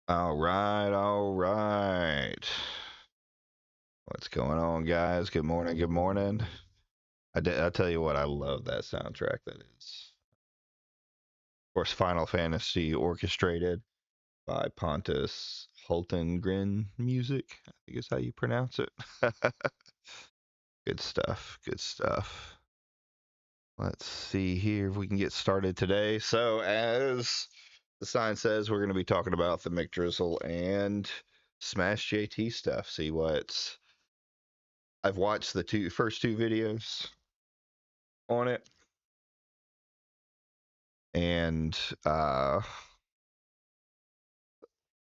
All right, all right. What's going on, guys? Good morning, good morning. I tell you what, I love that soundtrack. That is, of course, Final Fantasy orchestrated by Pontus Hultengren Music. I think is how you pronounce it. Good stuff, good stuff. Let's see here if we can get started today. So, as the sign says, we're going to be talking about the Mcdrizzle and Smashjt stuff. See what's I've watched the first two videos on it, and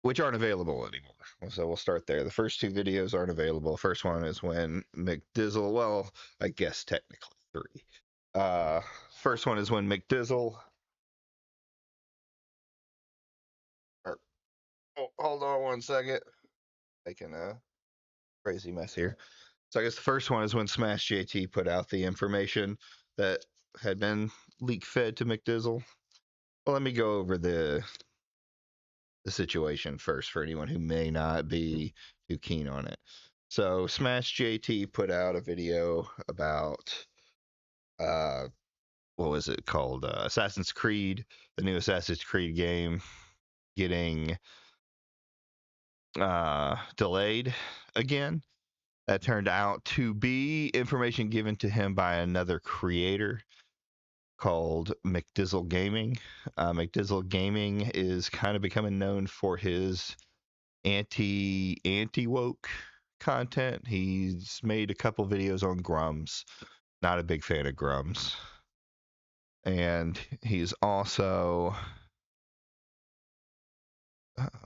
which aren't available anymore. So we'll start there. The first two videos aren't available. First one is when Mcdizzle, well, I guess technically three. Uh, First one is when Mcdizzle. Oh, hold on one second. Making a crazy mess here. So I guess the first one is when Smashjt put out the information that had been leak fed to Mcdizzle. Well, let me go over the situation first for anyone who may not be too keen on it. So Smashjt put out a video about uh what was it called? Assassin's Creed, the new Assassin's Creed game getting delayed again. That turned out to be information given to him by another creator called Mcdrizzle Gaming. Mcdrizzle Gaming is kind of becoming known for his anti woke content. He's made a couple videos on Grums. Not a big fan of Grums. And he's also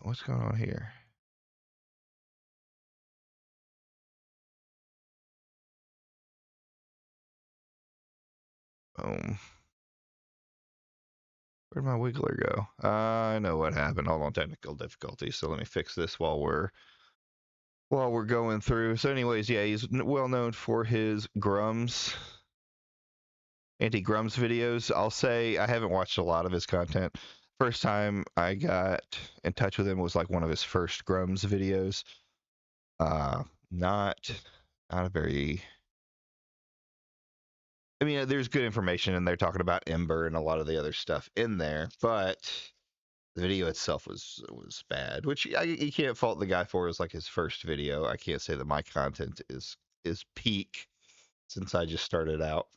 what's going on here? Boom. Where'd my wiggler go? I know what happened. Hold on, technical difficulty. So let me fix this while we're going through. So, anyways, yeah, he's well known for his Grums, anti-Grums videos. I'll say I haven't watched a lot of his content. First time I got in touch with him was like one of his first Grums videos. Uh, not not a very. I mean, there's good information, and they're talking about Ember and a lot of the other stuff in there, but the video itself was bad, which you can't fault the guy for. It was like his first video. I can't say that my content is peak since I just started out.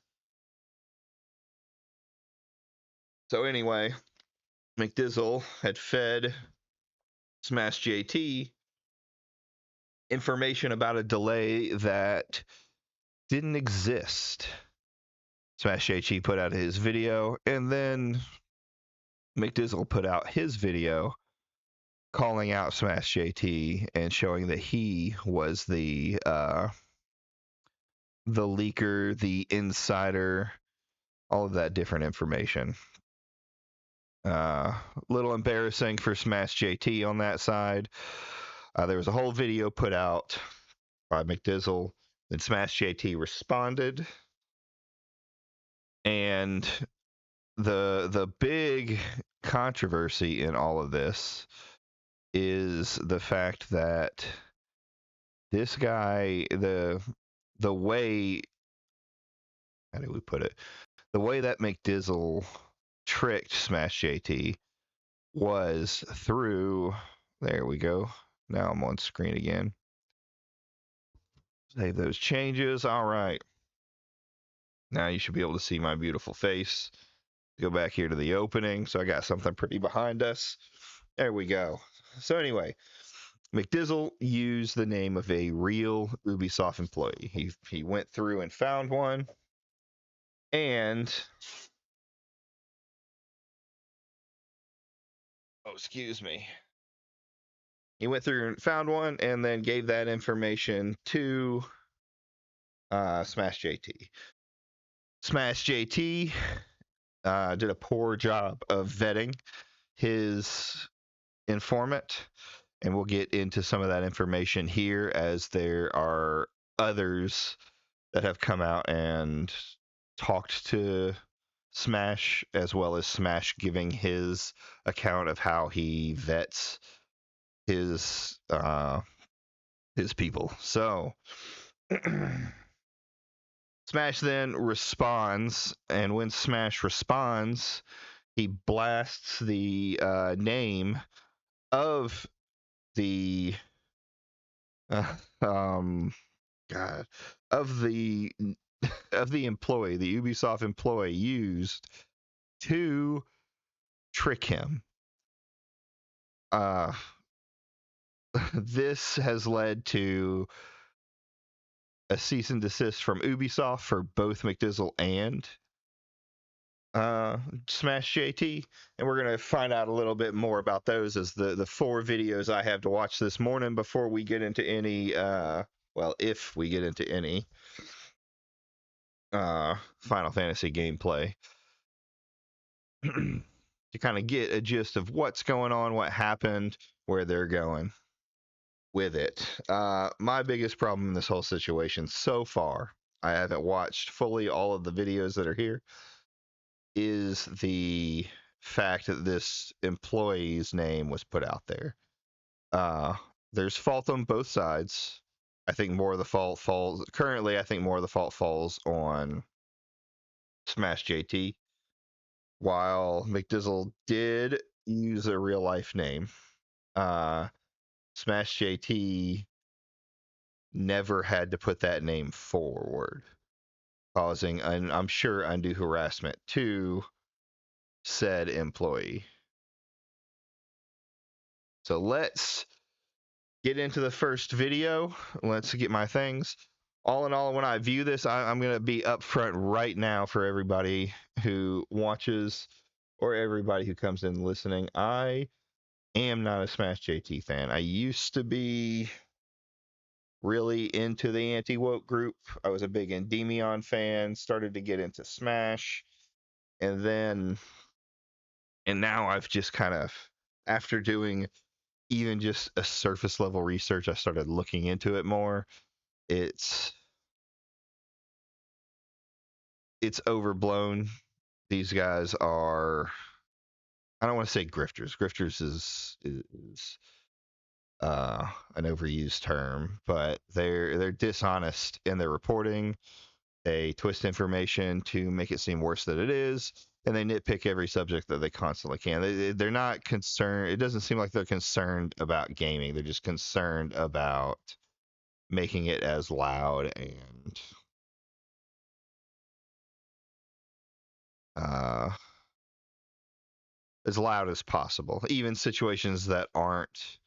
So anyway, Mcdizzle had fed Smashjt information about a delay that didn't exist. Smashjt put out his video, and then Mcdizzle put out his video calling out Smashjt and showing that he was the leaker, the insider, all of that different information. Little embarrassing for Smashjt on that side. There was a whole video put out by Mcdizzle. Then Smashjt responded, and the big controversy in all of this is the fact that this guy, the way, how do we put it? The way that Mcdizzle tricked Smashjt was through. There we go. Now I'm on screen again. Save those changes. All right. Now you should be able to see my beautiful face. Go back here to the opening. So I got something pretty behind us. There we go. So anyway, Mcdizzle used the name of a real Ubisoft employee. He went through and found one, and oh, excuse me. He went through and found one, and then gave that information to Smashjt. Smashjt did a poor job of vetting his informant, and we'll get into some of that information here as there are others that have come out and talked to Smash, as well as Smash giving his account of how he vets his people. So Smash then responds, and when Smash responds, he blasts the name of the uh, um God of the employee, the Ubisoft employee used to trick him. Uh, this has led to a cease and desist from Ubisoft for both Mcdrizzle and Smashjt, and we're gonna find out a little bit more about those as the 4 videos I have to watch this morning before we get into any well, if we get into any Final Fantasy gameplay. To kind of get a gist of what's going on, what happened, where they're going with it. My biggest problem in this whole situation so far, I haven't watched fully all of the videos that are here, is the fact that this employee's name was put out there. There's fault on both sides. I think more of the fault falls currently. I think more of the fault falls on Smashjt, while Mcdrizzle did use a real life name. Smashjt never had to put that name forward, causing, I'm sure, undue harassment to said employee. So let's get into the first video. Let's get my things. All in all, when I view this, I'm going to be upfront right now for everybody who watches or everybody who comes in listening. I am not a Smashjt fan. I used to be really into the anti-woke group. I was a big Endymion fan, started to get into Smash, and now I've just kind of, after doing even just a surface level research, I started looking into it more. It's overblown. These guys are, I don't want to say grifters. Grifters is an overused term, but they're dishonest in their reporting. They twist information to make it seem worse than it is, and they nitpick every subject that they constantly can. They're not concerned. It doesn't seem like they're concerned about gaming. They're just concerned about making it as loud and uh, as loud as possible, even situations that aren't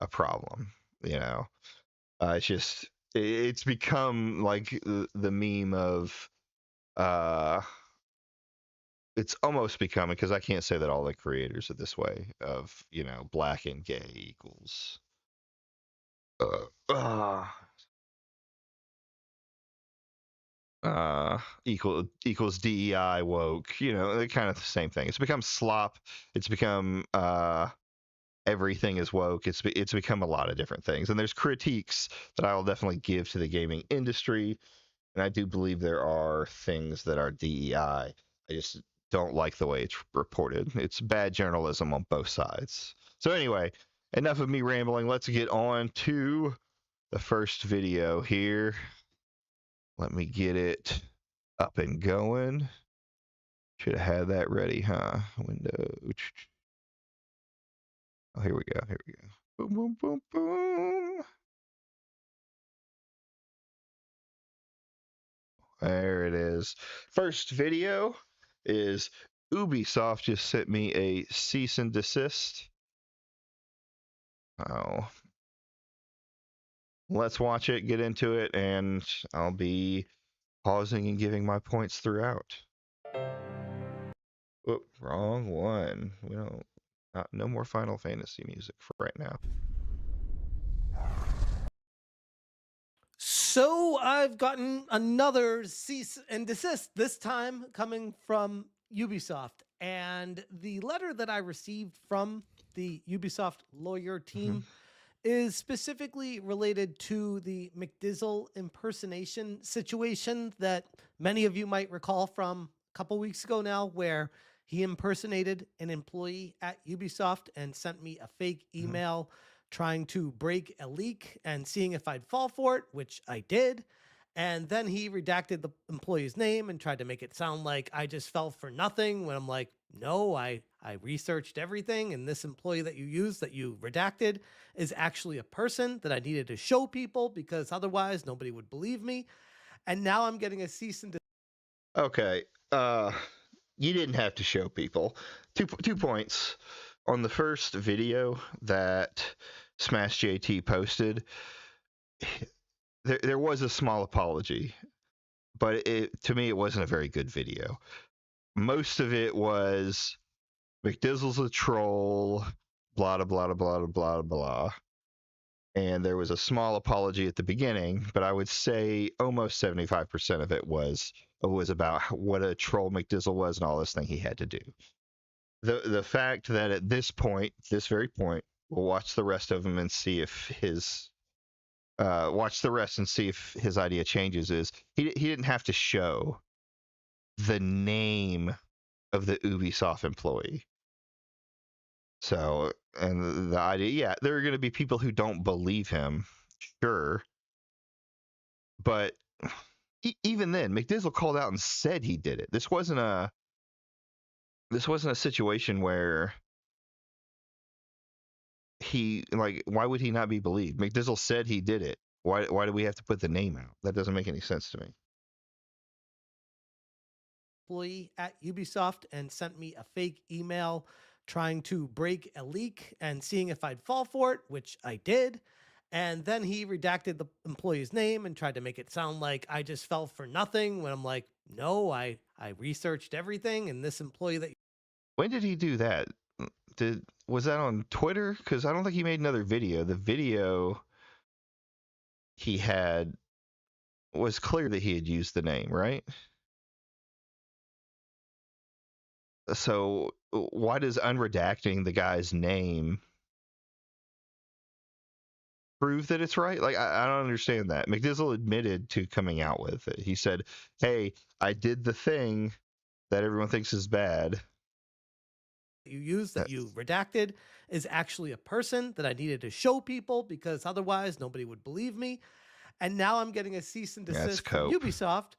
a problem. You know, it's become like the meme of it's almost becoming, because I can't say that all the creators are this way, of, black and gay equals uh, uh, equals DEI woke, they're kind of the same thing. It's become slop. It's become everything is woke. It's become a lot of different things, and there's critiques that I will definitely give to the gaming industry, and I do believe there are things that are DEI. I just don't like the way it's reported. It's bad journalism on both sides. So anyway, enough of me rambling. Let's get on to the first video here. Let me get it up and going. Should have had that ready, huh? Window. Oh, here we go. Here we go. Boom, boom, boom, boom. There it is. First video is Ubisoft just sent me a cease and desist. Oh. Let's watch it, get into it, and I'll be pausing and giving my points throughout. Whoop, wrong one. We don't. No more Final Fantasy music for right now. So I've gotten another cease and desist, this time coming from Ubisoft. And the letter that I received from the Ubisoft lawyer team is specifically related to the Mcdrizzle impersonation situation that many of you might recall from a couple weeks ago now, where he impersonated an employee at Ubisoft and sent me a fake email trying to break a leak and seeing if I'd fall for it, which I did. And then he redacted the employee's name and tried to make it sound like I just fell for nothing when I'm like, no, I researched everything. And this employee that you used that you redacted is actually a person that I needed to show people because otherwise nobody would believe me. And now I'm getting a cease and desist. Okay. You didn't have to show people. Two points. On the first video that Smashjt posted, there was a small apology, but to me it wasn't a very good video. Most of it was McDizzle's a troll, blah blah blah blah blah blah. And there was a small apology at the beginning, but I would say almost 75% of it was about what a troll McDizzle was and all this thing he had to do. The fact that at this point, this very point, we'll watch the rest of them and see if his watch the rest and see if his idea changes. Is he didn't have to show the name of the Ubisoft employee. So, and the idea, yeah, there are going to be people who don't believe him, sure, but even then, McDizzle called out and said he did it. This wasn't a situation where he, like, why would he not be believed? McDizzle said he did it. Why do we have to put the name out? That doesn't make any sense to me. Employee at Ubisoft and sent me a fake email trying to break a leak and seeing if I'd fall for it, which I did. And then he redacted the employee's name and tried to make it sound like I just fell for nothing when I'm like, no, I researched everything. And this employee that When did he do that? Was that on Twitter? Because I don't think he made another video. The video he had was clear that he had used the name, right? So why does unredacting the guy's name prove that it's right? Like, I don't understand that. McDizzle admitted to coming out with it. He said, hey, I did the thing that everyone thinks is bad. you used that you redacted is actually a person that I needed to show people because otherwise nobody would believe me. And now I'm getting a cease and desist from Ubisoft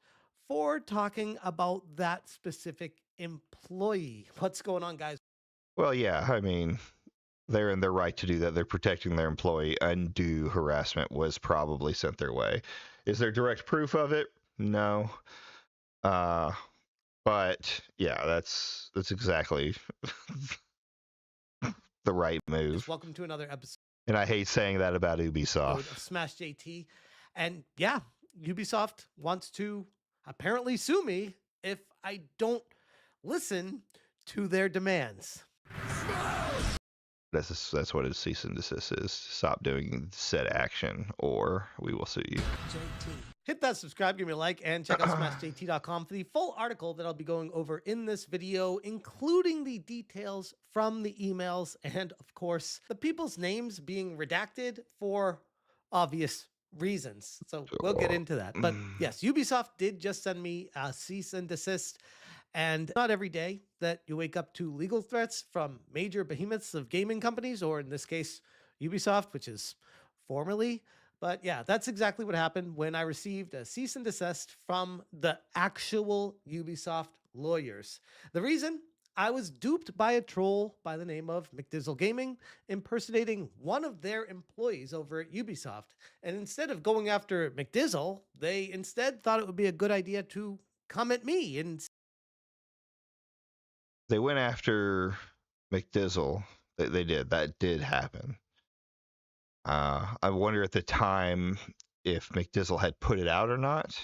for talking about that specific employee. What's going on, guys? Well, yeah, I mean, they're in their right to do that. They're protecting their employee. Undue harassment was probably sent their way. Is there direct proof of it? No. But yeah, that's exactly the right move. Welcome to another episode. And I hate saying that about Ubisoft. Of Smashjt. And yeah, Ubisoft wants to apparently sue me if I don't listen to their demands. That's what a cease and desist is. Stop doing said action, or we will sue you. Hit that subscribe, give me a like, and check out smashjt.com for the full article that I'll be going over in this video, including the details from the emails and, of course, the people's names being redacted for obvious reasons. So we'll get into that. But yes, Ubisoft did just send me a cease and desist. And not every day that you wake up to legal threats from major behemoths of gaming companies, or in this case, Ubisoft, which is formerly. But yeah, that's exactly what happened when I received a cease and desist from the actual Ubisoft lawyers. The reason? I was duped by a troll by the name of Mcdrizzle Gaming, impersonating one of their employees over at Ubisoft. And instead of going after Mcdrizzle, they instead thought it would be a good idea to come at me. And they went after McDizzle. They did. That did happen. I wonder at the time if McDizzle had put it out or not.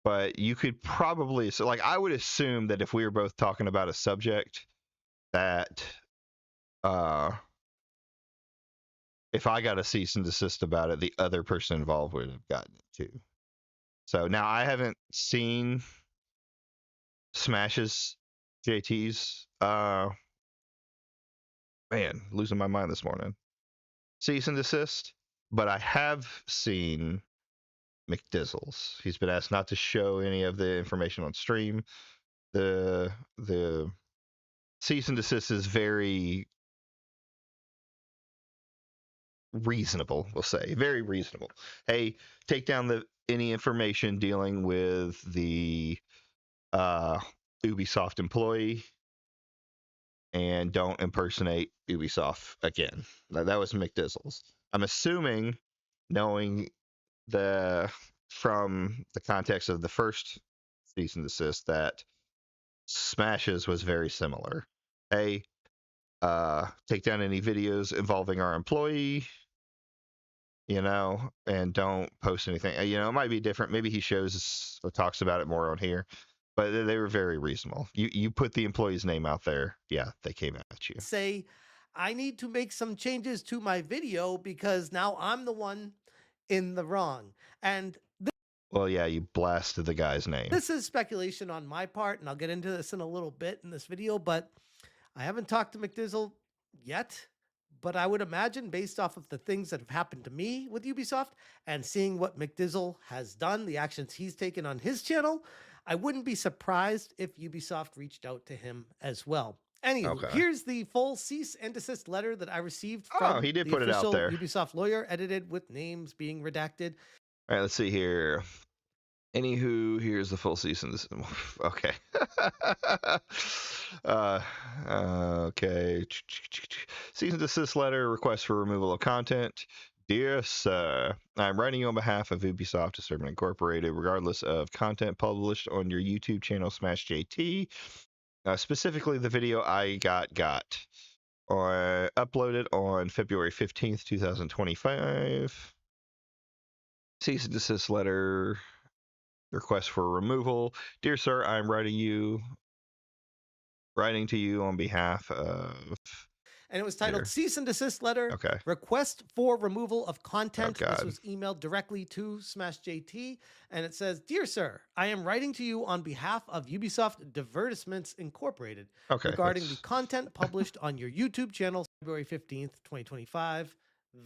But you could probably, so like, I would assume that if we were both talking about a subject, that if I got a cease and desist about it, the other person involved would have gotten it too. So now I haven't seen Smash's JT's man, losing my mind this morning. Cease and desist, but I have seen McDizzle's. He's been asked not to show any of the information on stream. The cease and desist is very reasonable, we'll say, very reasonable. Hey, take down any information dealing with the Ubisoft employee, and don't impersonate Ubisoft again. That was Mcdrizzle's. I'm assuming, knowing from the context of the first cease and desist, that Smash's was very similar. Hey, take down any videos involving our employee, and don't post anything. It might be different. Maybe he shows or talks about it more on here, but they were very reasonable. You put the employee's name out there, yeah, they came at you. Say, I need to make some changes to my video because now I'm the one in the wrong. And Well, yeah, you blasted the guy's name. this is speculation on my part, and I'll get into this in a little bit in this video, but I haven't talked to Mcdrizzle yet. But I would imagine, based off of the things that have happened to me with Ubisoft and seeing what Mcdrizzle has done, the actions he's taken on his channel, I wouldn't be surprised if Ubisoft reached out to him as well. Anywho, here's the full cease and desist letter that I received from he did the put it out official there. Ubisoft lawyer, edited with names being redacted. All right, let's see here. Anywho, here's the full season. Okay. Okay. Cease and desist letter, request for removal of content. Dear Sir, I'm writing you on behalf of Ubisoft Disturbing Incorporated, regardless of content published on your YouTube channel, Smashjt. Specifically, the video I got uploaded on February 15th, 2025. Cease and desist letter, request for removal. Dear Sir, I'm writing to you on behalf of... And it was titled Cease and Desist Letter, Request for Removal of Content. This was emailed directly to Smashjt. And it says, Dear Sir, I am writing to you on behalf of Ubisoft Divertissements Incorporated regarding the content published on your YouTube channel, February 15th, 2025.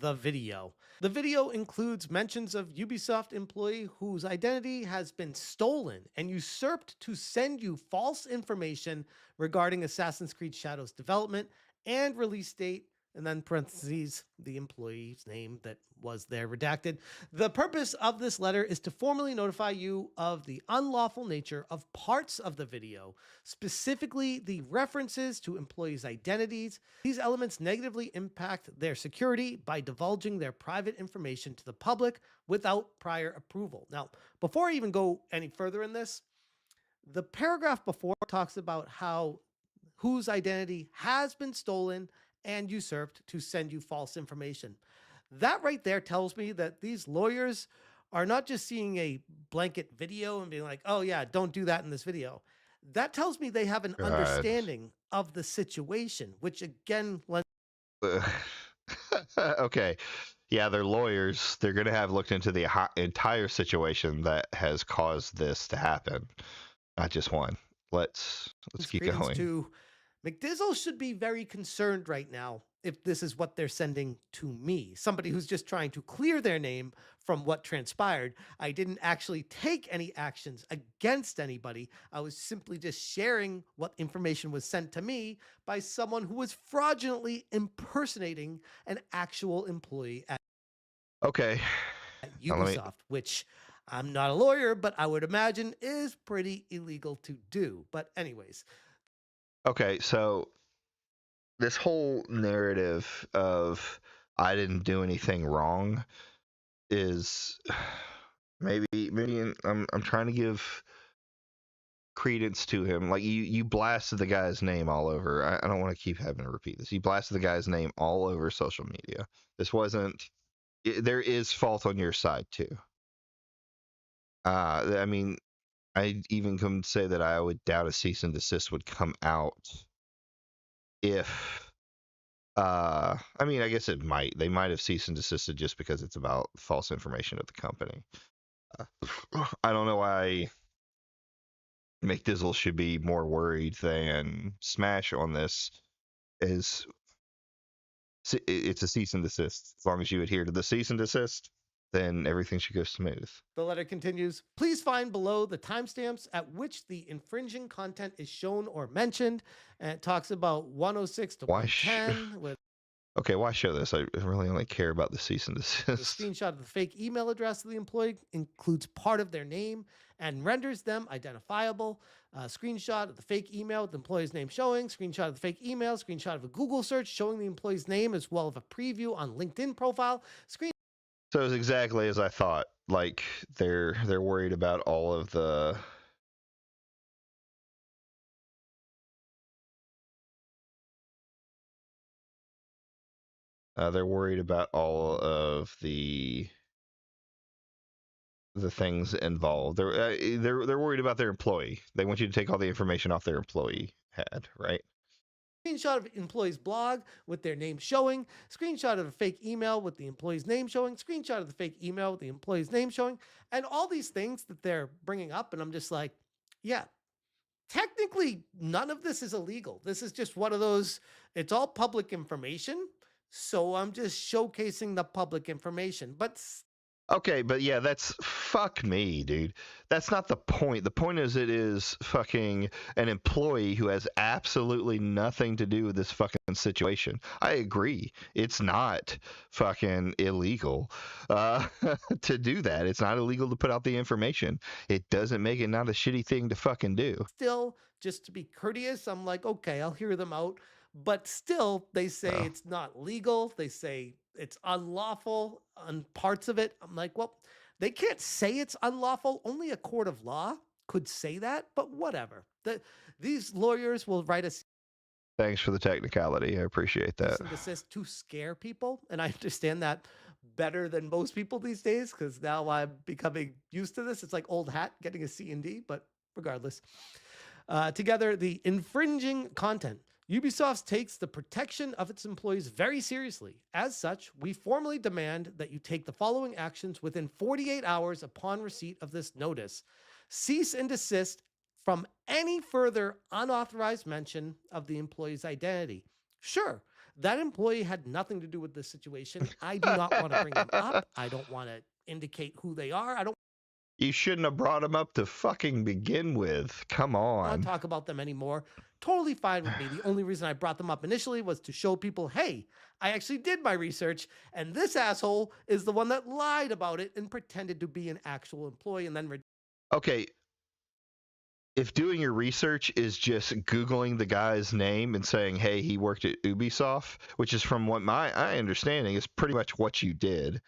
The video. The video includes mentions of Ubisoft employee whose identity has been stolen and usurped to send you false information regarding Assassin's Creed Shadows development and release date, and then parentheses, the employee's name that was there redacted. The purpose of this letter is to formally notify you of the unlawful nature of parts of the video, specifically the references to employees' identities. These elements negatively impact their security by divulging their private information to the public without prior approval. Now, before I even go any further in this, the paragraph before talks about how whose identity has been stolen and usurped to send you false information. That right there tells me that these lawyers are not just seeing a blanket video and being like, oh yeah, don't do that in this video. That tells me they have an understanding of the situation, which again... Okay. Yeah, they're lawyers. They're going to have looked into the entire situation that has caused this to happen. Not just one. Let's keep going. Mcdrizzle should be very concerned right now if this is what they're sending to me, somebody who's just trying to clear their name from what transpired. I didn't actually take any actions against anybody. I was simply just sharing what information was sent to me by someone who was fraudulently impersonating an actual employee at Ubisoft, which I'm not a lawyer, but I would imagine is pretty illegal to do. But anyways... Okay, so this whole narrative of I didn't do anything wrong is maybe I'm trying to give credence to him. Like you blasted the guy's name all over. I don't want to keep having to repeat this. You blasted the guy's name all over social media. This wasn't... There is fault on your side too. I mean, I even come to say that I would doubt a cease and desist would come out if, I mean, I guess it might. They might have cease and desisted just because it's about false information of the company. I don't know why Mcdrizzle should be more worried than Smash on this. It's a cease and desist. As long as you adhere to the cease and desist, then everything should go smooth. The letter continues, please find below the timestamps at which the infringing content is shown or mentioned. And it talks about 106 to 110 with Okay, why show this? I really only care about the cease and The desist. screenshot of the fake email address of the employee includes part of their name and renders them identifiable. Screenshot of the fake email with the employee's name showing. Screenshot of the fake email. Screenshot of a Google search showing the employee's name as well as a preview on LinkedIn profile. So it's exactly as I thought. Like they're worried about all of the they're worried about all of the things involved. They're worried about their employee. They want you to take all the information off their employee had, right? Screenshot of employee's blog with their name showing, screenshot of a fake email with the employee's name showing, screenshot of the fake email with the employee's name showing, and all these things that they're bringing up. And I'm just like, yeah, technically, none of this is illegal. This is just one of those, it's all public information. So I'm just showcasing the public information. But Okay, but yeah, that's fuck me, dude. That's not the point. The point is it is fucking an employee who has absolutely nothing to do with this fucking situation. I agree. It's not fucking illegal to do that. It's not illegal to put out the information. It doesn't make it not a shitty thing to fucking do. still, just to be courteous, I'm like, okay, I'll hear them out. But still, they say Oh. it's not legal. They say it's unlawful on parts of it. I'm like, well, they can't say it's unlawful. Only a court of law could say that, but whatever. These lawyers will write a Thanks for the technicality. I appreciate that. cease and desist to scare people. And I understand that better than most people these days because now I'm becoming used to this. It's like old hat getting a C and D, but regardless. Together, the infringing content. Ubisoft takes the protection of its employees very seriously. As such, we formally demand that you take the following actions within 48 hours upon receipt of this notice. Cease and desist from any further unauthorized mention of the employee's identity. Sure, that employee had nothing to do with this situation. I do not want to bring them up. I don't want to indicate who they are. I don't You shouldn't have brought him up to fucking begin with. Come want on. to talk about them anymore. Totally fine with me. The only reason I brought them up initially was to show people, hey, I actually did my research, and this asshole is the one that lied about it and pretended to be an actual employee and then Okay, if doing your research is just Googling the guy's name and saying, hey, he worked at Ubisoft, which is from what my understanding is pretty much what you did,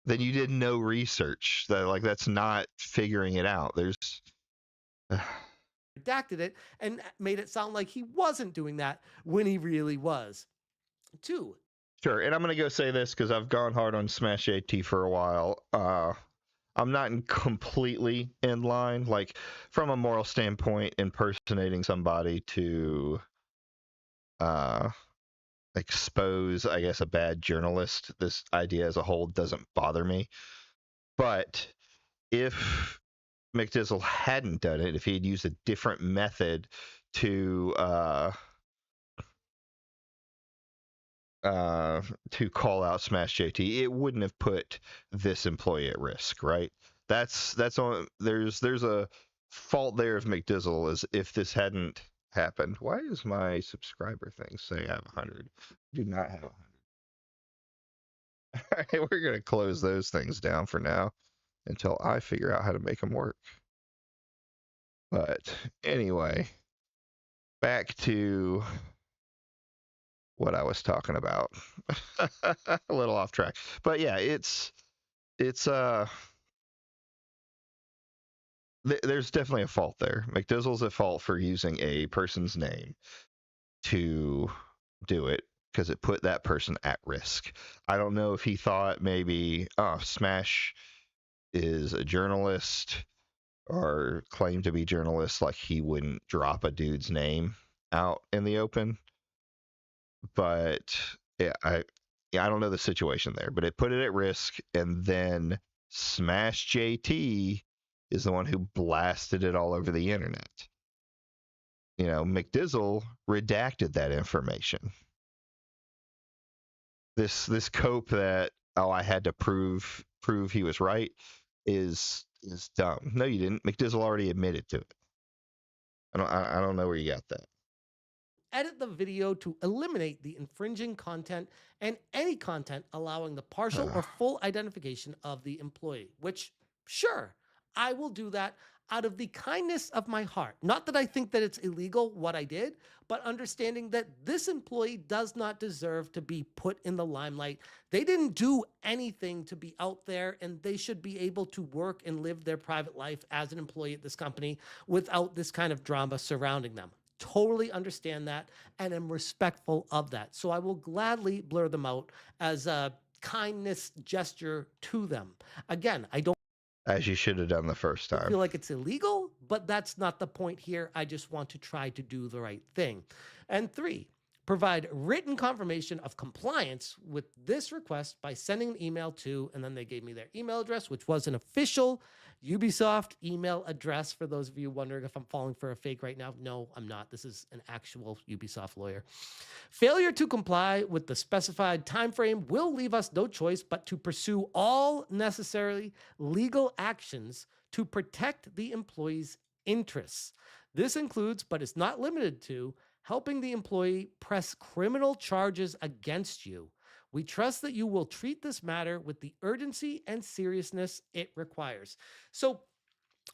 then you did no research. That's not figuring it out. There's redacted it and made it sound like he wasn't doing that when he really was. Two, Sure, and I'm gonna go say this because I've gone hard on Smashjt for a while. I'm not completely in line, like from a moral standpoint, impersonating somebody to uh, expose, I guess, a bad journalist. This idea as a whole doesn't bother me. But if Mcdrizzle hadn't done it, if he had used a different method to call out Smashjt, it wouldn't have put this employee at risk, right? That's on. There's a fault there of Mcdizzle as if this hadn't happened. Why is my subscriber thing saying I have 100? Do not have 100. All right, we're gonna close those things down for now until I figure out how to make them work. But anyway, back to what I was talking about. A little off track, but yeah, it's there's definitely a fault there. McDizzle's at fault for using a person's name to do it because it put that person at risk. I don't know if he thought maybe, oh, Smash is a journalist or claimed to be journalist, like he wouldn't drop a dude's name out in the open. But yeah, I don't know the situation there, but it put it at risk, and then Smashjt is the one who blasted it all over the internet. You know, McDizzle redacted that information. This cope that, oh, I had to prove he was right is dumb. No, you didn't. McDizzle already admitted to it. I don't know where you got that. edit the video to eliminate the infringing content and any content allowing the partial Uh, or full identification of the employee, which, sure, I will do that out of the kindness of my heart. Not that I think that it's illegal what I did, but understanding that this employee does not deserve to be put in the limelight. They didn't do anything to be out there, and they should be able to work and live their private life as an employee at this company without this kind of drama surrounding them. Totally understand that and am respectful of that. So I will gladly blur them out as a kindness gesture to them. Again, I don't as you should have done the first time. feel like it's illegal, but that's not the point here. I just want to try to do the right thing. And 3, provide written confirmation of compliance with this request by sending an email to, and then they gave me their email address, which was an official Ubisoft email address. For those of you wondering if I'm falling for a fake right now, no, I'm not. This is an actual Ubisoft lawyer. Failure to comply with the specified time frame will leave us no choice but to pursue all necessary legal actions to protect the employee's interests. This includes, but is not limited to, helping the employee press criminal charges against you. We trust that you will treat this matter with the urgency and seriousness it requires. So,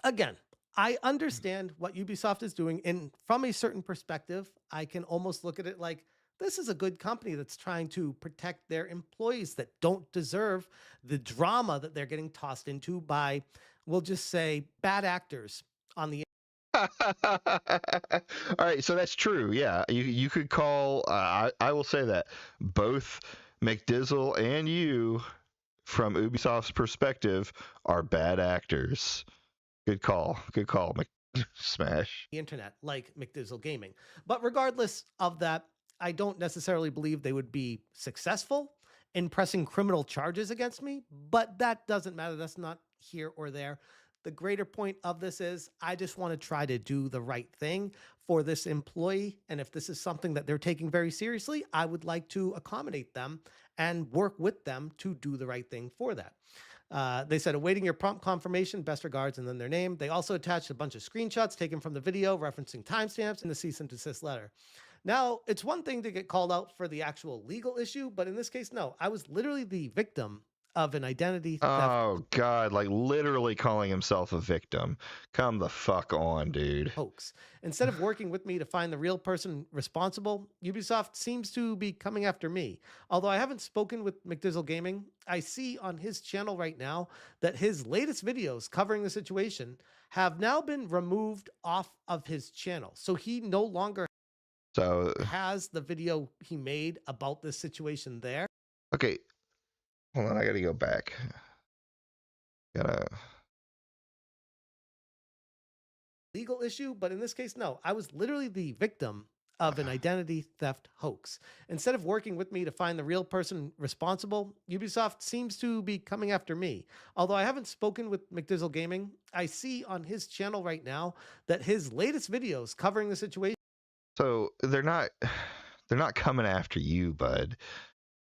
again, I understand what Ubisoft is doing. And from a certain perspective, I can almost look at it like this is a good company that's trying to protect their employees that don't deserve the drama that they're getting tossed into by, we'll just say, bad actors on the. All right, so that's true. Yeah, you could call. I will say that both Mcdrizzle and you, from Ubisoft's perspective, are bad actors. Good call. Good call, Smash. The internet, like Mcdrizzle Gaming. But regardless of that, I don't necessarily believe they would be successful in pressing criminal charges against me, but that doesn't matter. That's not here or there. The greater point of this is I just want to try to do the right thing for this employee. And if this is something that they're taking very seriously, I would like to accommodate them and work with them to do the right thing for that. They said, awaiting your prompt confirmation, best regards, and then their name. They also attached a bunch of screenshots taken from the video referencing timestamps in the cease and desist letter. Now, it's one thing to get called out for the actual legal issue, but in this case, no. I was literally the victim of an identity theft Oh God, like literally calling himself a victim. Come the fuck on, dude. hoax. Instead of working with me to find the real person responsible, Ubisoft seems to be coming after me. Although I haven't spoken with Mcdrizzle Gaming, I see on his channel right now that his latest videos covering the situation have now been removed off of his channel. So he no longer So has the video he made about this situation there. okay, hold on. I gotta go back. Gotta. Legal issue, but in this case, no. I was literally the victim of an identity theft hoax. Instead of working with me to find the real person responsible, Ubisoft seems to be coming after me. Although I haven't spoken with Mcdrizzle Gaming, I see on his channel right now that his latest videos covering the situation. So they're not coming after you, bud.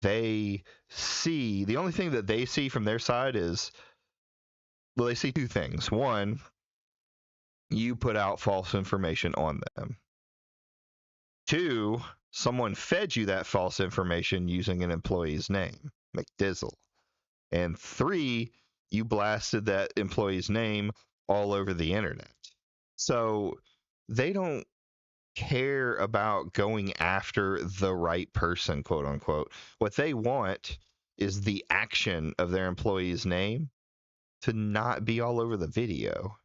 They see the only thing that they see from their side is, well, they see two things. One, you put out false information on them. Two, someone fed you that false information using an employee's name, Mcdrizzle. And 3, you blasted that employee's name all over the internet. So they don't care about going after the right person, quote unquote. What they want is the action of their employee's name to not be all over the video.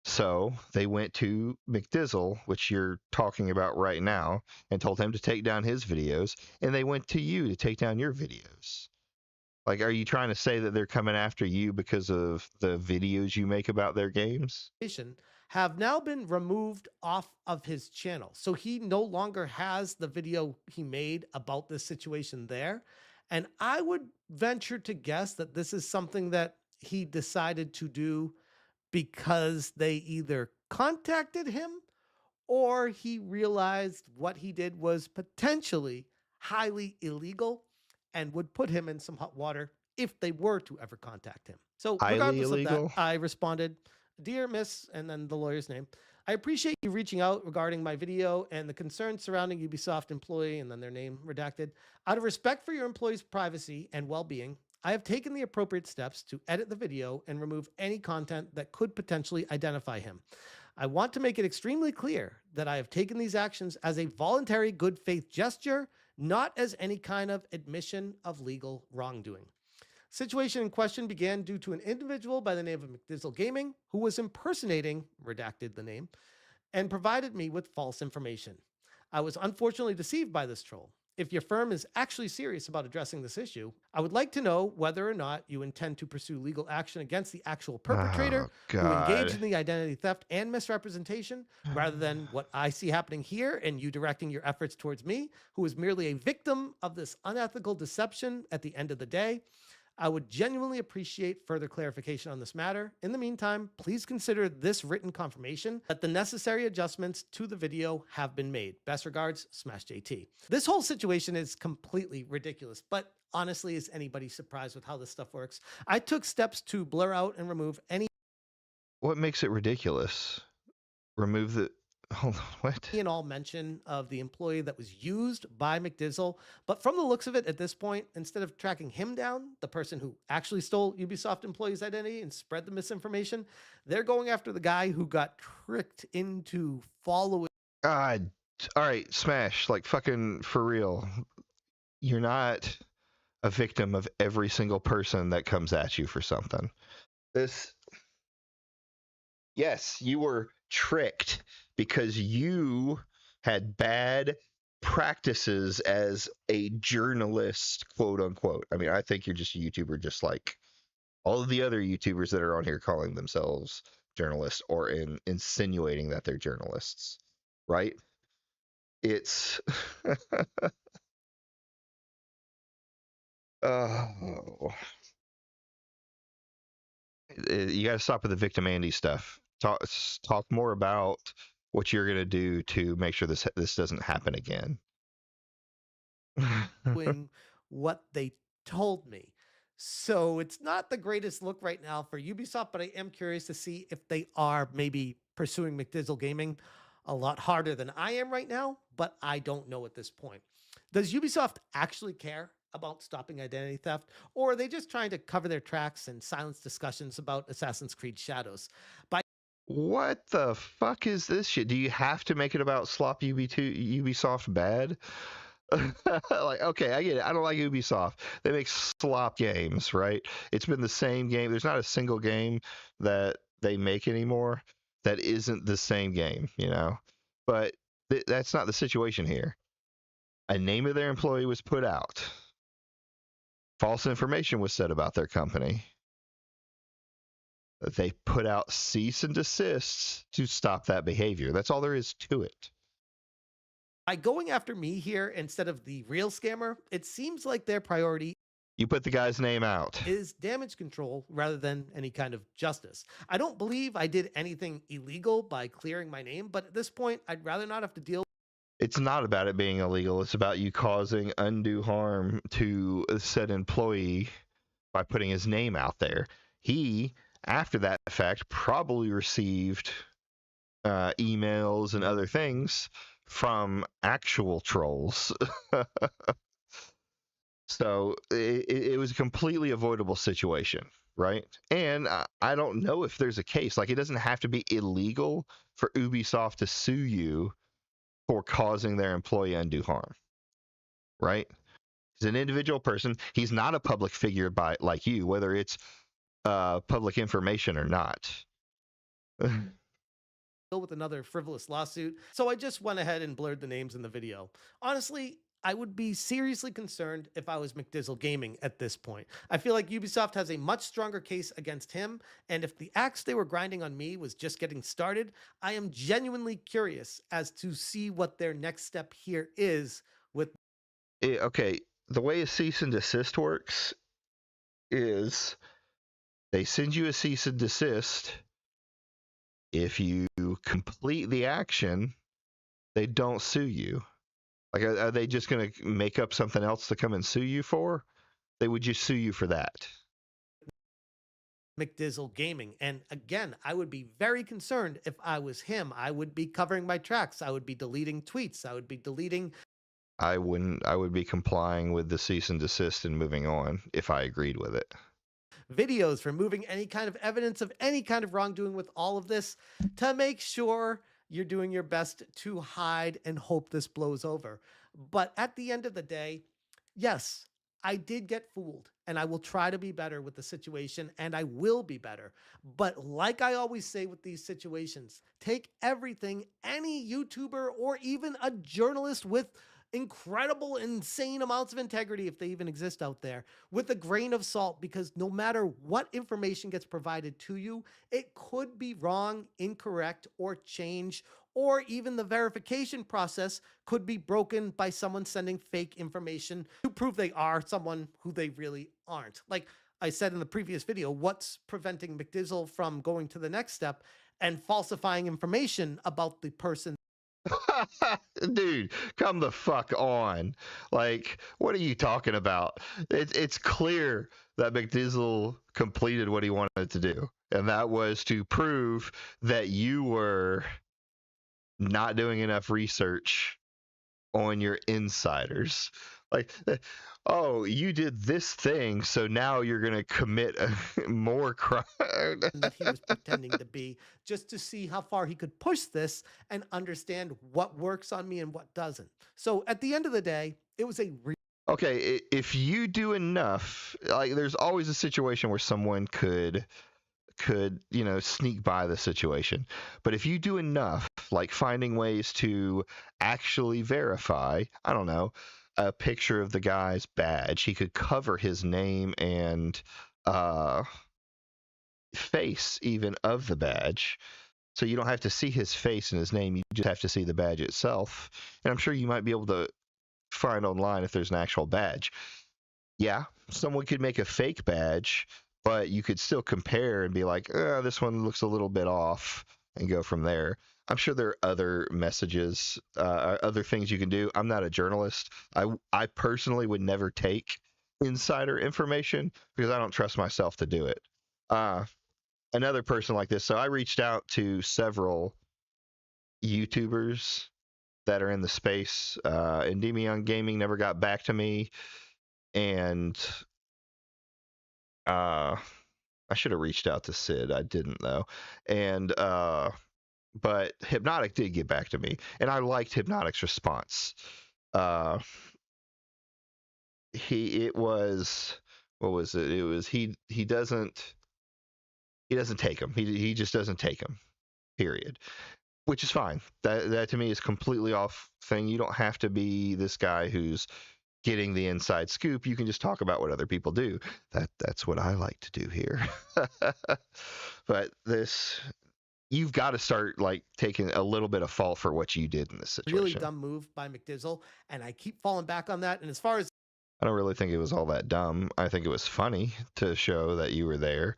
So they went to Mcdrizzle, which you're talking about right now, and told him to take down his videos, and they went to you to take down your videos. Like, are you trying to say that they're coming after you because of the videos you make about their games? Have now been removed off of his channel. So he no longer has the video he made about this situation there. And I would venture to guess that this is something that he decided to do because they either contacted him or he realized what he did was potentially highly illegal and would put him in some hot water if they were to ever contact him. So Highly regardless of illegal? that, I responded, "Dear Miss," and then the lawyer's name, I appreciate you reaching out regarding my video and the concerns surrounding Ubisoft employee and then their name redacted. Out of respect for your employee's privacy and well being, I have taken the appropriate steps to edit the video and remove any content that could potentially identify him. I want to make it extremely clear that I have taken these actions as a voluntary good faith gesture, not as any kind of admission of legal wrongdoing. Situation in question began due to an individual by the name of Mcdrizzle Gaming who was impersonating, redacted the name, and provided me with false information. I was unfortunately deceived by this troll. If your firm is actually serious about addressing this issue, I would like to know whether or not you intend to pursue legal action against the actual Oh perpetrator who engaged God. in the identity theft and misrepresentation, rather than what I see happening here and you directing your efforts towards me, who is merely a victim of this unethical deception at the end of the day. I would genuinely appreciate further clarification on this matter. In the meantime, please consider this written confirmation that the necessary adjustments to the video have been made. Best regards, Smashjt. This whole situation is completely ridiculous, but honestly, is anybody surprised with how this stuff works? I took steps to blur out and remove any What makes it ridiculous? Remove the. Hold on. What? and all mention of the employee that was used by Mcdrizzle. But from the looks of it at this point, instead of tracking him down, the person who actually stole Ubisoft employee's identity and spread the misinformation, they're going after the guy who got tricked into following. God. All right, Smash. Like fucking for real. You're not a victim of every single person that comes at you for something. This. Yes, you were tricked because you had bad practices as a journalist, quote unquote. I mean, I think you're just a YouTuber, just like all of the other YouTubers that are on here calling themselves journalists or insinuating that they're journalists, right? It's oh, you got to stop with the victim Andy stuff. Talk more about what you're gonna do to make sure this doesn't happen again. doing what they told me. So it's not the greatest look right now for Ubisoft, but I am curious to see if they are maybe pursuing Mcdizzle Gaming a lot harder than I am right now, but I don't know at this point. Does Ubisoft actually care about stopping identity theft, or are they just trying to cover their tracks and silence discussions about Assassin's Creed Shadows? By What the fuck is this shit? Do you have to make it about slop Ubisoft bad? Like, okay, I get it. I don't like Ubisoft. They make slop games, right? It's been the same game. There's not a single game that they make anymore that isn't the same game, you know? But that's not the situation here. A name of their employee was put out. False information was said about their company. They put out cease and desists to stop that behavior. That's all there is to it. by going after me here instead of the real scammer, it seems like their priority You put the guy's name out. is damage control rather than any kind of justice. I don't believe I did anything illegal by clearing my name, but at this point, I'd rather not have to deal. It's not about it being illegal. It's about you causing undue harm to said employee by putting his name out there. He, after that fact, probably received emails and other things from actual trolls. So it was a completely avoidable situation, right? And I don't know if there's a case. Like, it doesn't have to be illegal for Ubisoft to sue you for causing their employee undue harm, right? He's an individual person. He's not a public figure like you, whether it's public information or not. With another frivolous lawsuit. So I just went ahead and blurred the names in the video. Honestly, I would be seriously concerned if I was Mcdizzle Gaming at this point. I feel like Ubisoft has a much stronger case against him, and if the axe they were grinding on me was just getting started, I am genuinely curious as to see what their next step here is with. Okay, the way a cease and desist works is they send you a cease and desist. If you complete the action, they don't sue you. Like, are they just going to make up something else to come and sue you for? They would just sue you for that. Mcdrizzle Gaming. And again, I would be very concerned if I was him. I would be covering my tracks. I would be deleting tweets. I would be deleting. I wouldn't. I would be complying with the cease and desist and moving on if I agreed with it. Videos, removing any kind of evidence of any kind of wrongdoing with all of this to make sure you're doing your best to hide and hope this blows over. But at the end of the day, yes, I did get fooled and I will try to be better with the situation and I will be better. But like I always say with these situations, take everything any YouTuber or even a journalist with incredible, insane amounts of integrity, if they even exist out there, with a grain of salt, because no matter what information gets provided to you, it could be wrong, incorrect, or change, or even the verification process could be broken by someone sending fake information to prove they are someone who they really aren't. Like I said in the previous video, what's preventing Mcdrizzle from going to the next step and falsifying information about the person? Dude, come the fuck on. Like, what are you talking about? It's clear that Mcdizzle completed what he wanted to do, and that was to prove that you were not doing enough research on your insiders. Like, oh, you did this thing, so now you're going to commit more crime. That he was pretending to be, just to see how far he could push this and understand what works on me and what doesn't. So at the end of the day, it was a Okay, if you do enough, like there's always a situation where someone could sneak by the situation, but if you do enough, like finding ways to actually verify, I don't know, a picture of the guy's badge, he could cover his name and uh face even of the badge, so you don't have to see his face and his name, you just have to see the badge itself. And I'm sure you might be able to find online if there's an actual badge. Yeah, someone could make a fake badge, but you could still compare and be like, this one looks a little bit off, and go from there. I'm sure there are other messages, other things you can do. I'm not a journalist. I personally would never take insider information because I don't trust myself to do it. Uh, Another person like this. So I reached out to several YouTubers that are in the space. Endymion Gaming never got back to me, and I should have reached out to Sid. I didn't though, and but Hypnotic did get back to me, and I liked Hypnotic's response. Uh, it was, what was it? It was he doesn't take them. He just doesn't take them. Period. Which is fine. That to me is completely off thing. You don't have to be this guy who's getting the inside scoop. You can just talk about what other people do. That's what I like to do here. But this, you've got to start like taking a little bit of fault for what you did in this really situation. dumb move by Mcdrizzle, and I keep falling back on that. And as far as I don't really think it was all that dumb. I think it was funny to show that you were there.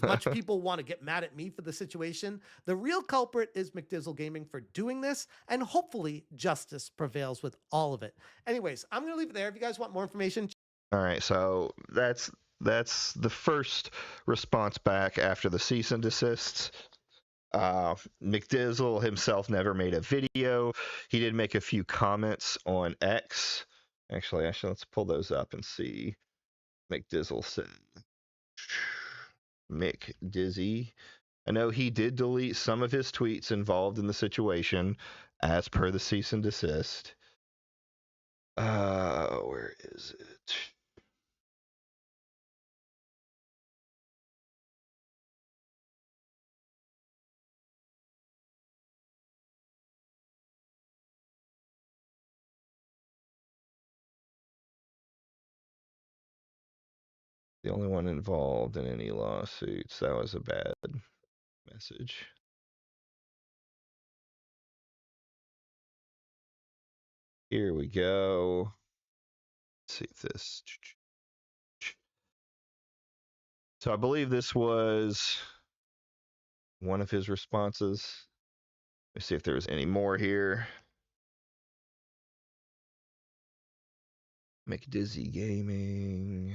much people want to get mad at me for the situation, the real culprit is Mcdrizzle Gaming for doing this, and hopefully justice prevails with all of it. Anyways, I'm going to leave it there. If you guys want more information, All right, so that's the first response back after the cease and desists. Mcdizzle himself never made a video. He did make a few comments on X. Actually, let's pull those up and see. McDizzle said, McDizzy. I know he did delete some of his tweets involved in the situation, as per the cease and desist. Where is it? The only one involved in any lawsuits. That was a bad message. Here we go. Let's see if this. So I believe this was one of his responses. Let's see if there's any more here. McDizzy Gaming.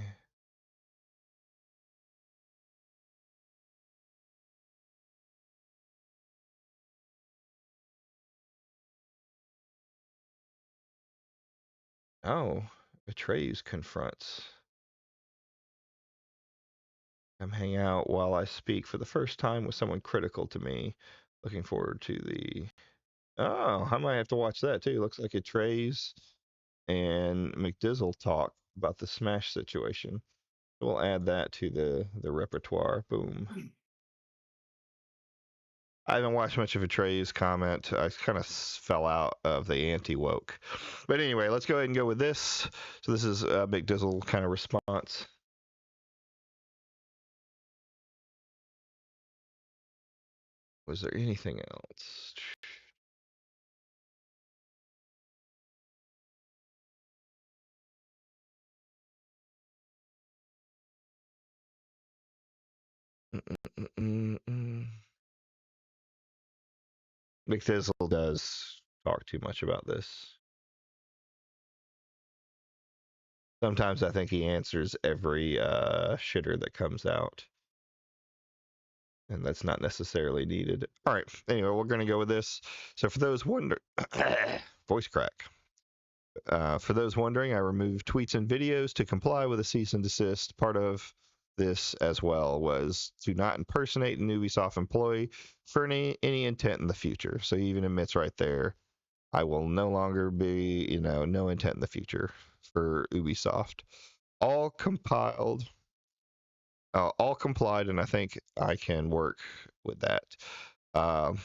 Oh, Atreus confronts. I'm hanging out while I speak for the first time with someone critical to me. Looking forward to the. Oh, I might have to watch that too. Looks like Atreus and Mcdrizzle talk about the Smash situation. We'll add that to the repertoire. Boom. I haven't watched much of Atreus' comment. I kind of fell out of the anti-woke. But anyway, let's go ahead and go with this. So this is a Mcdrizzle kind of response. Was there anything else? McThizzle does talk too much about this. Sometimes I think he answers every shitter that comes out, and that's not necessarily needed. All right. Anyway, we're gonna go with this. So for those voice crack. For those wondering, I removed tweets and videos to comply with a cease and desist. Part of this as well was to not impersonate an Ubisoft employee for any intent in the future. So he even admits right there, I will no longer be, no intent in the future for Ubisoft. All compiled, all complied, and I think I can work with that. Um,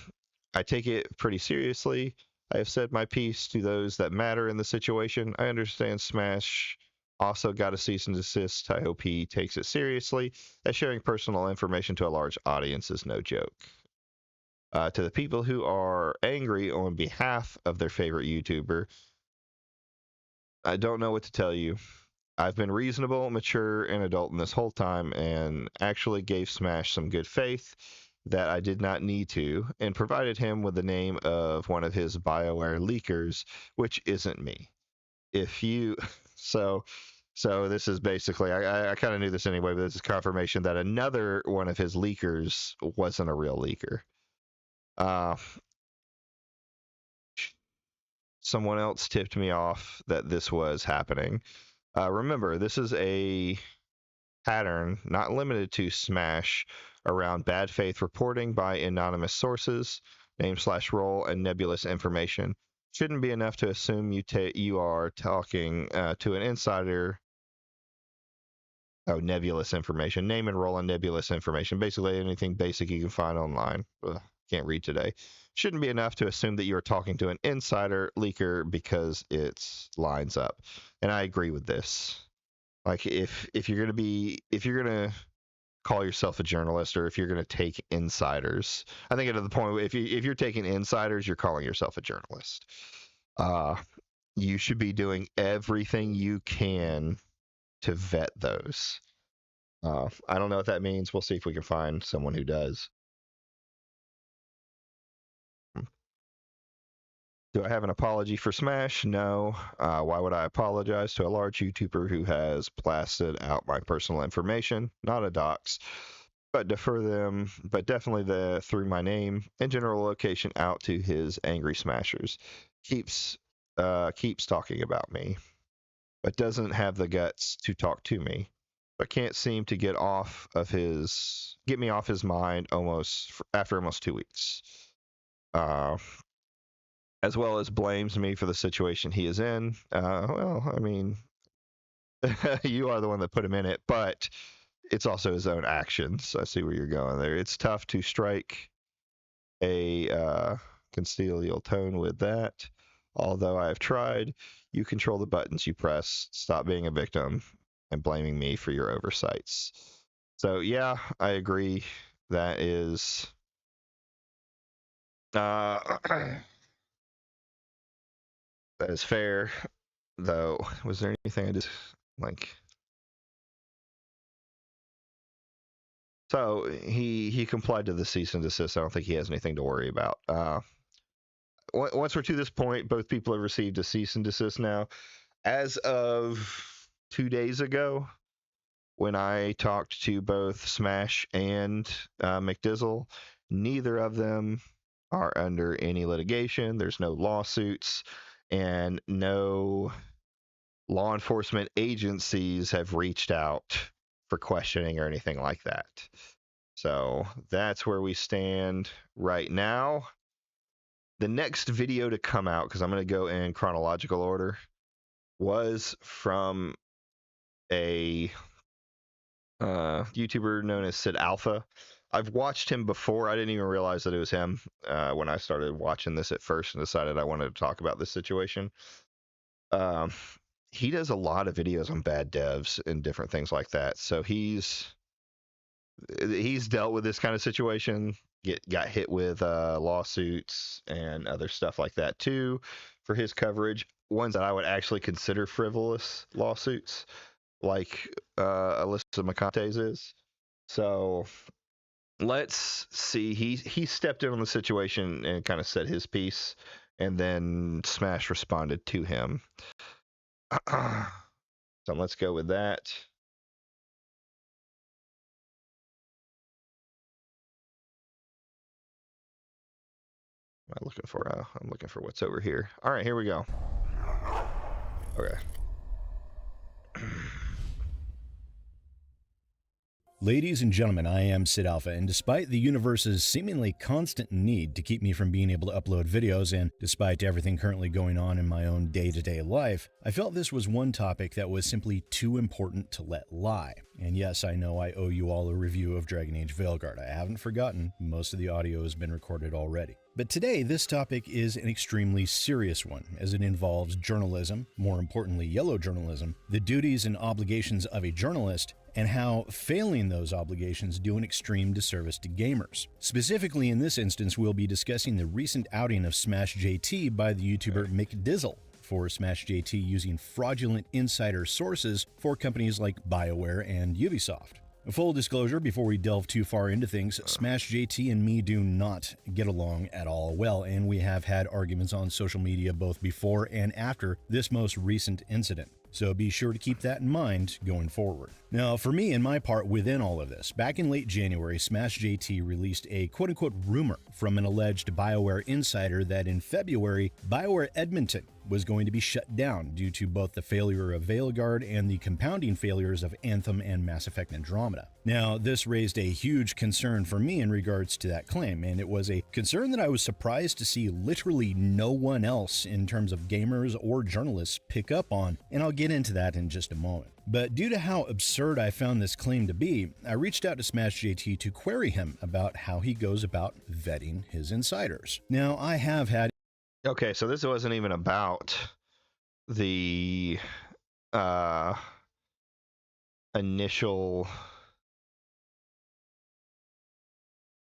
I take it pretty seriously. I have said my piece to those that matter in the situation. I understand Smash also got a cease and desist. I hope he takes it seriously, as sharing personal information to a large audience is no joke. To the people who are angry on behalf of their favorite YouTuber, I don't know what to tell you. I've been reasonable, mature, and adult in this whole time and actually gave Smash some good faith that I did not need to and provided him with the name of one of his BioWare leakers, which isn't me. If you so so this is basically I kind of knew this anyway, but this is confirmation that another one of his leakers wasn't a real leaker. Uh, Someone else tipped me off that this was happening. Remember, this is a pattern, not limited to Smash, around bad faith reporting by anonymous sources, name/role, and nebulous information. Shouldn't be enough to assume you are talking to an insider. Oh, nebulous information. Name and role and nebulous information. Basically, anything basic you can find online. Ugh, can't read today. Shouldn't be enough to assume that you are talking to an insider leaker because it lines up. And I agree with this. Like if you're gonna call yourself a journalist or if you're gonna take insiders, I think at the point if you're taking insiders, you're calling yourself a journalist. Uh, you should be doing everything you can to vet those. I don't know what that means. We'll see if we can find someone who does. Do I have an apology for Smash? No. Why would I apologize to a large YouTuber who has blasted out my personal information? Not a dox, but defer them, but definitely through my name and general location out to his angry smashers. Keeps keeps talking about me, but doesn't have the guts to talk to me. But can't seem to get me off his mind after almost 2 weeks. Uh, as well as blames me for the situation he is in. Well, I mean, you are the one that put him in it, but it's also his own actions. I see where you're going there. It's tough to strike a concilial tone with that. Although I have tried, you control the buttons you press. Stop being a victim and blaming me for your oversights. So yeah, I agree. That is uh, that is fair. Though, was there anything I just like? So he complied to the cease and desist. I don't think he has anything to worry about. Once we're to this point, both people have received a cease and desist now. As of 2 days ago, when I talked to both Smash and Mcdizzle, neither of them are under any litigation. There's no lawsuits and no law enforcement agencies have reached out for questioning or anything like that. So that's where we stand right now. The next video to come out, because I'm going to go in chronological order, was from a YouTuber known as Sid Alpha. I've watched him before. I didn't even realize that it was him when I started watching this at first and decided I wanted to talk about this situation. Um, he does a lot of videos on bad devs and different things like that. So he's dealt with this kind of situation. Got hit with lawsuits and other stuff like that too for his coverage. Ones that I would actually consider frivolous lawsuits, like Alyssa McConte's is. So let's see. He stepped in on the situation and kind of said his piece, and then Smash responded to him. So let's go with that. What am I looking for? I'm looking for what's over here. All right, here we go. Okay. Ladies and gentlemen, I am Sid Alpha, and despite the universe's seemingly constant need to keep me from being able to upload videos, and despite everything currently going on in my own day-to-day life, I felt this was one topic that was simply too important to let lie. And yes, I know I owe you all a review of Dragon Age Veilguard. I haven't forgotten, most of the audio has been recorded already. But today, this topic is an extremely serious one, as it involves journalism, more importantly yellow journalism, the duties and obligations of a journalist, and how failing those obligations do an extreme disservice to gamers. Specifically in this instance, we'll be discussing the recent outing of Smashjt by the YouTuber Mcdrizzle for Smashjt using fraudulent insider sources for companies like BioWare and Ubisoft. Full disclosure, before we delve too far into things, Smashjt and me do not get along at all well, and we have had arguments on social media both before and after this most recent incident. So be sure to keep that in mind going forward. Now, for me and my part within all of this, back in late January, Smashjt released a quote-unquote rumor from an alleged BioWare insider that in February, BioWare Edmonton was going to be shut down due to both the failure of Veilguard and the compounding failures of Anthem and Mass Effect Andromeda. Now, this raised a huge concern for me in regards to that claim, and it was a concern that I was surprised to see literally no one else in terms of gamers or journalists pick up on, and I'll get into that in just a moment. But due to how absurd I found this claim to be, I reached out to Smashjt to query him about how he goes about vetting his insiders. Now, I have had... Okay, so this wasn't even about the initial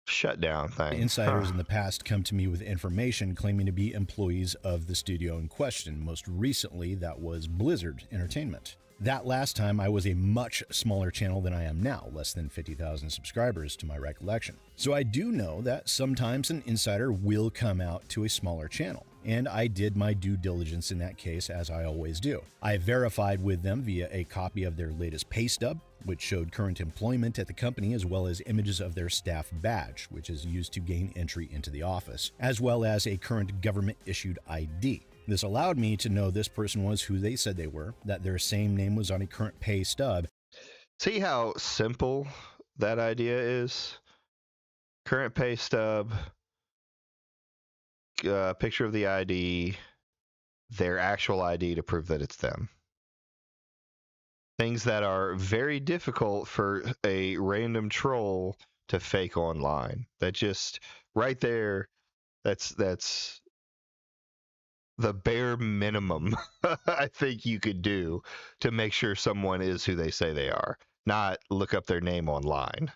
shutdown thing. Insiders in the past come to me with information claiming to be employees of the studio in question. Most recently, that was Blizzard Entertainment. That last time, I was a much smaller channel than I am now, less than 50,000 subscribers to my recollection. So I do know that sometimes an insider will come out to a smaller channel, and I did my due diligence in that case, as I always do. I verified with them via a copy of their latest pay stub, which showed current employment at the company, as well as images of their staff badge, which is used to gain entry into the office, as well as a current government-issued ID. This allowed me to know this person was who they said they were, that their same name was on a current pay stub. See how simple that idea is? Current pay stub, picture of the ID, their actual ID to prove that it's them. Things that are very difficult for a random troll to fake online. That just, right there, that's the bare minimum I think you could do to make sure someone is who they say they are, not look up their name online.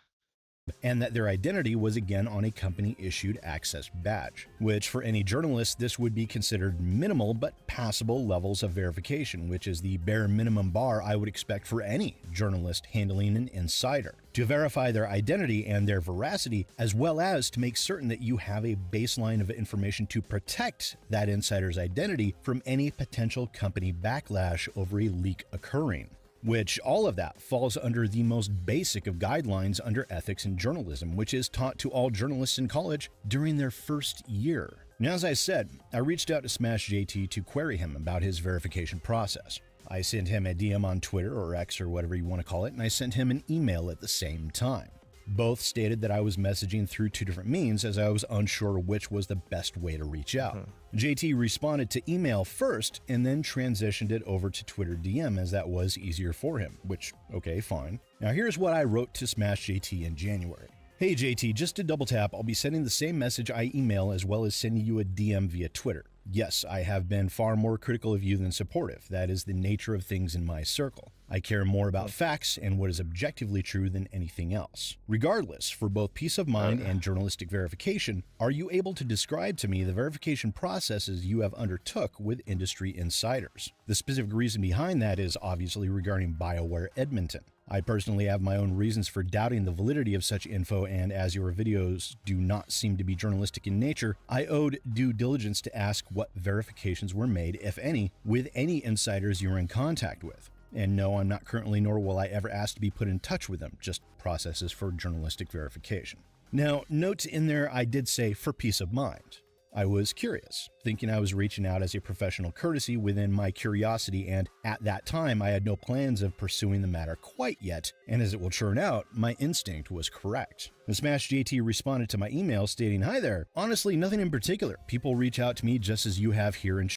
And that their identity was again on a company-issued access badge, which for any journalist this would be considered minimal but passable levels of verification, which is the bare minimum bar I would expect for any journalist handling an insider. To verify their identity and their veracity, as well as to make certain that you have a baseline of information to protect that insider's identity from any potential company backlash over a leak occurring. Which all of that falls under the most basic of guidelines under ethics in journalism, which is taught to all journalists in college during their first year. Now, as I said, I reached out to Smashjt to query him about his verification process. I sent him a DM on Twitter or X or whatever you want to call it, and I sent him an email at the same time. Both stated that I was messaging through two different means as I was unsure which was the best way to reach out. JT responded to email first and then transitioned it over to Twitter DM as that was easier for him, which, okay, fine. Now here's what I wrote to Smashjt in January. Hey JT, just to double tap, I'll be sending the same message I email as well as sending you a DM via Twitter. Yes, I have been far more critical of you than supportive. That is the nature of things in my circle. I care more about facts and what is objectively true than anything else. Regardless, for both peace of mind and journalistic verification, are you able to describe to me the verification processes you have undertook with industry insiders? The specific reason behind that is obviously regarding BioWare Edmonton. I personally have my own reasons for doubting the validity of such info, and as your videos do not seem to be journalistic in nature, I owed due diligence to ask what verifications were made, if any, with any insiders you were in contact with. And no, I'm not currently, nor will I ever ask to be put in touch with them, just processes for journalistic verification. Now, note in there I did say for peace of mind. I was curious, thinking I was reaching out as a professional courtesy within my curiosity, and at that time I had no plans of pursuing the matter quite yet, and as it will turn out, my instinct was correct. The Smashjt responded to my email stating, "Hi there, honestly nothing in particular. People reach out to me just as you have here in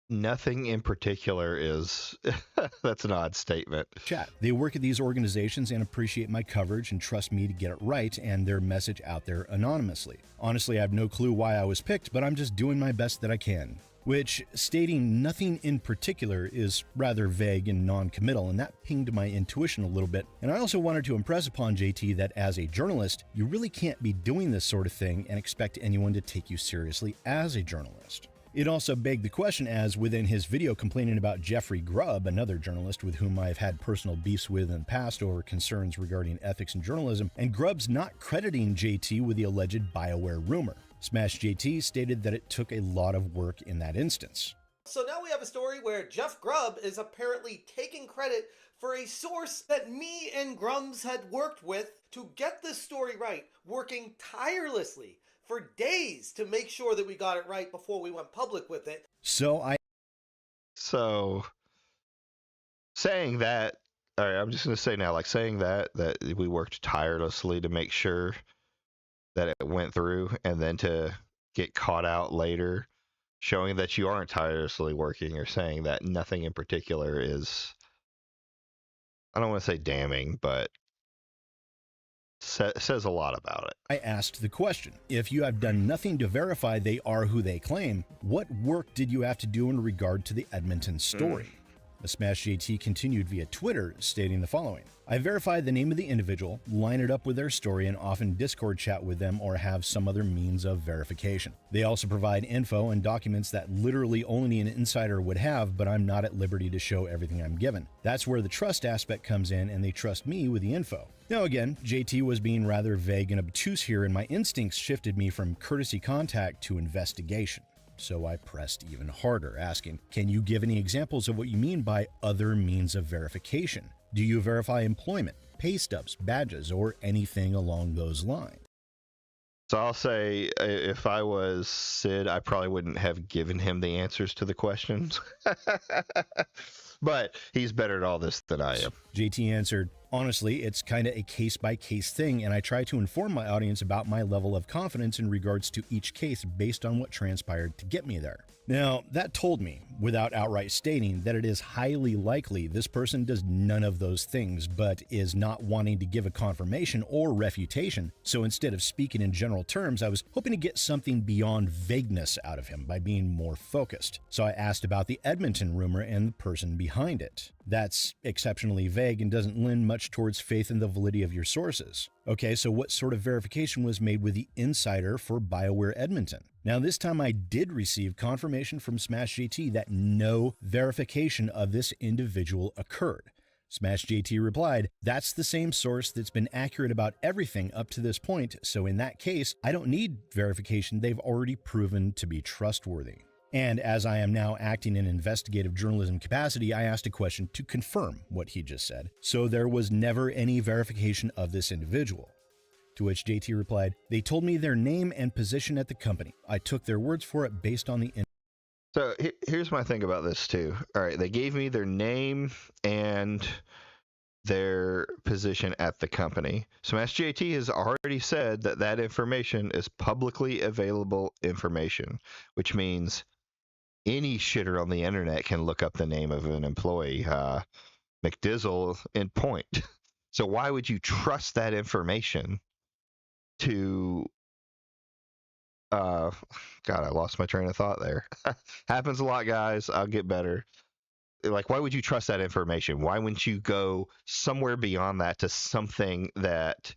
Nothing in particular is that's an odd statement. chat. They work at these organizations and appreciate my coverage and trust me to get it right and their message out there anonymously. Honestly, I have no clue why I was picked, but I'm just doing my best that I can." Which, stating nothing in particular, is rather vague and non-committal, and that pinged my intuition a little bit. And I also wanted to impress upon JT that as a journalist, you really can't be doing this sort of thing and expect anyone to take you seriously as a journalist. It also begged the question, as within his video complaining about Jeffrey Grubb, another journalist with whom I've had personal beefs with in the past over concerns regarding ethics in journalism, and Grubb's not crediting JT with the alleged BioWare rumor. Smashjt stated that it took a lot of work in that instance. So now we have a story where Jeff Grubb is apparently taking credit for a source that me and Grums had worked with to get this story right, working tirelessly for days to make sure that we got it right before we went public with it. So saying that, all right, I'm just going to say now, like saying that we worked tirelessly to make sure that it went through, and then to get caught out later showing that you aren't tirelessly working, or saying that nothing in particular is, I don't want to say damning, but says a lot about it. I asked the question, if you have done nothing to verify they are who they claim, what work did you have to do in regard to the Edmonton story? The Smashjt continued via Twitter, stating the following. I verified the name of the individual, line it up with their story, and often Discord chat with them or have some other means of verification. They also provide info and documents that literally only an insider would have, but I'm not at liberty to show everything I'm given. That's where the trust aspect comes in, and they trust me with the info. Now again, JT was being rather vague and obtuse here, and my instincts shifted me from courtesy contact to investigation. So I pressed even harder, asking, can you give any examples of what you mean by other means of verification? Do you verify employment, pay stubs, badges, or anything along those lines? So I'll say, if I was Sid, I probably wouldn't have given him the answers to the questions. But he's better at all this than I am. JT answered, honestly, it's kind of a case-by-case thing, and I try to inform my audience about my level of confidence in regards to each case based on what transpired to get me there. Now, that told me, without outright stating, that it is highly likely this person does none of those things, but is not wanting to give a confirmation or refutation. So instead of speaking in general terms, I was hoping to get something beyond vagueness out of him by being more focused. So I asked about the Edmonton rumor and the person behind it. That's exceptionally vague and doesn't lend much towards faith in the validity of your sources. Okay, so what sort of verification was made with the insider for BioWare Edmonton? Now, this time I did receive confirmation from Smashjt that no verification of this individual occurred. Smashjt replied, that's the same source that's been accurate about everything up to this point, so in that case, I don't need verification. They've already proven to be trustworthy. And as I am now acting in investigative journalism capacity, I asked a question to confirm what he just said. So there was never any verification of this individual. To which JT replied, they told me their name and position at the company. I took their words for it based on the So here's my thing about this too. All right, they gave me their name and their position at the company. Smashjt has already said that that information is publicly available information, which means any shitter on the internet can look up the name of an employee, Mcdrizzle and point. So why would you trust that information to God, I lost my train of thought there. Happens a lot, guys. I'll get better. Like, why would you trust that information? Why wouldn't you go somewhere beyond that to something that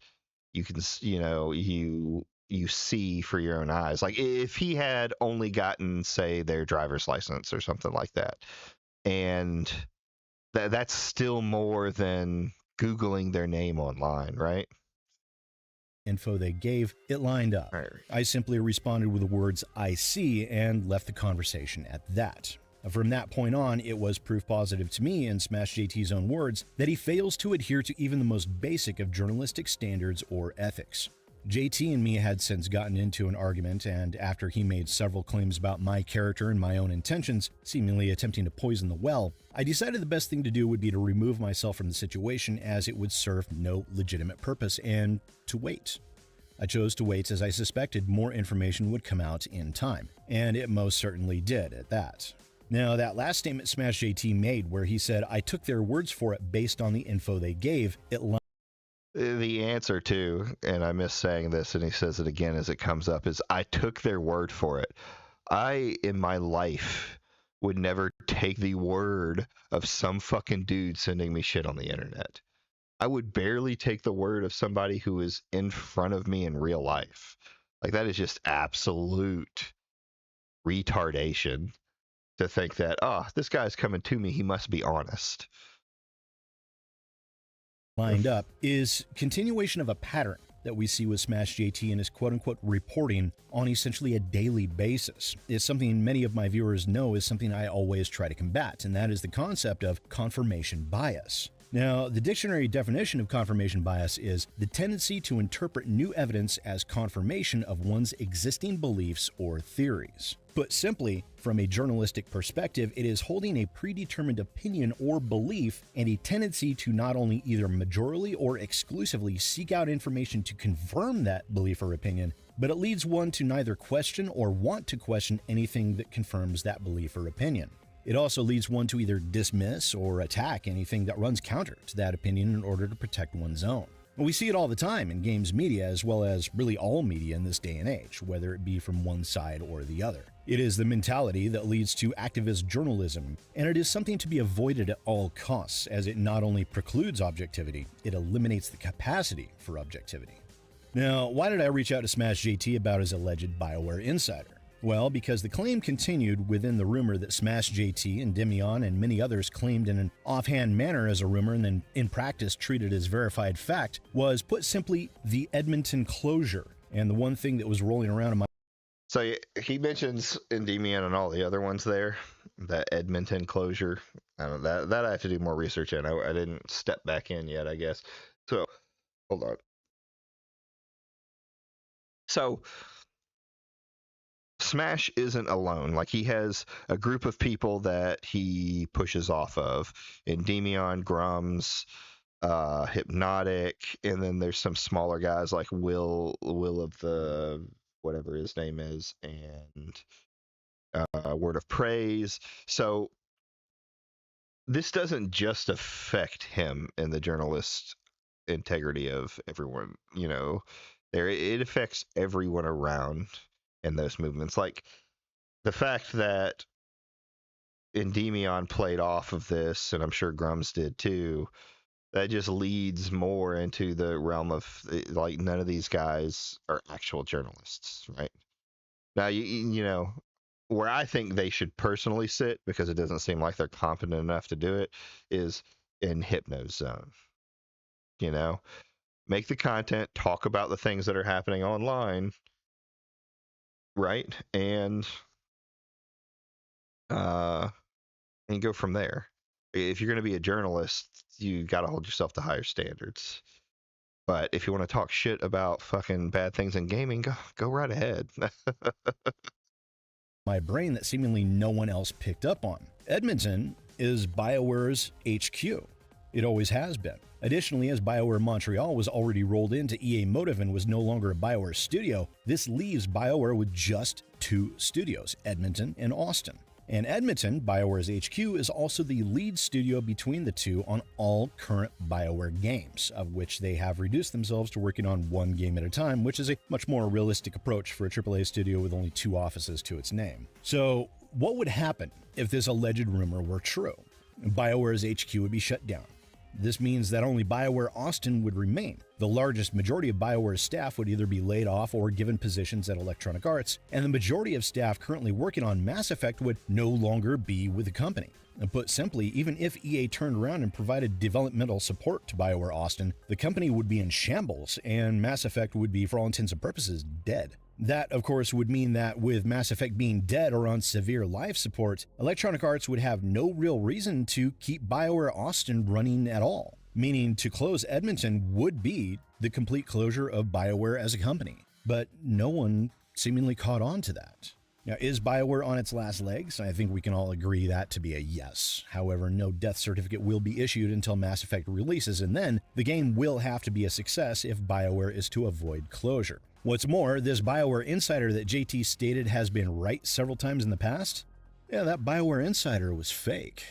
you can, you see for your own eyes? Like, if he had only gotten, say, their driver's license or something like that, and that's still more than Googling their name online, right? Info they gave, it lined up. Right. I simply responded with the words "I see" and left the conversation at that. From that point on, it was proof positive to me, in Smashjt's own words, that he fails to adhere to even the most basic of journalistic standards or ethics. JT and me had since gotten into an argument, and after he made several claims about my character and my own intentions, seemingly attempting to poison the well, I decided the best thing to do would be to remove myself from the situation, as it would serve no legitimate purpose, and to wait. I chose to wait, as I suspected more information would come out in time, and it most certainly did at that. Now, that last statement Smashjt made, where he said, "I took their words for it based on the info they gave," it The answer to, and I miss saying this, and he says it again as it comes up, is I took their word for it. I, in my life, would never take the word of some fucking dude sending me shit on the internet. I would barely take the word of somebody who is in front of me in real life. Like, that is just absolute retardation to think that, oh, this guy's coming to me, he must be honest. lined up is continuation of a pattern that we see with Smashjt and his quote-unquote reporting on essentially a daily basis. It's something many of my viewers know is something I always try to combat, and that is the concept of confirmation bias. Now, the dictionary definition of confirmation bias is the tendency to interpret new evidence as confirmation of one's existing beliefs or theories. Put simply, from a journalistic perspective, it is holding a predetermined opinion or belief and a tendency to not only either majorly or exclusively seek out information to confirm that belief or opinion, but it leads one to neither question or want to question anything that confirms that belief or opinion. It also leads one to either dismiss or attack anything that runs counter to that opinion in order to protect one's own. We see it all the time in games media, as well as really all media in this day and age, whether it be from one side or the other. It is the mentality that leads to activist journalism, and it is something to be avoided at all costs, as it not only precludes objectivity, it eliminates the capacity for objectivity. Now, why did I reach out to Smashjt about his alleged BioWare insider? Well, because the claim continued within the rumor that Smashjt and Demion and many others claimed in an offhand manner as a rumor and then in practice treated as verified fact was, put simply, the Edmonton closure. And the one thing that was rolling around in my So he mentions Endymion and all the other ones there, that Edmonton closure. I don't know, that I have to do more research in. I didn't step back in yet, I guess. So, hold on. So, Smash isn't alone. Like, he has a group of people that he pushes off of. Endymion, Grums, Hypnotic, and then there's some smaller guys like Will of the whatever his name is, and Word of Praise. So this doesn't just affect him and the journalist integrity of everyone. It affects everyone around in those movements. Like, the fact that Endymion played off of this, and I'm sure Grums did too, that just leads more into the realm of, like, none of these guys are actual journalists, right? Now, you know, where I think they should personally sit, because it doesn't seem like they're competent enough to do it, is in Hypno's zone. Make the content, talk about the things that are happening online, right? And go from there. If you're going to be a journalist, you got to hold yourself to higher standards. But if you want to talk shit about fucking bad things in gaming, go right ahead. my brain that seemingly no one else picked up on. Edmonton is BioWare's HQ. It always has been. Additionally, as BioWare Montreal was already rolled into EA Motive and was no longer a BioWare studio, this leaves BioWare with just 2 studios, Edmonton and Austin. And Edmonton, BioWare's HQ, is also the lead studio between the two on all current BioWare games, of which they have reduced themselves to working on 1 game at a time, which is a much more realistic approach for a AAA studio with only 2 offices to its name. So, what would happen if this alleged rumor were true? BioWare's HQ would be shut down. This means that only BioWare Austin would remain. The largest majority of BioWare's staff would either be laid off or given positions at Electronic Arts, and the majority of staff currently working on Mass Effect would no longer be with the company. And put simply, even if EA turned around and provided developmental support to BioWare Austin, the company would be in shambles, and Mass Effect would be, for all intents and purposes, dead. That, of course, would mean that with Mass Effect being dead or on severe life support, Electronic Arts would have no real reason to keep BioWare Austin running at all, meaning to close Edmonton would be the complete closure of BioWare as a company. But no one seemingly caught on to that. Now, is BioWare on its last legs? I think we can all agree that to be a yes. However, no death certificate will be issued until Mass Effect releases, and then the game will have to be a success if BioWare is to avoid closure. What's more, this BioWare insider that JT stated has been right several times in the past, yeah, that BioWare insider was fake.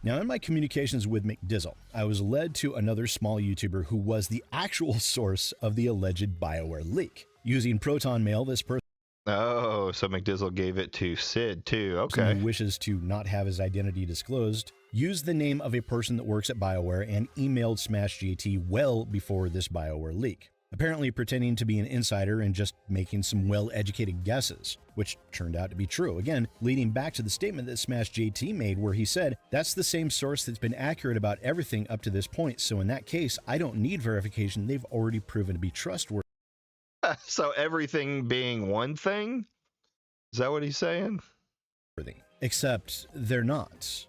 Now, in my communications with Mcdrizzle, I was led to another small YouTuber who was the actual source of the alleged BioWare leak. Using Proton Mail, this person Oh, so Mcdrizzle gave it to Sid too. Okay. who wishes to not have his identity disclosed, used the name of a person that works at BioWare and emailed Smashjt well before this BioWare leak, apparently pretending to be an insider and just making some well-educated guesses, which turned out to be true. Again, leading back to the statement that Smashjt made where he said, "That's the same source that's been accurate about everything up to this point, so in that case, I don't need verification. They've already proven to be trustworthy." So everything being one thing? Is that what he's saying? Except they're not.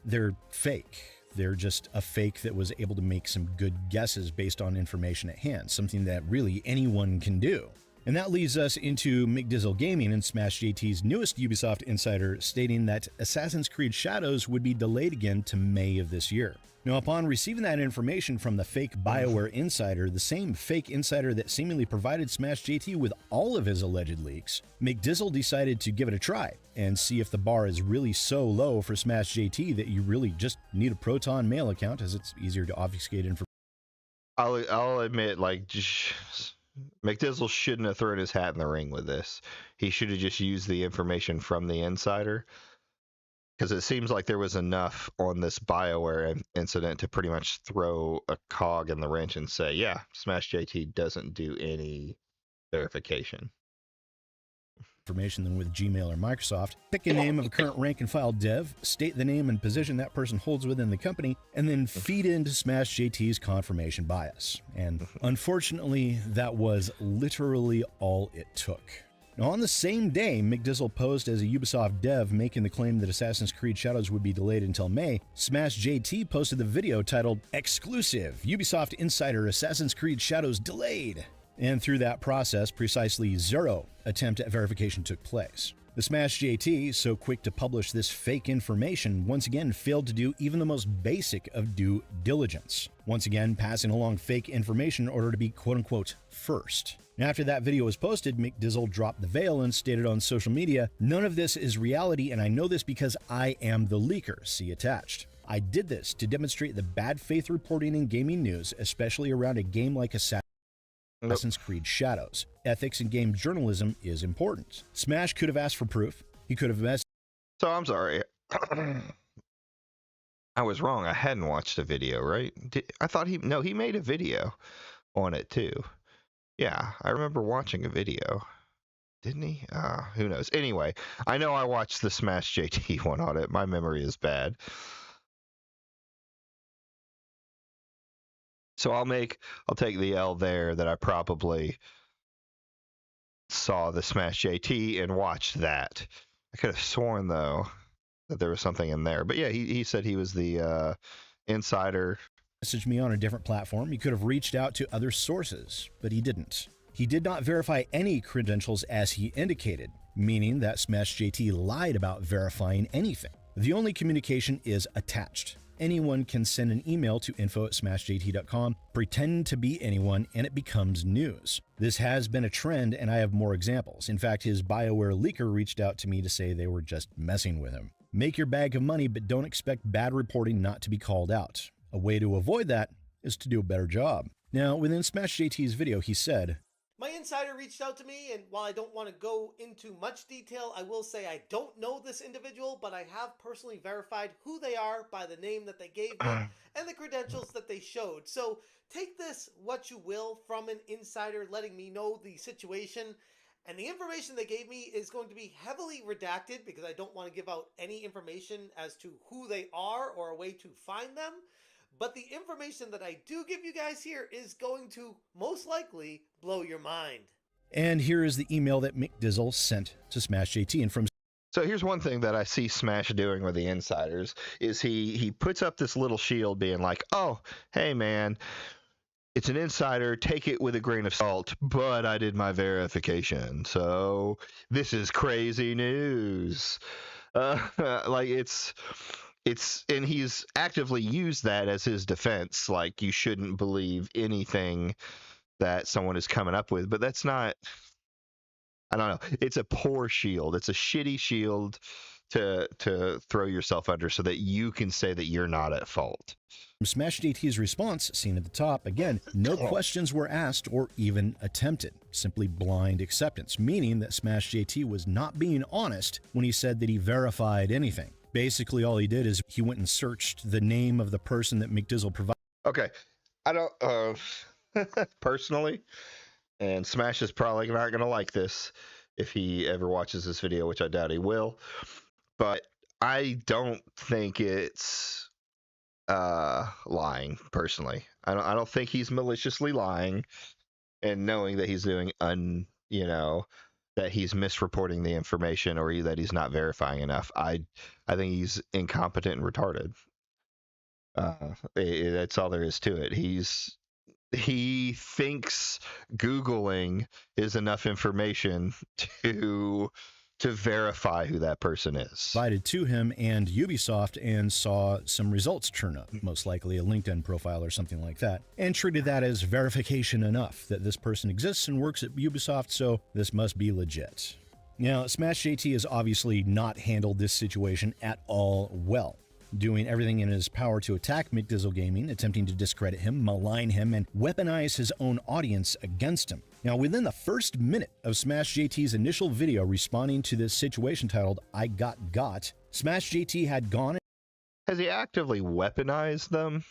They're fake. They're just a fake that was able to make some good guesses based on information at hand, something that really anyone can do. And that leads us into Mcdrizzle Gaming and Smashjt's newest Ubisoft insider stating that Assassin's Creed Shadows would be delayed again to May of this year. Now, upon receiving that information from the fake BioWare insider, the same fake insider that seemingly provided Smashjt with all of his alleged leaks, Mcdrizzle decided to give it a try and see if the bar is really so low for Smashjt that you really just need a Proton Mail account, as it's easier to obfuscate information. I'll admit, like, Mcdrizzle shouldn't have thrown his hat in the ring with this. He should have just used the information from the insider, because it seems like there was enough on this BioWare incident to pretty much throw a cog in the wrench and say, yeah, Smashjt doesn't do any verification. Information than with Gmail or Microsoft. Pick a name of a current rank and file dev, state the name and position that person holds within the company, and then feed into Smashjt's confirmation bias. And unfortunately, that was literally all it took. Now, on the same day Mcdrizzle posed as a Ubisoft dev making the claim that Assassin's Creed Shadows would be delayed until May, Smashjt posted the video titled "Exclusive! Ubisoft Insider Assassin's Creed Shadows Delayed!" And through that process, precisely 0 attempt at verification took place. The Smashjt, so quick to publish this fake information, once again failed to do even the most basic of due diligence, once again passing along fake information in order to be quote-unquote first. And after that video was posted, Mcdrizzle dropped the veil and stated on social media, "None of this is reality, and I know this because I am the leaker, see attached. I did this to demonstrate the bad faith reporting in gaming news, especially around a game like Assassin's Creed Shadows. Ethics in game journalism is important. Smash could have asked for proof. He could have messed." So I'm sorry. I was wrong. I hadn't watched a video, right? I thought he made a video on it too. Yeah, I remember watching a video. Didn't he? Who knows? Anyway, I know I watched the Smashjt one on it. My memory is bad. So I'll take the L there that I probably saw the Smashjt and watched that. I could have sworn though that there was something in there. But yeah, he said he was the insider. Messaged me on a different platform. He could have reached out to other sources, but he didn't. He did not verify any credentials as he indicated. meaning that Smashjt lied about verifying anything. The only communication is attached. Anyone can send an email to info@smashjt.com, pretend to be anyone, and it becomes news. This has been a trend, and I have more examples. In fact, his BioWare leaker reached out to me to say they were just messing with him. Make your bag of money, but don't expect bad reporting not to be called out. A way to avoid that is to do a better job. Now, within Smashjt's video, he said, "My insider reached out to me, and while I don't want to go into much detail, I will say I don't know this individual, but I have personally verified who they are by the name that they gave me and the credentials that they showed. So take this what you will from an insider letting me know the situation. And the information they gave me is going to be heavily redacted because I don't want to give out any information as to who they are or a way to find them. But the information that I do give you guys here is going to most likely blow your mind." and here is the email that Mcdrizzle sent to Smashjt. And from So here's one thing that I see Smash doing with the insiders is he puts up this little shield being like, oh, hey, man, it's an insider. Take it with a grain of salt, but I did my verification. So this is crazy news. Like and he's actively used that as his defense. Like, you shouldn't believe anything that someone is coming up with, but that's not, I don't know. It's a poor shield. It's a shitty shield to throw yourself under so that you can say that you're not at fault. Smashjt's response, seen at the top, again, no questions were asked or even attempted. Simply blind acceptance, meaning that Smashjt was not being honest when he said that he verified anything. Basically, all he did is he went and searched the name of the person that Mcdrizzle provided. Okay. I don't, personally, and Smash is probably not going to like this if he ever watches this video, which I doubt he will, but I don't think it's lying, personally. I don't think he's maliciously lying and knowing that he's doing that he's misreporting the information or that he's not verifying enough. I think he's incompetent and retarded. That's all there is to it. He thinks Googling is enough information to verify who that person is. Provided to him and Ubisoft and saw some results turn up, most likely a LinkedIn profile or something like that, and treated that as verification enough that this person exists and works at Ubisoft, so this must be legit. Now, Smashjt has obviously not handled this situation at all well, doing everything in his power to attack Mcdrizzle Gaming, attempting to discredit him, malign him, and weaponize his own audience against him. Now, within the first minute of Smashjt's initial video responding to this situation titled, "I Got," Smashjt had gone. Has he actively weaponized them?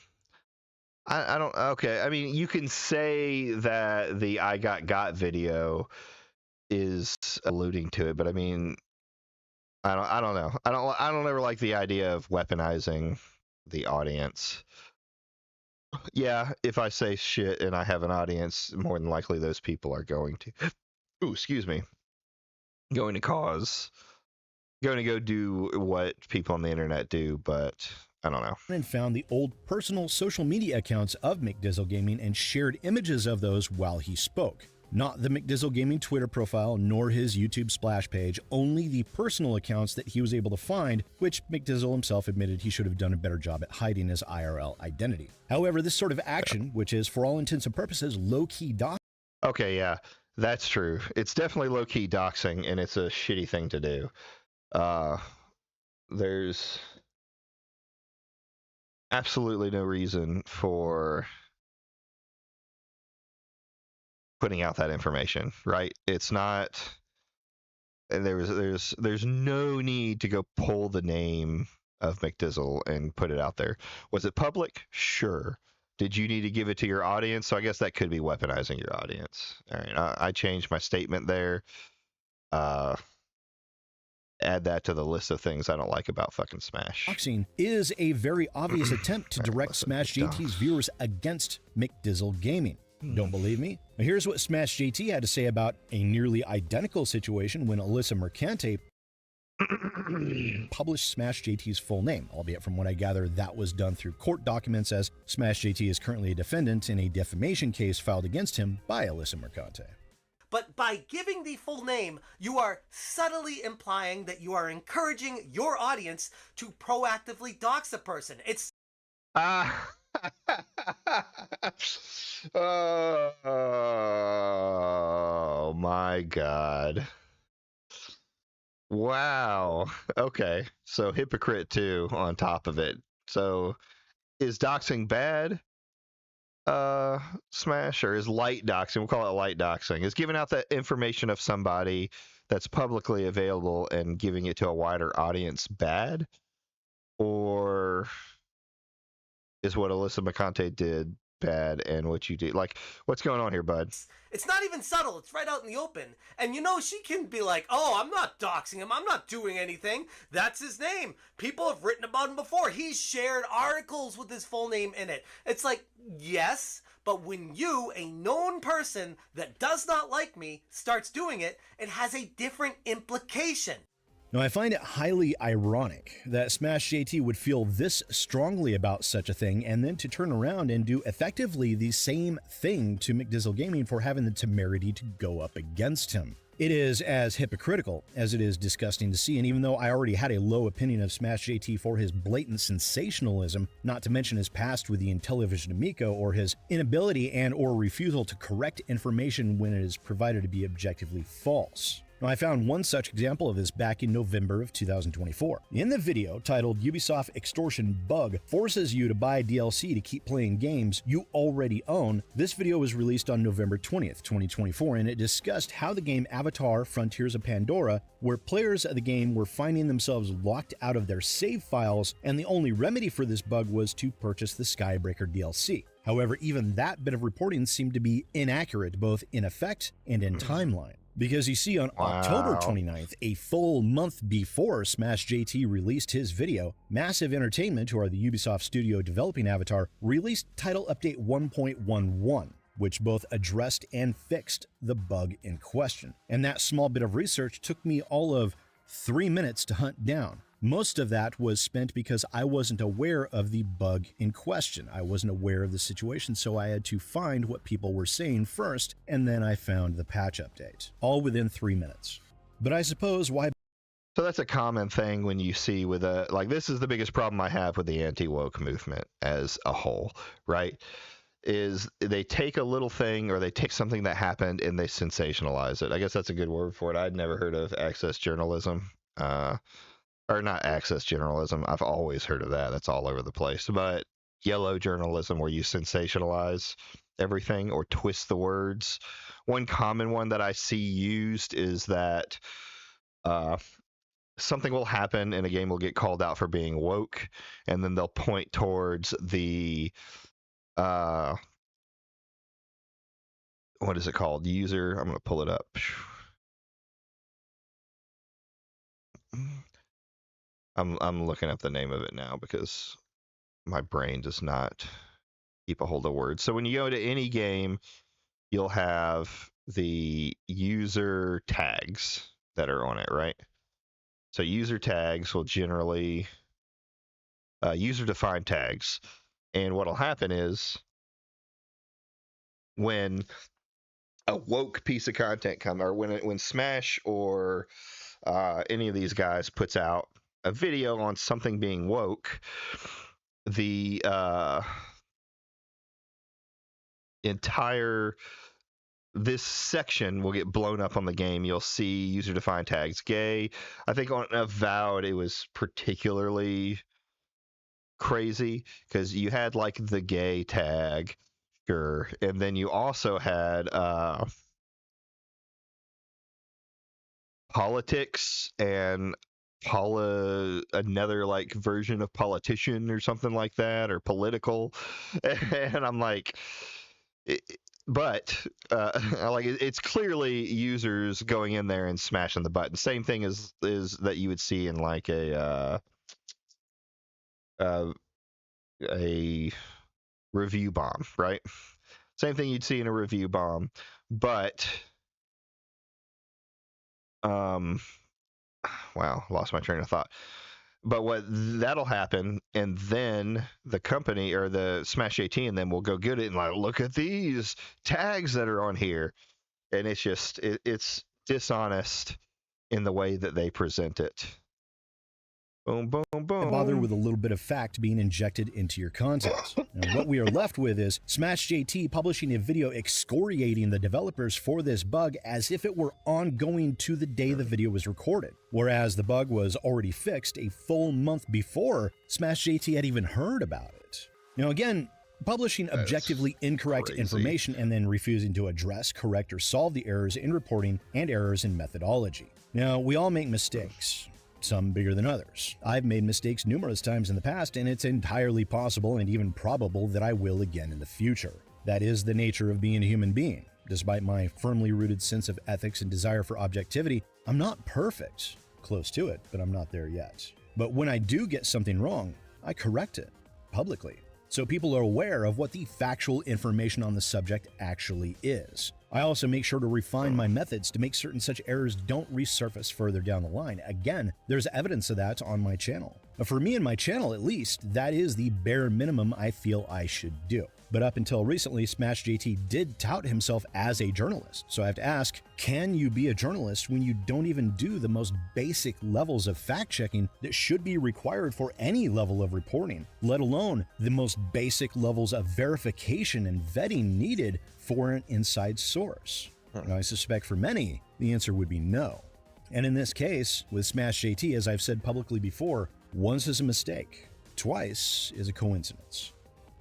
I don't, okay, I mean, you can say that the "I Got" video is alluding to it, but I mean, I don't know. I don't ever like the idea of weaponizing the audience. Yeah, if I say shit and I have an audience, more than likely those people are going to, going to go do what people on the internet do, but I don't know. And found the old personal social media accounts of Mcdrizzle Gaming and shared images of those while he spoke. Not the Mcdrizzle Gaming Twitter profile, nor his YouTube splash page, only the personal accounts that he was able to find, which Mcdrizzle himself admitted he should have done a better job at hiding his IRL identity. However, this sort of action, which is for all intents and purposes low-key doxing. Okay, yeah, that's true. It's definitely low-key doxing, and it's a shitty thing to do. There's absolutely no reason for putting out that information, right? It's not, and there's no need to go pull the name of Mcdrizzle and put it out there. Was it public? Sure. Did you need to give it to your audience? So I guess that could be weaponizing your audience. All right, I changed my statement there. Add that to the list of things I don't like about fucking Smash. Doxing is a very obvious attempt to direct Smashjt's viewers against Mcdrizzle Gaming. Don't believe me? Now here's what Smashjt had to say about a nearly identical situation when Alyssa Mercante published Smashjt's full name, albeit from what I gather that was done through court documents, as Smashjt is currently a defendant in a defamation case filed against him by Alyssa Mercante. But by giving the full name, you are subtly implying that you are encouraging your audience to proactively dox a person. It's Oh my God. Wow. Okay. So hypocrite too on top of it. So is doxing bad? Smash, or is light doxing? We'll call it light doxing. Is giving out the information of somebody that's publicly available and giving it to a wider audience bad? Or is what Alyssa McConte did bad and what you did? Like, what's going on here, bud? It's not even subtle. It's right out in the open. And you know, she can be like, oh, I'm not doxing him. I'm not doing anything. That's his name. People have written about him before. He's shared articles with his full name in it. It's like, yes, but when you, a known person that does not like me, starts doing it, it has a different implication. Now, I find it highly ironic that Smashjt would feel this strongly about such a thing and then to turn around and do effectively the same thing to Mcdrizzle Gaming for having the temerity to go up against him. It is as hypocritical as it is disgusting to see, and even though I already had a low opinion of Smashjt for his blatant sensationalism, not to mention his past with the Intellivision Amico or his inability and or refusal to correct information when it is provided to be objectively false. Now, I found one such example of this back in November of 2024. In the video titled Ubisoft Extortion Bug Forces You to Buy DLC to Keep Playing Games You Already Own, this video was released on November 20th, 2024, and it discussed how the game Avatar Frontiers of Pandora, where players of the game were finding themselves locked out of their save files, and the only remedy for this bug was to purchase the Skybreaker DLC. However, even that bit of reporting seemed to be inaccurate both in effect and in timeline. Because you see, on October 29th, a full month before Smashjt released his video, Massive Entertainment, who are the Ubisoft studio developing Avatar, released Title Update 1.11, which both addressed and fixed the bug in question. And that small bit of research took me all of 3 minutes to hunt down. Most of that was spent because I wasn't aware of the bug in question. I wasn't aware of the situation, so I had to find what people were saying first, and then I found the patch update, all within 3 minutes. But I suppose why... So that's a common thing when you see with like, this is the biggest problem I have with the anti-woke movement as a whole, right? Is they take a little thing or they take something that happened and they sensationalize it. I guess that's a good word for it. I'd never heard of access journalism. Or not access journalism. I've always heard of that. That's all over the place. But yellow journalism, where you sensationalize everything or twist the words. One common one that I see used is that something will happen and a game will get called out for being woke, and then they'll point towards the what is it called? User. I'm going to pull it up. I'm looking up the name of it now because my brain does not keep a hold of words. So when you go to any game, you'll have the user tags that are on it, right? So user tags will generally user-defined tags, and what'll happen is when a woke piece of content comes, or when Smash or any of these guys puts out a video on something being woke, the entire this section will get blown up on the game. You'll see user-defined tags gay. I think on Avowed it was particularly crazy because you had like the gay tag, sure, and then you also had politics and another like version of politician or something like that, or political. And I'm like, but like it's clearly users going in there and smashing the button. Same thing is that you would see in like a review bomb, right? Same thing you'd see in a review bomb, but wow, lost my train of thought. But what that'll happen, and then the company or the Smashjt and them will go get it and like, look at these tags that are on here. and it's dishonest in the way that they present it. Boom, boom, boom. Bother with a little bit of fact being injected into your content. And what we are left with is Smashjt publishing a video excoriating the developers for this bug as if it were ongoing to the day the video was recorded, whereas the bug was already fixed a full month before Smashjt had even heard about it. Now again, publishing objectively incorrect information and then refusing to address, correct, or solve the errors in reporting and errors in methodology. Now, we all make mistakes, some bigger than others. I've made mistakes numerous times in the past, and it's entirely possible and even probable that I will again in the future. That is the nature of being a human being. Despite my firmly rooted sense of ethics and desire for objectivity, I'm not perfect. Close to it, but I'm not there yet. But when I do get something wrong, I correct it publicly, so people are aware of what the factual information on the subject actually is. I also make sure to refine my methods to make certain such errors don't resurface further down the line. Again, there's evidence of that on my channel. For me and my channel at least, that is the bare minimum I feel I should do. But up until recently, Smashjt did tout himself as a journalist. So I have to ask, can you be a journalist when you don't even do the most basic levels of fact-checking that should be required for any level of reporting, let alone the most basic levels of verification and vetting needed for an inside source? And I suspect for many, the answer would be no. And in this case, with Smashjt, as I've said publicly before, once is a mistake, twice is a coincidence,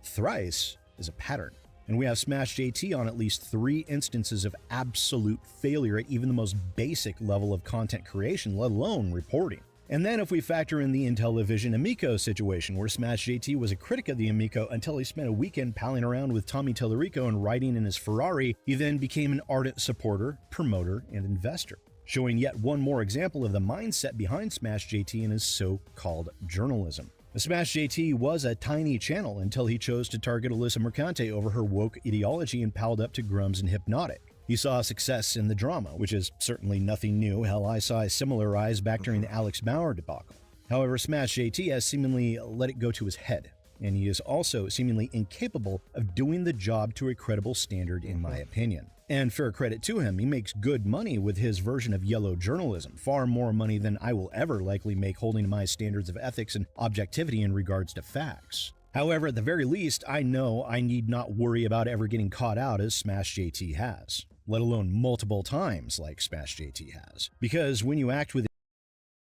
thrice is a pattern. And we have Smashjt on at least 3 instances of absolute failure at even the most basic level of content creation, let alone reporting. And then if we factor in the Intellivision Amico situation, where Smashjt was a critic of the Amico until he spent a weekend palling around with Tommy Tellerico and riding in his Ferrari, he then became an ardent supporter, promoter, and investor, showing yet one more example of the mindset behind Smashjt and his so-called journalism. Smashjt was a tiny channel until he chose to target Alyssa Mercante over her woke ideology and palled up to Grums and Hypnotic. He saw success in the drama, which is certainly nothing new. Hell, I saw a similar rise back during the Alex Bauer debacle. However, Smashjt has seemingly let it go to his head, and he is also seemingly incapable of doing the job to a credible standard in my opinion. And fair credit to him, he makes good money with his version of yellow journalism, far more money than I will ever likely make holding to my standards of ethics and objectivity in regards to facts. However, at the very least, I know I need not worry about ever getting caught out as Smashjt has, let alone multiple times like Smashjt has. Because when you act with...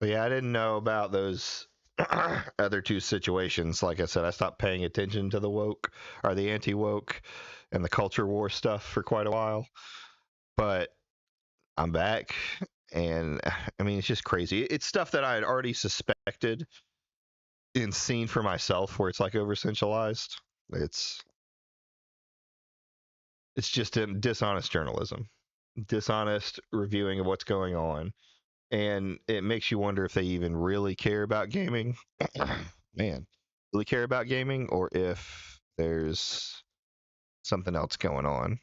Yeah, I didn't know about those other 2 situations. Like I said, I stopped paying attention to the woke or the anti-woke and the culture war stuff for quite a while, but I'm back, and I mean, it's just crazy. It's stuff that I had already suspected and seen for myself, where it's like over-centralized. It's just dishonest journalism, dishonest reviewing of what's going on, and it makes you wonder if they even really care about gaming. Man, really care about gaming, or if there's something else going on.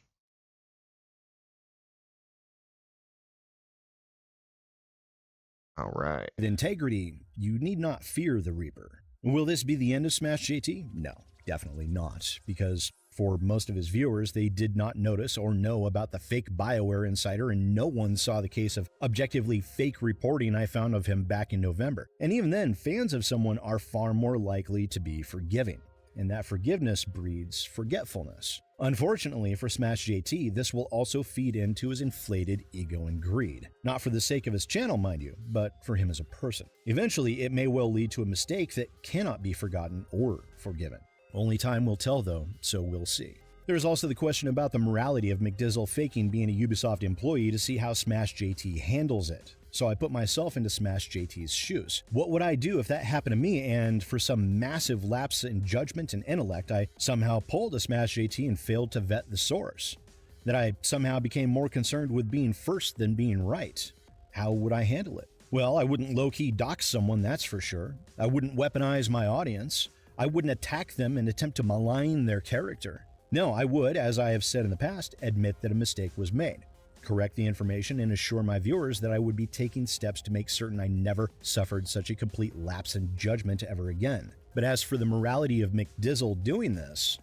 All right. With integrity, you need not fear the Reaper. Will this be the end of Smashjt? No, definitely not, because for most of his viewers, they did not notice or know about the fake BioWare insider, and no one saw the case of objectively fake reporting I found of him back in November. And even then, fans of someone are far more likely to be forgiving, and that forgiveness breeds forgetfulness. Unfortunately for Smashjt, this will also feed into his inflated ego and greed. Not for the sake of his channel, mind you, but for him as a person. Eventually, it may well lead to a mistake that cannot be forgotten or forgiven. Only time will tell though, so we'll see. There's also the question about the morality of Mcdrizzle faking being a Ubisoft employee to see how Smashjt handles it. So I put myself into Smashjt's shoes. What would I do if that happened to me and for some massive lapse in judgment and intellect, I somehow pulled a Smashjt and failed to vet the source? That I somehow became more concerned with being first than being right? How would I handle it? Well, I wouldn't low-key dox someone, that's for sure. I wouldn't weaponize my audience. I wouldn't attack them and attempt to malign their character. No, I would, as I have said in the past, admit that a mistake was made, correct the information, and assure my viewers that I would be taking steps to make certain I never suffered such a complete lapse in judgment ever again. But as for the morality of Mcdrizzle doing this,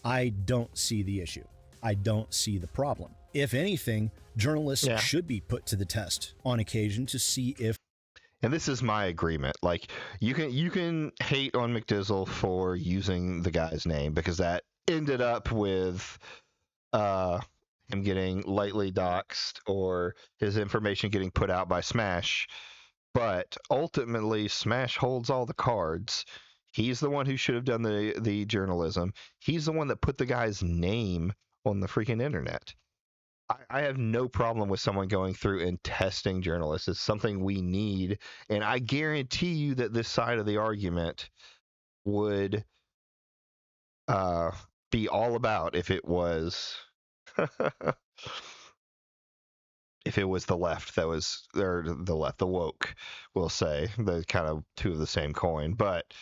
I don't see the issue. I don't see the problem. If anything, journalists should be put to the test on occasion to see if. And this is my agreement. Like, you can hate on Mcdrizzle for using the guy's name, because that ended up with him getting lightly doxxed or his information getting put out by Smash. But ultimately, Smash holds all the cards. He's the one who should have done the journalism. He's the one that put the guy's name on the freaking internet. I have no problem with someone going through and testing journalists. It's something we need. And I guarantee you that this side of the argument would be all about if it was if it was the left that was, or the left, the woke, we'll say, the kind of two of the same coin. But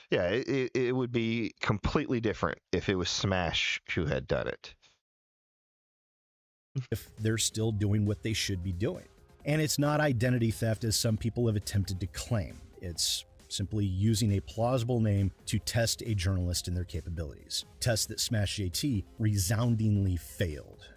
yeah, it would be completely different if it was Smash who had done it. If they're still doing what they should be doing. And it's not identity theft as some people have attempted to claim. It's simply using a plausible name to test a journalist in their capabilities. Test that Smashjt resoundingly failed.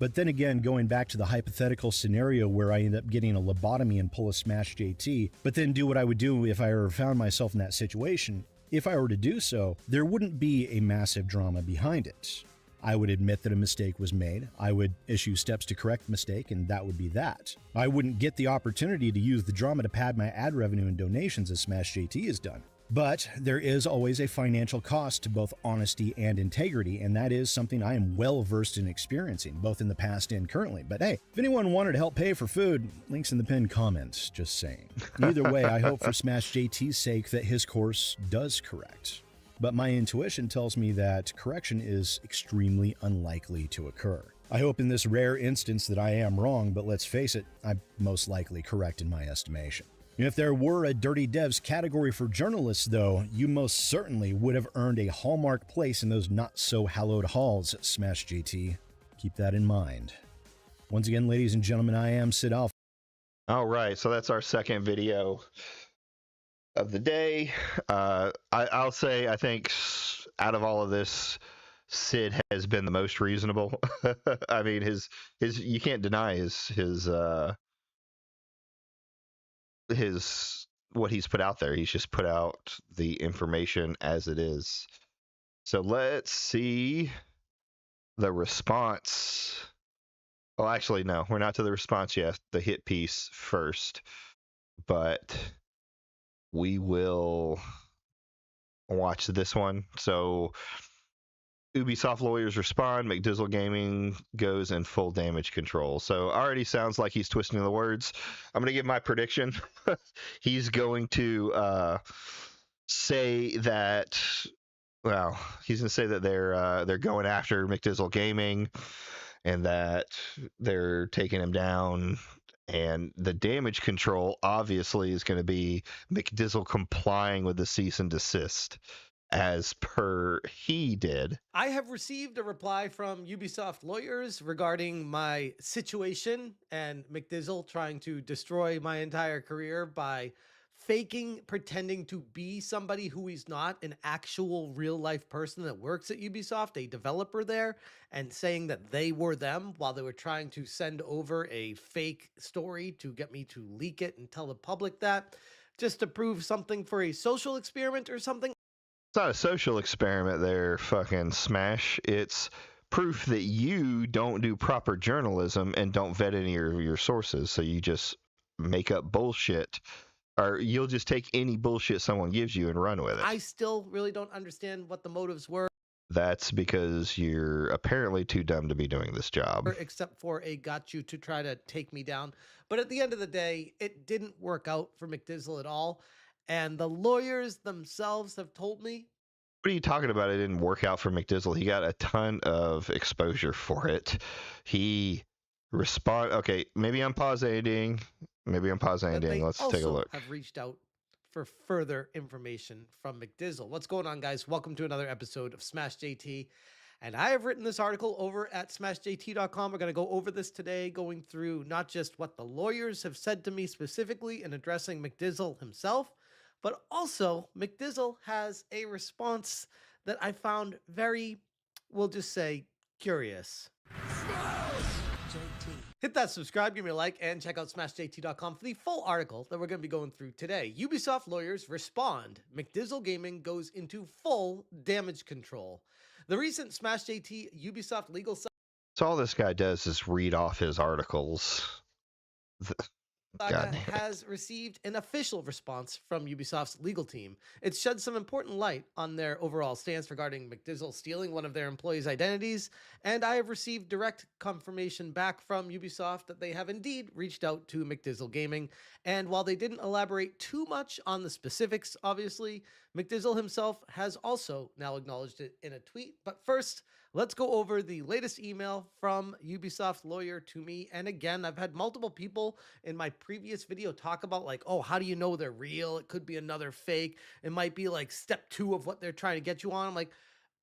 But then again, going back to the hypothetical scenario where I end up getting a lobotomy and pull a Smashjt, but then do what I would do if I ever found myself in that situation, if I were to do so, there wouldn't be a massive drama behind it. I would admit that a mistake was made, I would issue steps to correct the mistake, and that would be that. I wouldn't get the opportunity to use the drama to pad my ad revenue and donations as Smashjt has done. But there is always a financial cost to both honesty and integrity, and that is something I am well versed in experiencing, both in the past and currently. But hey, if anyone wanted to help pay for food, links in the pinned comments, just saying. Either way, I hope for Smashjt's sake that his course does correct. But my intuition tells me that correction is extremely unlikely to occur. I hope in this rare instance that I am wrong, but let's face it, I'm most likely correct in my estimation. If there were a Dirty Devs category for journalists, though, you most certainly would have earned a hallmark place in those not-so-hallowed halls, Smashjt. Keep that in mind. Once again, ladies and gentlemen, I am Sid Alpha. All right, so that's our second video of the day. I'll say, I think out of all of this, Sid has been the most reasonable. I mean, his you can't deny his what he's put out there. He's just put out the information as it is. So let's see the response. Well, actually, no, we're not to the response yet. The hit piece first, but we will watch this one. So Ubisoft lawyers respond, Mcdrizzle Gaming goes in full damage control. So already sounds like he's twisting the words. I'm going to give my prediction. He's going to say that, well, he's going to say that they're going after Mcdrizzle Gaming and that they're taking him down. And the damage control obviously is going to be Mcdrizzle complying with the cease and desist, as per he did. I have received a reply from Ubisoft lawyers regarding my situation and Mcdrizzle trying to destroy my entire career by pretending to be somebody who he's not, an actual real life person that works at Ubisoft, a developer there, and saying that they were them while they were trying to send over a fake story to get me to leak it and tell the public that, just to prove something for a social experiment or something. It's not a social experiment there, fucking Smash. It's proof that you don't do proper journalism and don't vet any of your sources, so you just make up bullshit. Or you'll just take any bullshit someone gives you and run with it. I still really don't understand what the motives were. That's because you're apparently too dumb to be doing this job. Except for a got you to try to take me down. But at the end of the day, it didn't work out for Mcdrizzle at all. And the lawyers themselves have told me. What are you talking about? It didn't work out for Mcdrizzle. He got a ton of exposure for it. He okay, maybe I'm pausing. Let's take a look. Have reached out for further information from Mcdrizzle. What's going on, guys? Welcome to another episode of Smashjt. And I have written this article over at smashjt.com. We're going to go over this today, going through not just what the lawyers have said to me specifically in addressing Mcdrizzle himself, but also Mcdrizzle has a response that I found very, we'll just say, curious. Hit that subscribe, give me a like, and check out smashjt.com for the full article that we're going to be going through today. Ubisoft lawyers respond. Mcdrizzle Gaming goes into full damage control. The recent Smashjt Ubisoft legal So all this guy does is read off his articles. saga has received an official response from Ubisoft's legal team. It's shed some important light on their overall stance regarding Mcdrizzle stealing one of their employees' identities, and I have received direct confirmation back from Ubisoft that they have indeed reached out to Mcdrizzle Gaming, and while they didn't elaborate too much on the specifics, obviously, Mcdrizzle himself has also now acknowledged it in a tweet. But first, let's go over the latest email from Ubisoft lawyer to me. And again, I've had multiple people in my previous video talk about like, oh, how do you know they're real? It could be another fake. It might be like step 2 of what they're trying to get you on. I'm like,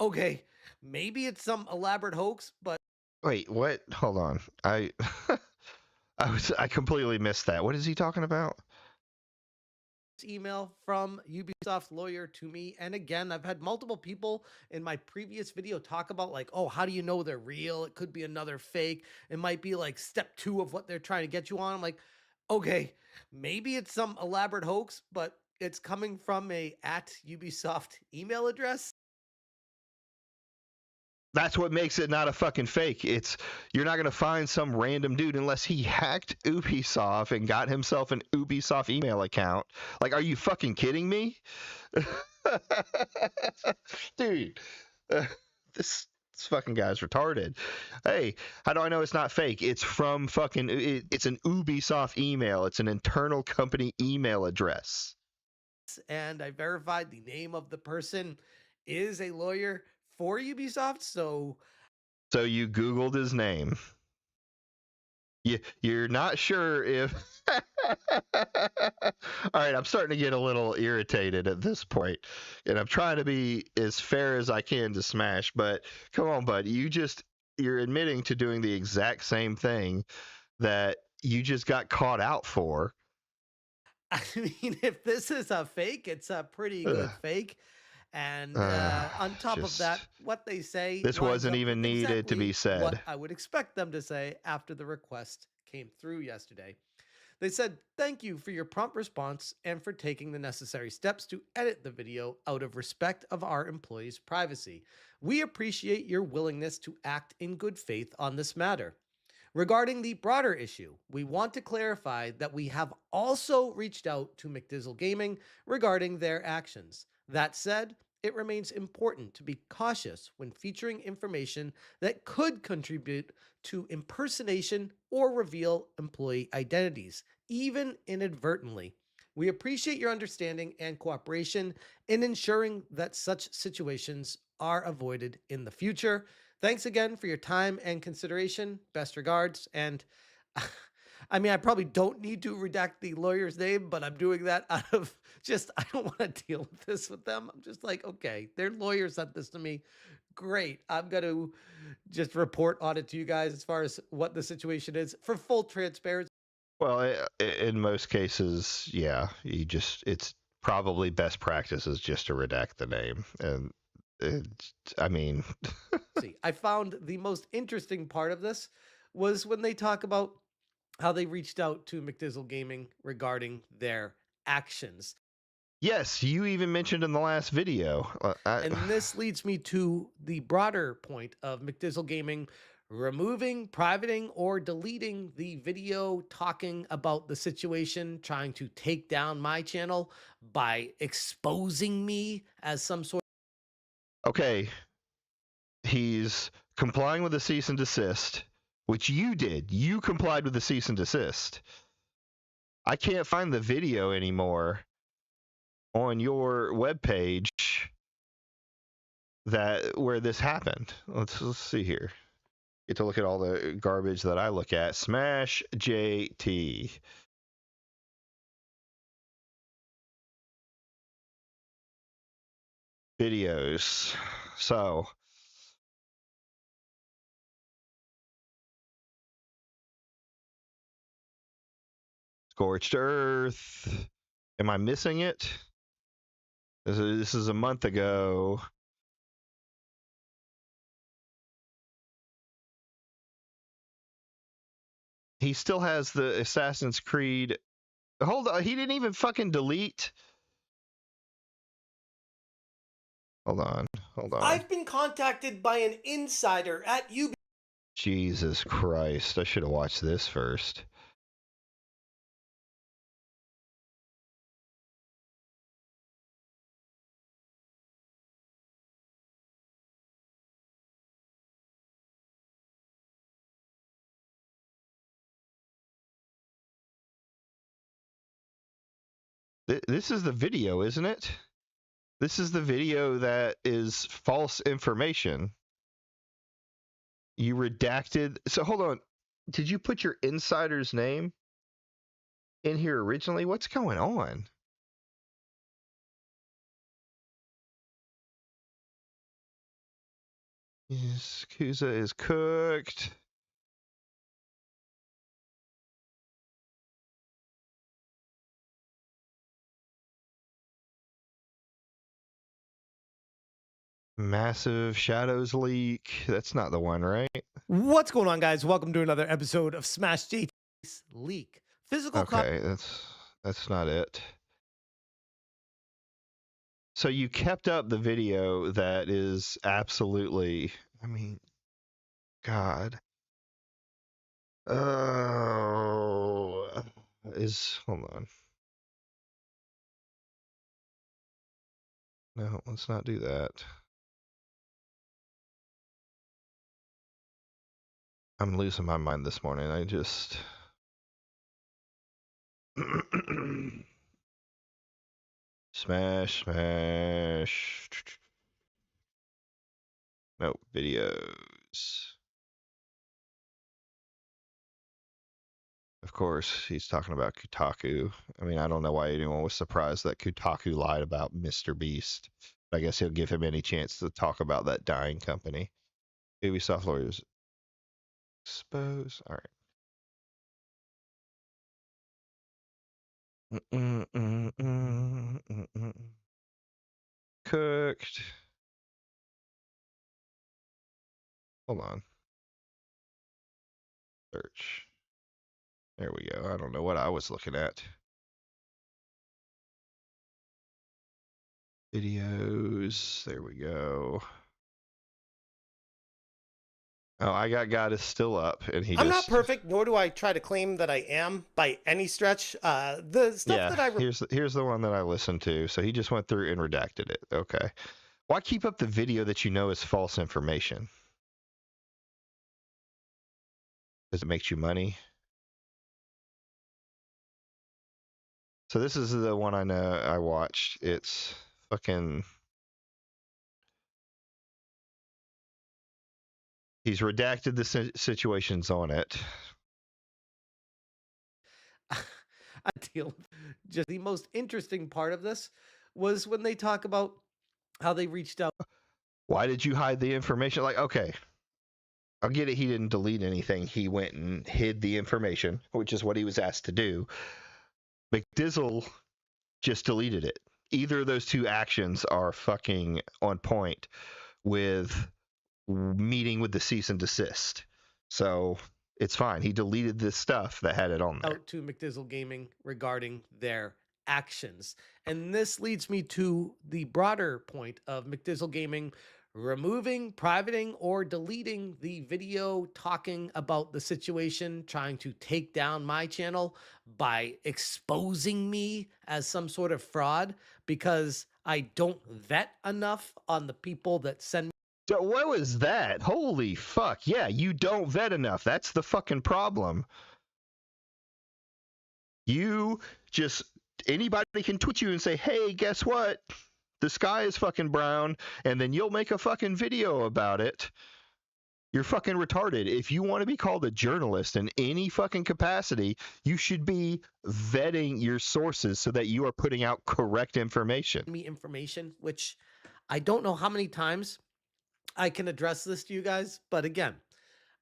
okay, maybe it's some elaborate hoax, but wait, what? Hold on. I completely missed that. What is he talking about? email from Ubisoft lawyer to me. And again, I've had multiple people in my previous video talk about like, oh, how do you know they're real? It could be another fake. It might be like step 2 of what they're trying to get you on. I'm like, okay, maybe it's some elaborate hoax, but it's coming from a @Ubisoft email address. That's what makes it not a fucking fake. You're not gonna find some random dude unless he hacked Ubisoft and got himself an Ubisoft email account. Like, are you fucking kidding me? Dude, this fucking guy's retarded. Hey, how do I know it's not fake? It's from fucking, it's an Ubisoft email. It's an internal company email address. And I verified the name of the person is a lawyer for Ubisoft. So you Googled his name. You're not sure if. All right, I'm starting to get a little irritated at this point, and I'm trying to be as fair as I can to Smash. But come on, bud, you're admitting to doing the exact same thing that you just got caught out for. I mean, if this is a fake, it's a pretty good fake. And on top of that, what they say, this wasn't even needed to be said. What I would expect them to say after the request came through yesterday. They said, "Thank you for your prompt response and for taking the necessary steps to edit the video out of respect of our employees' privacy. We appreciate your willingness to act in good faith on this matter. Regarding the broader issue, we want to clarify that we have also reached out to Mcdrizzle Gaming regarding their actions. That said, it remains important to be cautious when featuring information that could contribute to impersonation or reveal employee identities, even inadvertently. We appreciate your understanding and cooperation in ensuring that such situations are avoided in the future. Thanks again for your time and consideration. Best regards." And I mean, I probably don't need to redact the lawyer's name, but I'm doing that out of just, I don't want to deal with this with them. I'm just like, okay, their lawyer sent this to me. Great. I'm going to just report on it to you guys as far as what the situation is for full transparency. Well, in most cases, yeah, it's probably best practices just to redact the name. And I mean, I found the most interesting part of this was when they talk about how they reached out to Mcdrizzle Gaming regarding their actions. Yes, you even mentioned in the last video. And this leads me to the broader point of Mcdrizzle Gaming removing, privating, or deleting the video talking about the situation, trying to take down my channel by exposing me as some sort. Okay, he's complying with the cease and desist, which you did. You complied with the cease and desist. I can't find the video anymore on your webpage where this happened. Let's see here. Get to look at all the garbage that I look at. Smashjt. Videos. So Scorched Earth. Am I missing it? This is a month ago. He still has the Assassin's Creed. Hold on, he didn't even fucking delete. Hold on. I've been contacted by an insider at Ubisoft. Jesus Christ, I should have watched this first. This is the video, isn't it? This is the video that is false information. You redacted. So hold on. Did you put your insider's name in here originally? What's going on? Yes, Kuza is cooked. Massive shadows leak. That's not the one, right? What's going on, guys? Welcome to another episode of Smashjt Leak. Physical Okay, that's not it. So you kept up the video that is absolutely, I mean, God. Oh, hold on. No, let's not do that. I'm losing my mind this morning. I just smash. No, videos. Of course, he's talking about Kotaku. I mean, I don't know why anyone was surprised that Kotaku lied about Mr. Beast. I guess he'll give him any chance to talk about that dying company. Ubisoft lawyers expose. All right. Cooked. Hold on. Search. There we go. I don't know what I was looking at. Videos. There we go. Oh, I got God is still up, and I'm not perfect, nor do I try to claim that I am by any stretch. The stuff that I here's the one that I listened to. So he just went through and redacted it. Okay. Why keep up the video that you know is false information? Because it makes you money. So this is the one I know I watched. It's fucking. He's redacted the situations on it. I deal with. Just the most interesting part of this was when they talk about how they reached out. Why did you hide the information? Like, okay, I'll get it. He didn't delete anything. He went and hid the information, which is what he was asked to do. Mcdrizzle just deleted it. Either of those two actions are fucking on point with meeting with the cease and desist. So it's fine. He deleted this stuff that had it on there. Out to Mcdrizzle Gaming regarding their actions. And this leads me to the broader point of Mcdrizzle Gaming removing, privating, or deleting the video talking about the situation, trying to take down my channel by exposing me as some sort of fraud because I don't vet enough on the people that send me. So what was that? Holy fuck. Yeah, you don't vet enough. That's the fucking problem. You just, anybody can tweet you and say, hey, guess what? The sky is fucking brown, and then you'll make a fucking video about it. You're fucking retarded. If you want to be called a journalist in any fucking capacity, you should be vetting your sources so that you are putting out correct information. Me information, which I don't know how many times I can address this to you guys, but again,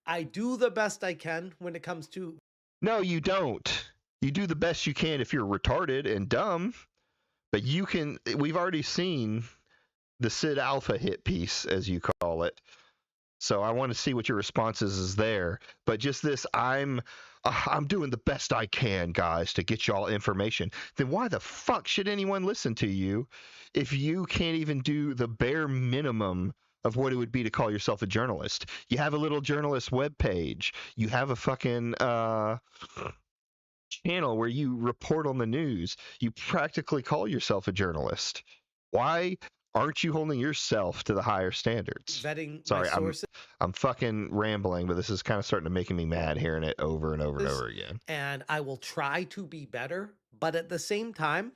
I do the best I can when it comes to. No, you don't. You do the best you can if you're retarded and dumb. But you can, we've already seen the Sid Alpha hit piece, as you call it. So I want to see what your responses is there. But just this, I'm doing the best I can, guys, to get y'all information. Then why the fuck should anyone listen to you if you can't even do the bare minimum of what it would be to call yourself a journalist? You have a little journalist webpage. You have a fucking channel where you report on the news. You practically call yourself a journalist. Why aren't you holding yourself to the higher standards? Vetting Sorry, my sources. I'm fucking rambling, but this is kind of starting to making me mad hearing it over and over and over again. And I will try to be better, but at the same time,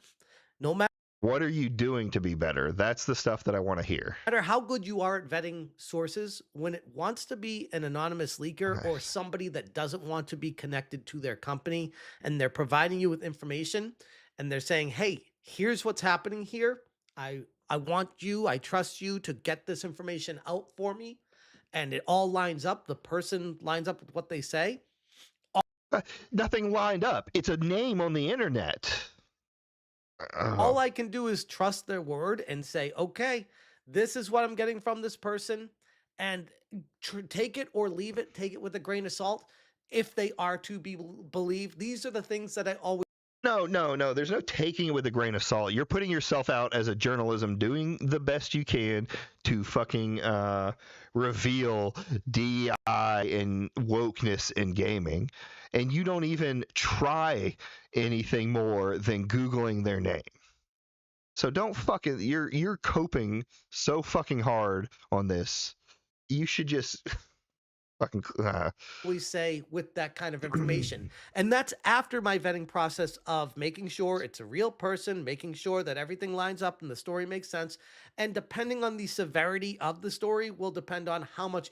no matter What are you doing to be better? That's the stuff that I want to hear. how good you are at vetting sources, when it wants to be an anonymous leaker or somebody that doesn't want to be connected to their company, and they're providing you with information and they're saying, hey, here's what's happening here. I want you, I trust you to get this information out for me. And it all lines up. The person lines up with what they say. Nothing lined up. It's a name on the internet. All I can do is trust their word and say, okay, this is what I'm getting from this person, and take it or leave it, take it with a grain of salt. If they are to be believed, these are the things that I always. No. There's no taking it with a grain of salt. You're putting yourself out as a journalism, doing the best you can to fucking reveal DEI and wokeness in gaming, and you don't even try anything more than Googling their name. So don't fucking. You're coping so fucking hard on this. You should just. Fucking, we say with that kind of information. And that's after my vetting process of making sure it's a real person, making sure that everything lines up and the story makes sense. And depending on the severity of the story will depend on how much.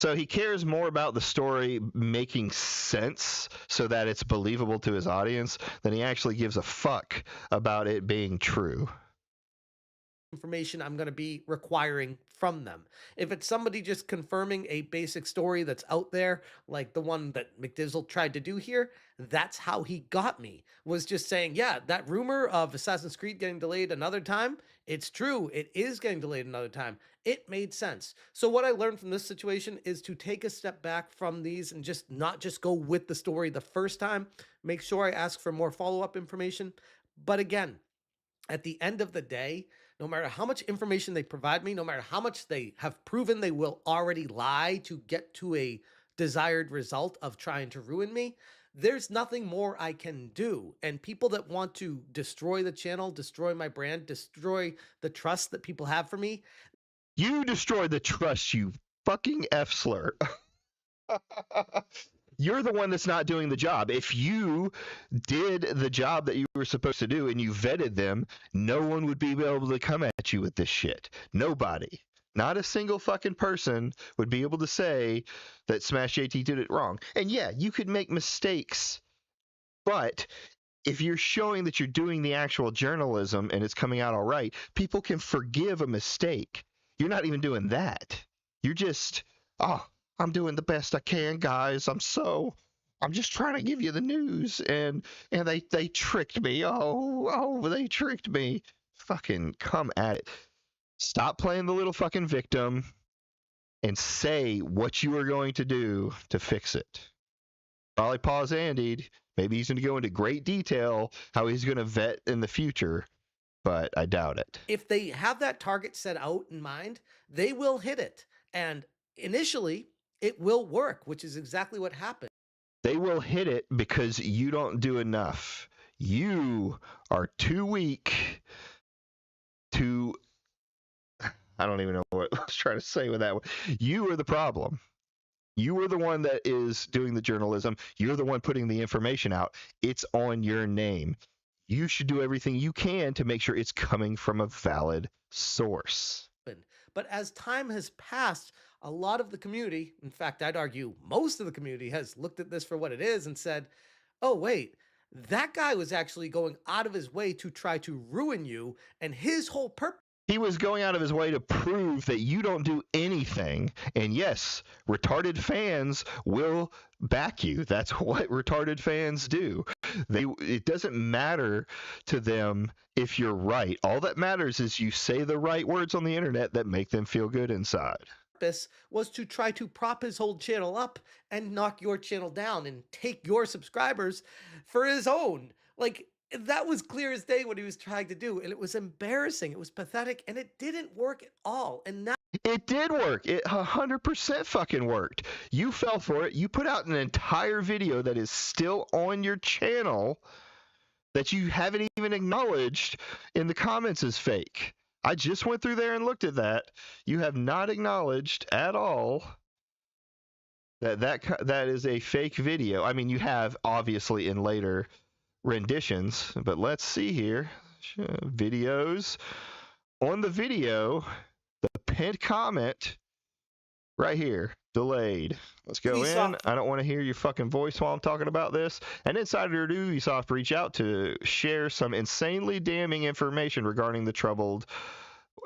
So he cares more about the story making sense so that it's believable to his audience than he actually gives a fuck about it being true. Information I'm going to be requiring from them. If it's somebody just confirming a basic story that's out there, like the one that Mcdrizzle tried to do here, that's how he got me, was just saying, yeah, that rumor of Assassin's Creed getting delayed another time, it's true. It is getting delayed another time. It made sense. So what I learned from this situation is to take a step back from these and just not just go with the story the first time. Make sure I ask for more follow-up information. But again, at the end of the day, no matter how much information they provide me, no matter how much they have proven they will already lie to get to a desired result of trying to ruin me, there's nothing more I can do. And people that want to destroy the channel, destroy my brand, destroy the trust that people have for me. You destroyed the trust, you fucking F-slur. You're the one that's not doing the job. If you did the job that you were supposed to do and you vetted them, no one would be able to come at you with this shit. Nobody. Not a single fucking person would be able to say that Smashjt did it wrong. And yeah, you could make mistakes, but if you're showing that you're doing the actual journalism and it's coming out all right, people can forgive a mistake. You're not even doing that. You're just, I'm doing the best I can, guys. I'm just trying to give you the news, and they tricked me. They tricked me. Fucking come at it. Stop playing the little fucking victim and say what you are going to do to fix it. Probably pause Andy. Maybe he's going to go into great detail how he's going to vet in the future, but I doubt it. If they have that target set out in mind, they will hit it. And initially, it will work, which is exactly what happened. They will hit it because you don't do enough. You are too weak to... I don't even know what I was trying to say with that one. You are the problem. You are the one that is doing the journalism. You're the one putting the information out. It's on your name. You should do everything you can to make sure it's coming from a valid source. But as time has passed, a lot of the community, in fact, I'd argue most of the community, has looked at this for what it is and said, oh, wait, that guy was actually going out of his way to try to ruin you, and his whole purpose. He was going out of his way to prove that you don't do anything. And yes, retarded fans will back you. That's what retarded fans do. It doesn't matter to them if you're right. All that matters is you say the right words on the internet that make them feel good inside. purpose was to try to prop his whole channel up and knock your channel down and take your subscribers for his own. Like, that was clear as day what he was trying to do, and it was embarrassing. It was pathetic, and it didn't work at all. And now It did work. It 100% fucking worked. You fell for it. You put out an entire video that is still on your channel that you haven't even acknowledged in the comments is fake. I just went through there and looked at that. You have not acknowledged at all that is a fake video. I mean, you have obviously in later renditions, but let's see here. Videos. On the video, the pinned comment right here, delayed. Let's go in. I don't want to hear your fucking voice while I'm talking about this. An insider at Ubisoft reached out to share some insanely damning information regarding the troubled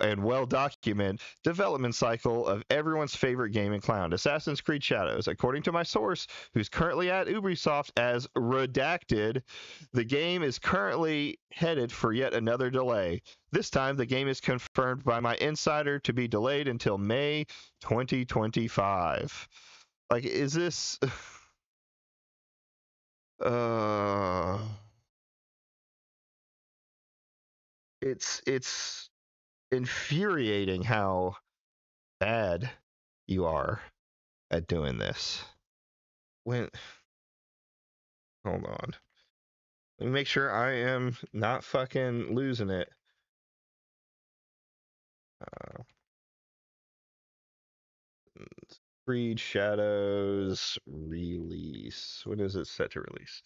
and well-documented development cycle of everyone's favorite game and clown, Assassin's Creed Shadows. According to my source, who's currently at Ubisoft as redacted, the game is currently headed for yet another delay. This time, the game is confirmed by my insider to be delayed until May 2025. Like, is this... It's infuriating how bad you are at doing this. Hold on. Let me make sure I am not fucking losing it. Creed Shadows release. When is it set to release?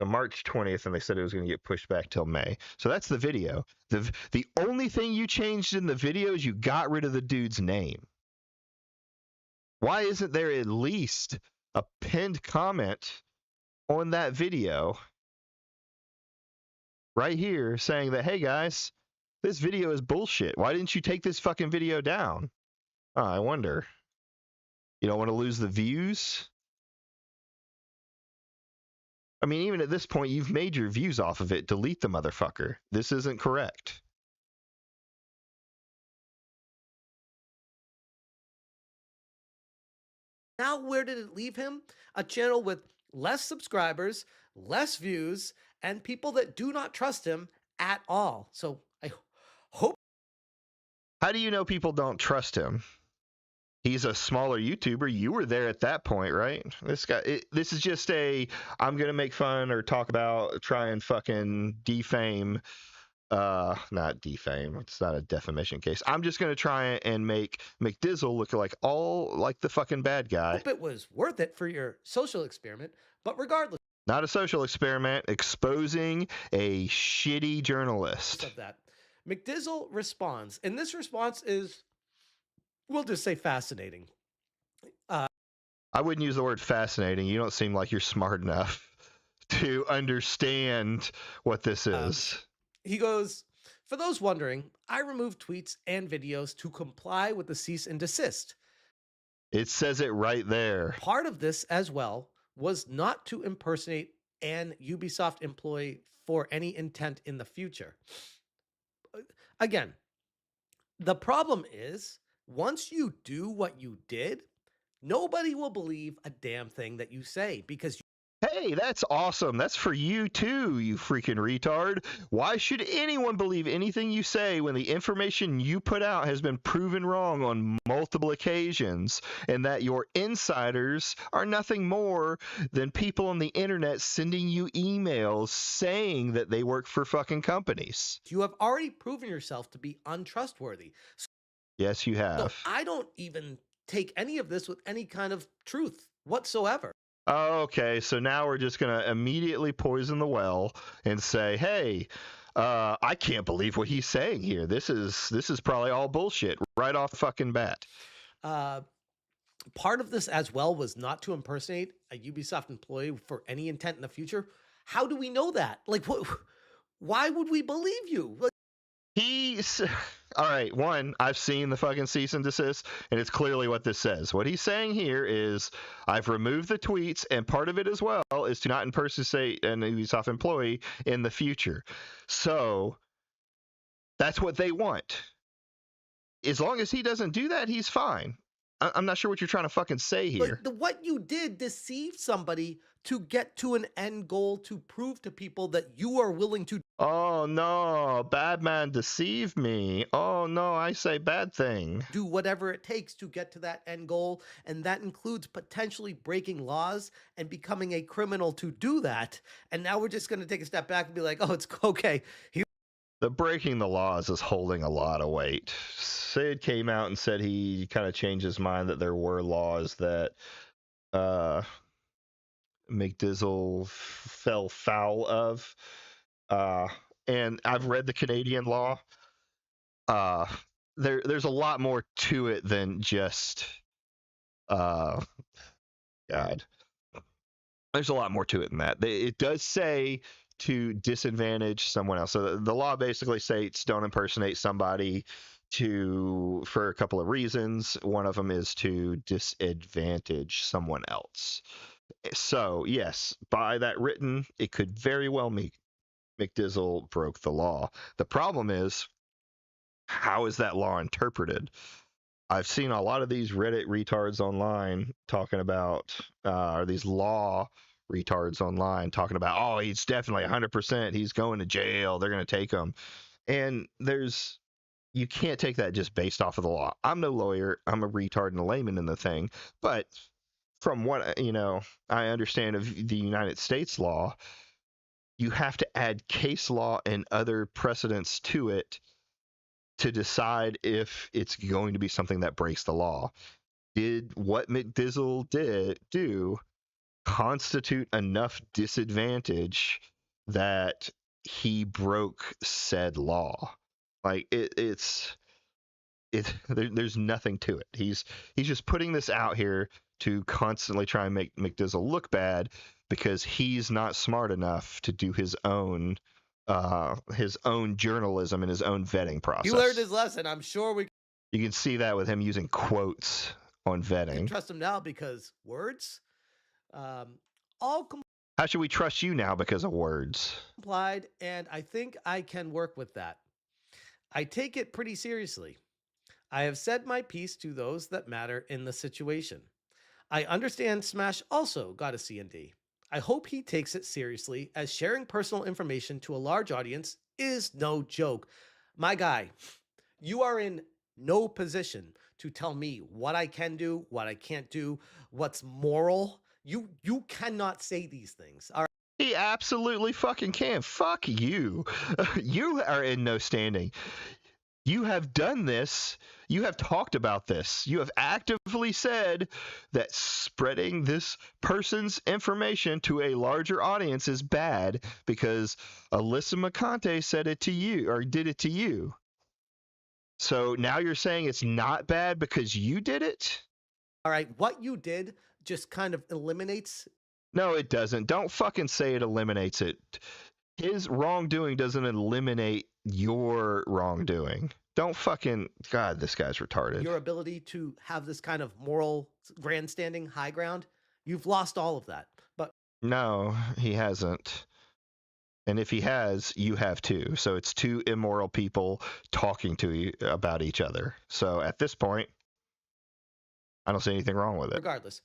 March 20th, and they said it was going to get pushed back till May. So that's the video. The only thing you changed in the video is you got rid of the dude's name. Why isn't there at least a pinned comment on that video right here saying that, hey guys, this video is bullshit. Why didn't you take this fucking video down? Oh, I wonder. You don't want to lose the views? I mean, even at this point, you've made your views off of it. Delete the motherfucker. This isn't correct. Now, where did it leave him? A channel with less subscribers, less views, and people that do not trust him at all. So I hope. How do you know people don't trust him? He's a smaller YouTuber. You were there at that point, right? This guy, this is just I'm going to make fun or talk about, try and fucking defame, not defame. It's not a defamation case. I'm just going to try and make Mcdrizzle look like the fucking bad guy. Hope it was worth it for your social experiment, but regardless. Not a social experiment, exposing a shitty journalist. Of that, Mcdrizzle responds, and this response is, we'll just say, fascinating. I wouldn't use the word fascinating. You don't seem like you're smart enough to understand what this is. He goes, for those wondering, I removed tweets and videos to comply with the cease and desist. It says it right there. Part of this as well was not to impersonate an Ubisoft employee for any intent in the future. Again, the problem is, once you do what you did, nobody will believe a damn thing that you say because hey, that's awesome. That's for you too, you freaking retard. Why should anyone believe anything you say when the information you put out has been proven wrong on multiple occasions, and that your insiders are nothing more than people on the internet sending you emails saying that they work for fucking companies? You have already proven yourself to be untrustworthy. Yes, you have. So I don't even take any of this with any kind of truth whatsoever. Oh, okay, so now we're just going to immediately poison the well and say, hey, I can't believe what he's saying here. This is probably all bullshit right off the fucking bat. Part of this as well was not to impersonate a Ubisoft employee for any intent in the future. How do we know that? Like, why would we believe you? Like, all right, one, I've seen the fucking cease and desist, and it's clearly what this says. What he's saying here is, I've removed the tweets, and part of it as well is to not impersonate an Ubisoft employee in the future. So, that's what they want. As long as he doesn't do that, he's fine. I'm not sure what you're trying to fucking say here. But what you did deceived somebody to get to an end goal to prove to people that you are willing to Oh no, bad man deceived me. Oh no, I say bad thing. do whatever it takes to get to that end goal. And that includes potentially breaking laws and becoming a criminal to do that. And now we're just going to take a step back and be like, oh, it's okay. The breaking the laws is holding a lot of weight. Sid came out and said he kind of changed his mind that there were laws that Mcdrizzle fell foul of. And I've read the Canadian law. There's a lot more to it than just God. There's a lot more to it than that. It does say to disadvantage someone else. So the law basically states don't impersonate somebody for a couple of reasons. One of them is to disadvantage someone else. So yes, by that written, it could very well mean Mcdrizzle broke the law. The problem is, how is that law interpreted? I've seen a lot of these Reddit retards online talking about, or these law retards online talking about, oh, he's definitely 100%. He's going to jail. They're going to take him. And you can't take that just based off of the law. I'm no lawyer. I'm a retard and a layman in the thing. But from what, I understand of the United States law, you have to add case law and other precedents to it to decide if it's going to be something that breaks the law. Did what Mcdrizzle do constitute enough disadvantage that he broke said law? Like there's nothing to it. He's just putting this out here to constantly try and make Mcdrizzle look bad because he's not smart enough to do his own journalism and his own vetting process. He learned his lesson. I'm sure we You can see that with him using quotes on can vetting. trust him now because words, all How should we trust you now because of words? complied, and I think I can work with that. I take it pretty seriously. I have said my piece to those that matter in the situation. I understand Smash also got a C&D. I hope he takes it seriously, as sharing personal information to a large audience is no joke. My guy, you are in no position to tell me what I can do, what I can't do, what's moral. You cannot say these things. All right. He absolutely fucking can. Fuck you. You are in no standing. You have done this. You have talked about this. You have actively said that spreading this person's information to a larger audience is bad because Alyssa McConte said it to you or did it to you. So now you're saying it's not bad because you did it? All right. What you did just kind of eliminates. No, it doesn't. Don't fucking say it eliminates it. His wrongdoing doesn't eliminate your wrongdoing. Don't fucking God, this guy's retarded. Your ability to have this kind of moral grandstanding high ground. You've lost all of that. But no, he hasn't. And if he has, you have too. So it's two immoral people talking to you about each other. So at this point, I don't see anything wrong with it. regardless,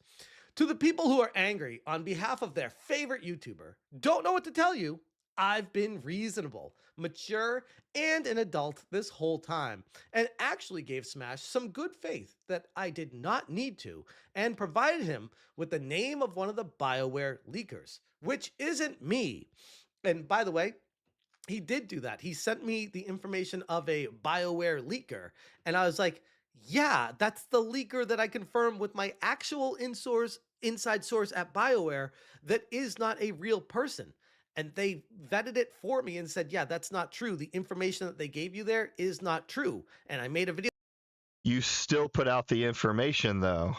to the people who are angry on behalf of their favorite YouTuber, don't know what to tell you. I've been reasonable, mature, and an adult this whole time, and actually gave Smash some good faith that I did not need to, and provided him with the name of one of the BioWare leakers, which isn't me. And by the way, he did do that. He sent me the information of a BioWare leaker, and I was like, yeah, that's the leaker that I confirmed with my actual inside source at BioWare that is not a real person. And they vetted it for me and said, yeah, that's not true. The information that they gave you there is not true. And I made a video. You still put out the information though.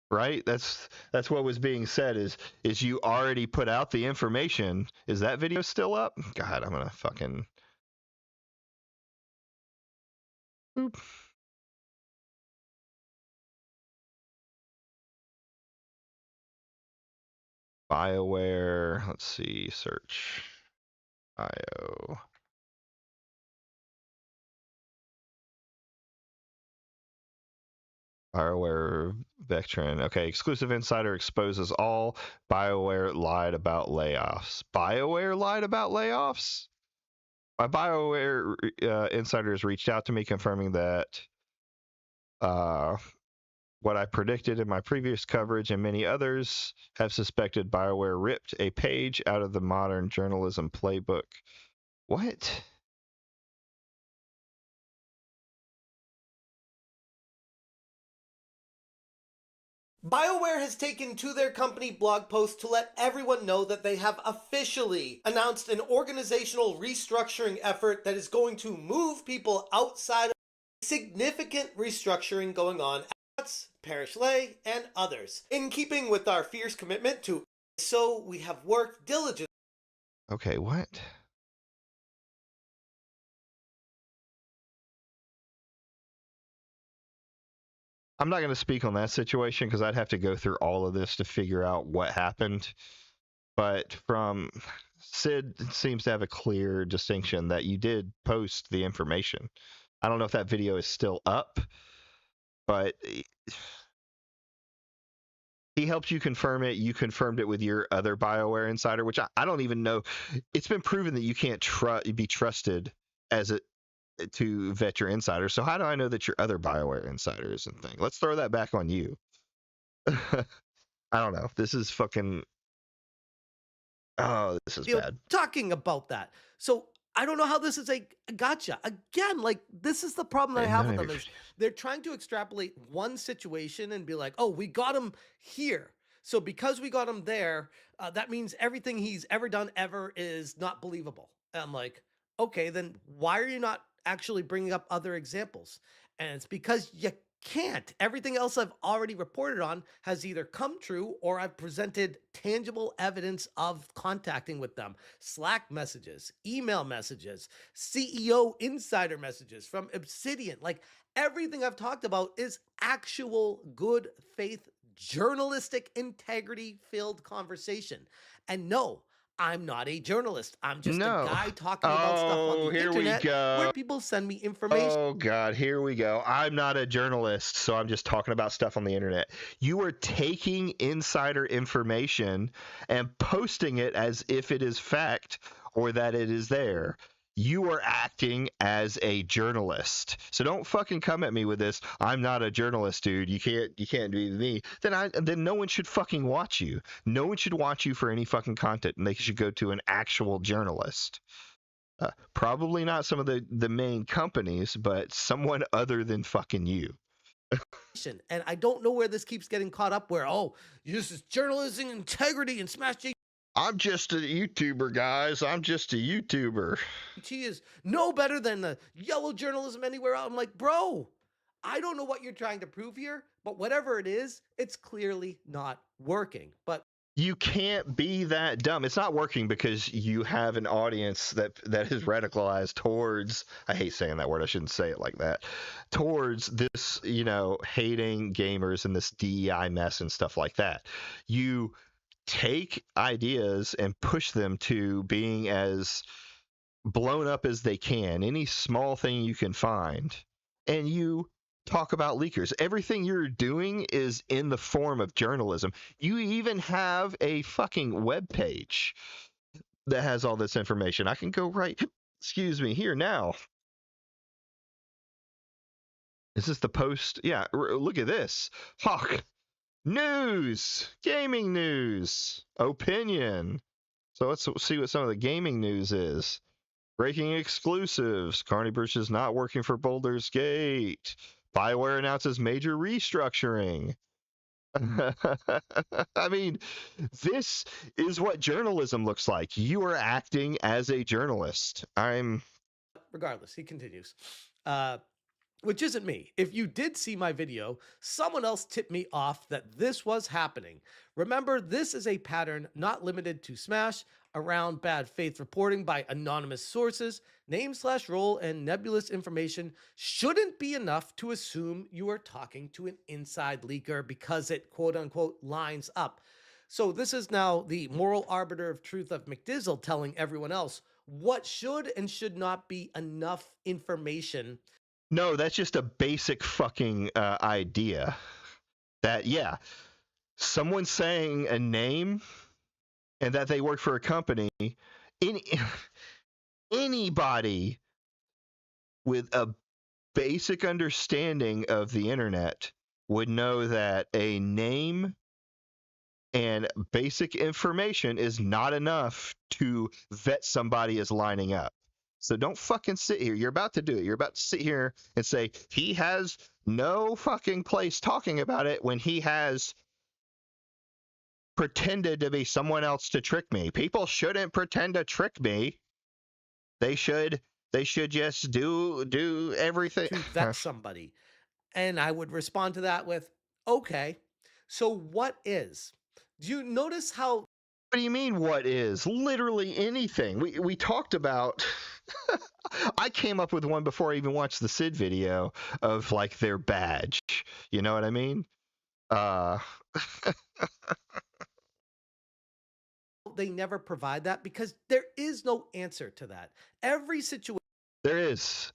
Right? That's what was being said is you already put out the information. Is that video still up? God, I'm gonna fucking Oop. BioWare, let's see, search Bio. BioWare veteran. Okay, exclusive insider exposes all. BioWare lied about layoffs. BioWare lied about layoffs? My BioWare insiders reached out to me confirming that uh, what I predicted in my previous coverage and many others have suspected BioWare ripped a page out of the modern journalism playbook. What? BioWare has taken to their company blog post to let everyone know that they have officially announced an organizational restructuring effort that is going to move people outside of significant restructuring going on at Parish Lay and others. In keeping with our fierce commitment to so we have worked diligently. Okay, what? I'm not going to speak on that situation because I'd have to go through all of this to figure out what happened. But from Sid seems to have a clear distinction that you did post the information. I don't know if that video is still up, but he helped you confirm it. You confirmed it with your other BioWare insider, which I don't even know. It's been proven that you can't be trusted as a to vet your insider. So how do I know that your other BioWare insider isn't thing? Let's throw that back on you. I don't know. This is fucking. Oh, this is bad. Talking about that. So I don't know how this is a gotcha. Again, like this is the problem that I have with them is they're trying to extrapolate one situation and be like, oh, we got him here. So because we got him there, that means everything he's ever done ever is not believable. And I'm like, okay, then why are you not actually bringing up other examples? And it's because you can't. Everything else I've already reported on has either come true or I've presented tangible evidence of contacting with them. Slack messages, email messages, CEO insider messages from Obsidian. Like everything I've talked about is actual good faith, journalistic integrity filled conversation. And no, I'm not a journalist. I'm just a guy talking about stuff on the internet where people send me information. Oh, God, here we go. I'm not a journalist, so I'm just talking about stuff on the internet. You are taking insider information and posting it as if it is fact or that it is there. You are acting as a journalist. So don't fucking come at me with this. I'm not a journalist, dude. You can't be me. Then no one should fucking watch you. No one should watch you for any fucking content, and they should go to an actual journalist. Probably not some of the main companies, but someone other than fucking you. And I don't know where this keeps getting caught up where, oh, this is journalism integrity and Smashjt. I'm just a YouTuber, guys. I'm just a YouTuber. He is no better than the yellow journalism anywhere else. I'm like, bro, I don't know what you're trying to prove here, but whatever it is, it's clearly not working. But you can't be that dumb. It's not working because you have an audience that is radicalized towards, I hate saying that word, I shouldn't say it like that, towards this, hating gamers and this DEI mess and stuff like that. You take ideas and push them to being as blown up as they can, any small thing you can find, and you talk about leakers. Everything you're doing is in the form of journalism. You even have a fucking web page that has all this information. I can go here now. Is this the post? Yeah, look at this. Hawk. News. Gaming news. Opinion. So let's see what some of the gaming news is. Breaking exclusives. Carney Bruce is not working for Baldur's Gate. BioWare announces major restructuring. I mean, this is what journalism looks like. You are acting as a journalist. Regardless, he continues. Which isn't me. If you did see my video, someone else tipped me off that this was happening. Remember, this is a pattern not limited to Smash around bad faith reporting by anonymous sources. Name/role and nebulous information shouldn't be enough to assume you are talking to an inside leaker because it quote unquote lines up. So this is now the moral arbiter of truth of Mcdrizzle telling everyone else what should and should not be enough information No, that's just a basic fucking idea. That, yeah, someone saying a name and that they work for a company, any, anybody with a basic understanding of the internet would know that a name and basic information is not enough to vet somebody as lining up. So don't fucking sit here. You're about to do it. You're about to sit here and say he has no fucking place talking about it when he has pretended to be someone else to trick me. People shouldn't pretend to trick me. They should just do everything. To vet somebody. And I would respond to that with, okay, so what is? Do you notice how What do you mean what is? Literally anything. We talked about I came up with one before I even watched the Sid video of like their badge. You know what I mean? Uh they never provide that? Because there is no answer to that. Every situation there is.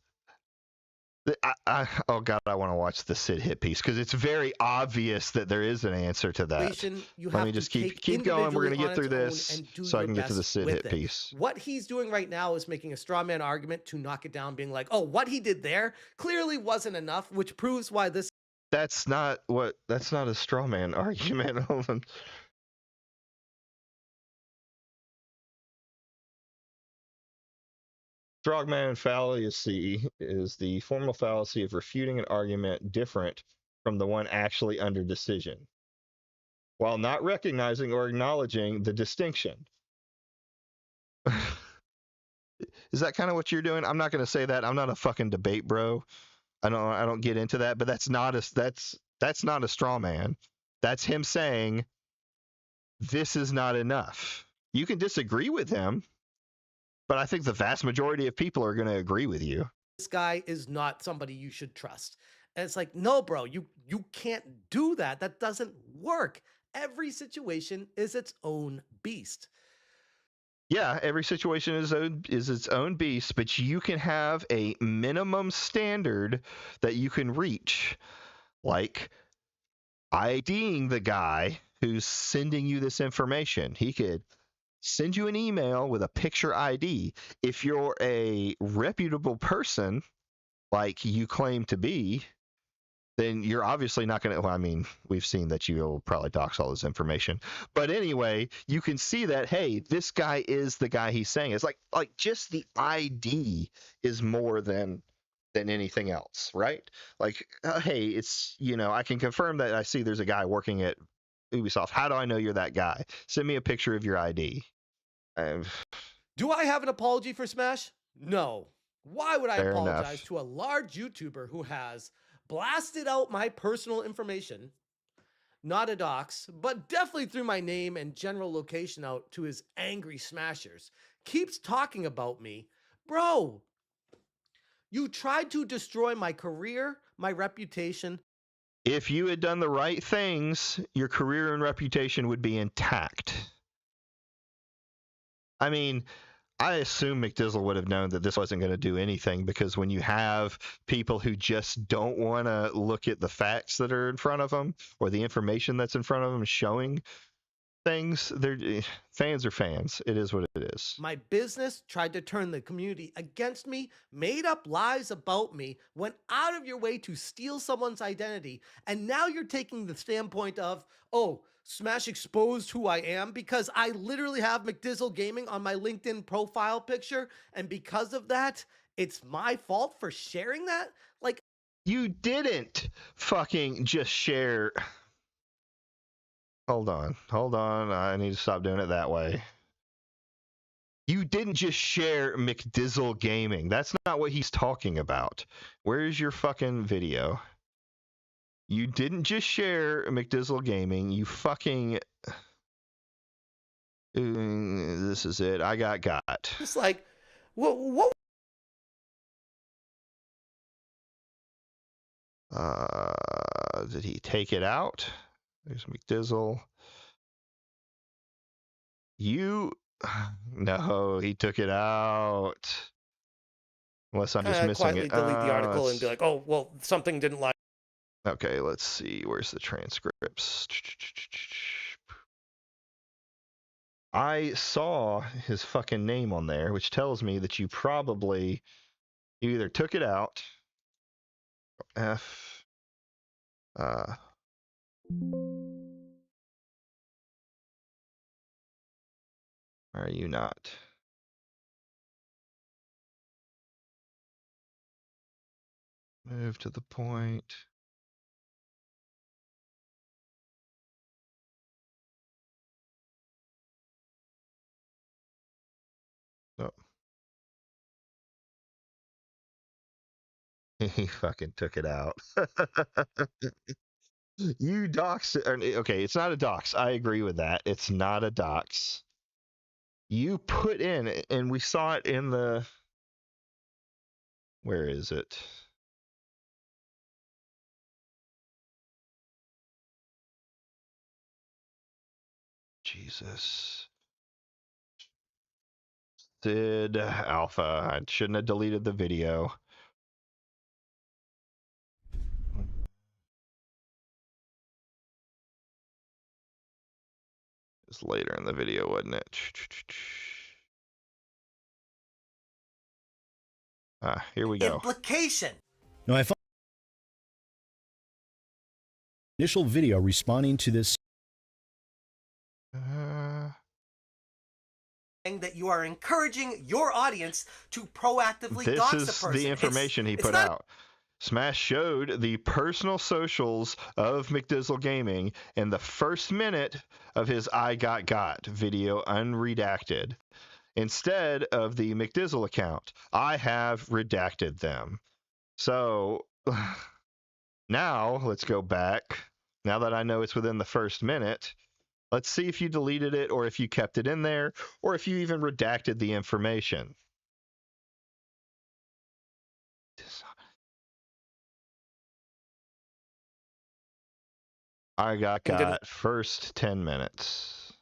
Oh god, I want to watch the Sid hit piece because it's very obvious that there is an answer to that. you Let have me to just take keep going. We're gonna individually get on through its own this and do so I your can get to the best Sid with hit it. piece. What he's doing right now is making a straw man argument to knock it down, being like, oh, what he did there clearly wasn't enough, which proves why this That's not a straw man argument. Hold on. Strongman fallacy is the formal fallacy of refuting an argument different from the one actually under decision, while not recognizing or acknowledging the distinction. Is that kind of what you're doing? I'm not going to say that. I'm not a fucking debate bro. I don't get into that, but that's not a straw man. That's him saying this is not enough. You can disagree with him, but I think the vast majority of people are going to agree with you. guy is not somebody you should trust. And it's like, no, bro, you can't do that. That doesn't work. Every situation is its own beast. Yeah, every situation is its own beast, but you can have a minimum standard that you can reach, like IDing the guy who's sending you this information. He could send you an email with a picture ID. If you're a reputable person, like you claim to be, then you're obviously not going to. Well, I mean, we've seen that you'll probably dox all this information. But anyway, you can see that, hey, this guy is the guy he's saying. It's like just the ID is more than anything else, right? Like, hey, it's, I can confirm that I see there's a guy working at Ubisoft. How do I know you're that guy? Send me a picture of your ID. Do I have an apology for Smash? No. Why would I Fair apologize enough. to a large YouTuber who has blasted out my personal information, not a dox, but definitely threw my name and general location out to his angry smashers, keeps talking about me? Bro, you tried to destroy my career, my reputation. If you had done the right things, your career and reputation would be intact. I mean, I assume Mcdrizzle would have known that this wasn't going to do anything, because when you have people who just don't want to look at the facts that are in front of them or the information that's in front of them showing things, fans are fans. It is what it is. My business tried to turn the community against me, made up lies about me, went out of your way to steal someone's identity, and now you're taking the standpoint of, oh, Smash exposed who I am because I literally have Mcdrizzle Gaming on my LinkedIn profile picture, and because of that, it's my fault for sharing that? Like, You didn't fucking just share. Hold on. I need to stop doing it that way. You didn't just share Mcdrizzle Gaming. That's not what he's talking about. Where's your fucking video? You didn't just share Mcdrizzle Gaming. You fucking. This is it. I got. it's like, what Did he take it out? There's Mcdrizzle. You. No, he took it out. Unless I'm just missing quietly it. delete the article and be like, oh, well, something didn't line. Okay, let's see. Where's the transcripts? I saw his fucking name on there, which tells me that you either took it out. F. Are you not? Move to the point. Oh. He fucking took it out. You dox. Okay, it's not a dox. I agree with that. It's not a dox. You put in, and we saw it in the. Where is it? Jesus. Sid Alpha. I shouldn't have deleted the video. It's later in the video, wasn't it? Here we go. Implication. No, I found initial video responding to this. That you are encouraging your audience to proactively dox a person. This is the information he put out. Smash showed the personal socials of Mcdrizzle Gaming in the first minute of his I Got video unredacted. Instead of the Mcdrizzle account, I have redacted them. So now let's go back. Now that I know it's within the first minute, let's see if you deleted it or if you kept it in there or if you even redacted the information. I got first 10 minutes.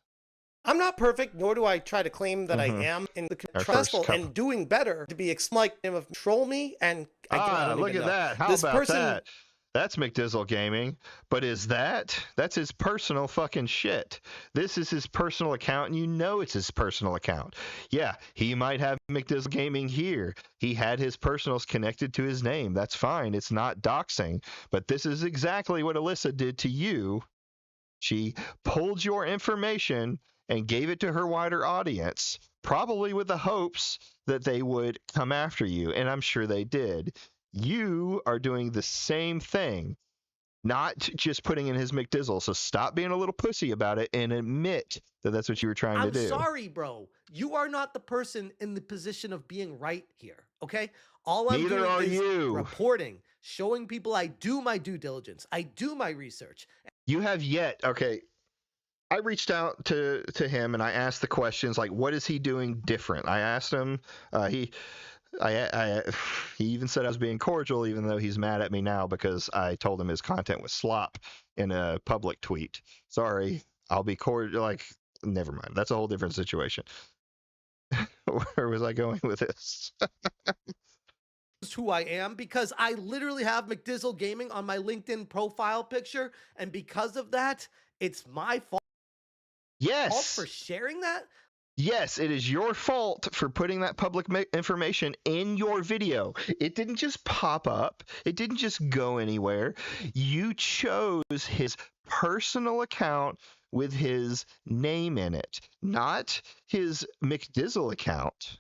I'm not perfect, nor do I try to claim that I am in the successful and doing better to be like him of troll me and look at that. How about that? That's Mcdrizzle Gaming. But that's his personal fucking shit. This is his personal account, and you know it's his personal account. Yeah, he might have Mcdrizzle Gaming here. He had his personals connected to his name. That's fine. It's not doxing. But this is exactly what Alyssa did to you. She pulled your information and gave it to her wider audience, probably with the hopes that they would come after you, and I'm sure they did. You are doing the same thing, not just putting in his Mcdrizzle. So stop being a little pussy about it and admit that that's what you were trying to do. I'm sorry, bro. You are not the person in the position of being right here, okay? All I'm doing is reporting, showing people I do my due diligence. I do my research. You have yet, okay. I reached out to him and I asked the questions like, what is he doing different? I asked him, he even said I was being cordial, even though he's mad at me now because I told him his content was slop in a public tweet. Sorry, I'll be cordial. Like, never mind. That's a whole different situation. Where was I going with this? Who I am, because I literally have Mcdrizzle Gaming on my LinkedIn profile picture, and because of that, it's my fault. Yes. For sharing that? Yes, it is your fault for putting that public information in your video. It didn't just pop up. It didn't just go anywhere. You chose his personal account with his name in it, not his Mcdrizzle account.